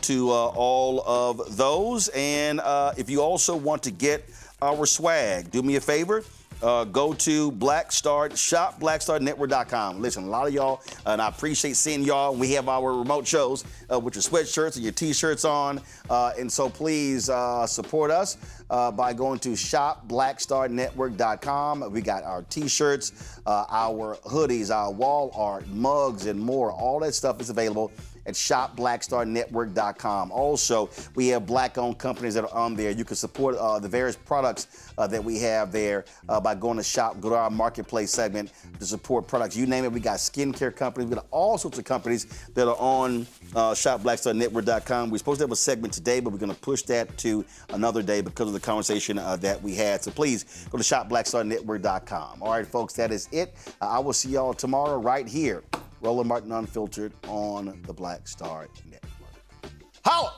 F: to all of those. And if you also want to get our swag, do me a favor. Go to shop blackstarnetwork.com. Listen, a lot of y'all, and I appreciate seeing y'all. We have our remote shows with your sweatshirts and your t-shirts on. And so please support us by going to shop blackstarnetwork.com. We got our t-shirts, our hoodies, our wall art, mugs, and more. All that stuff is available at shopblackstarnetwork.com. Also, we have Black-owned companies that are on there. You can support the various products that we have there by going to go to our marketplace segment to support products. You name it, we got skincare companies. We got all sorts of companies that are on shopblackstarnetwork.com. We're supposed to have a segment today, but we're going to push that to another day because of the conversation that we had. So please go to shopblackstarnetwork.com. All right, folks, that is it. I will see y'all tomorrow right here. Roland Martin Unfiltered on the Black Star Network. Holla!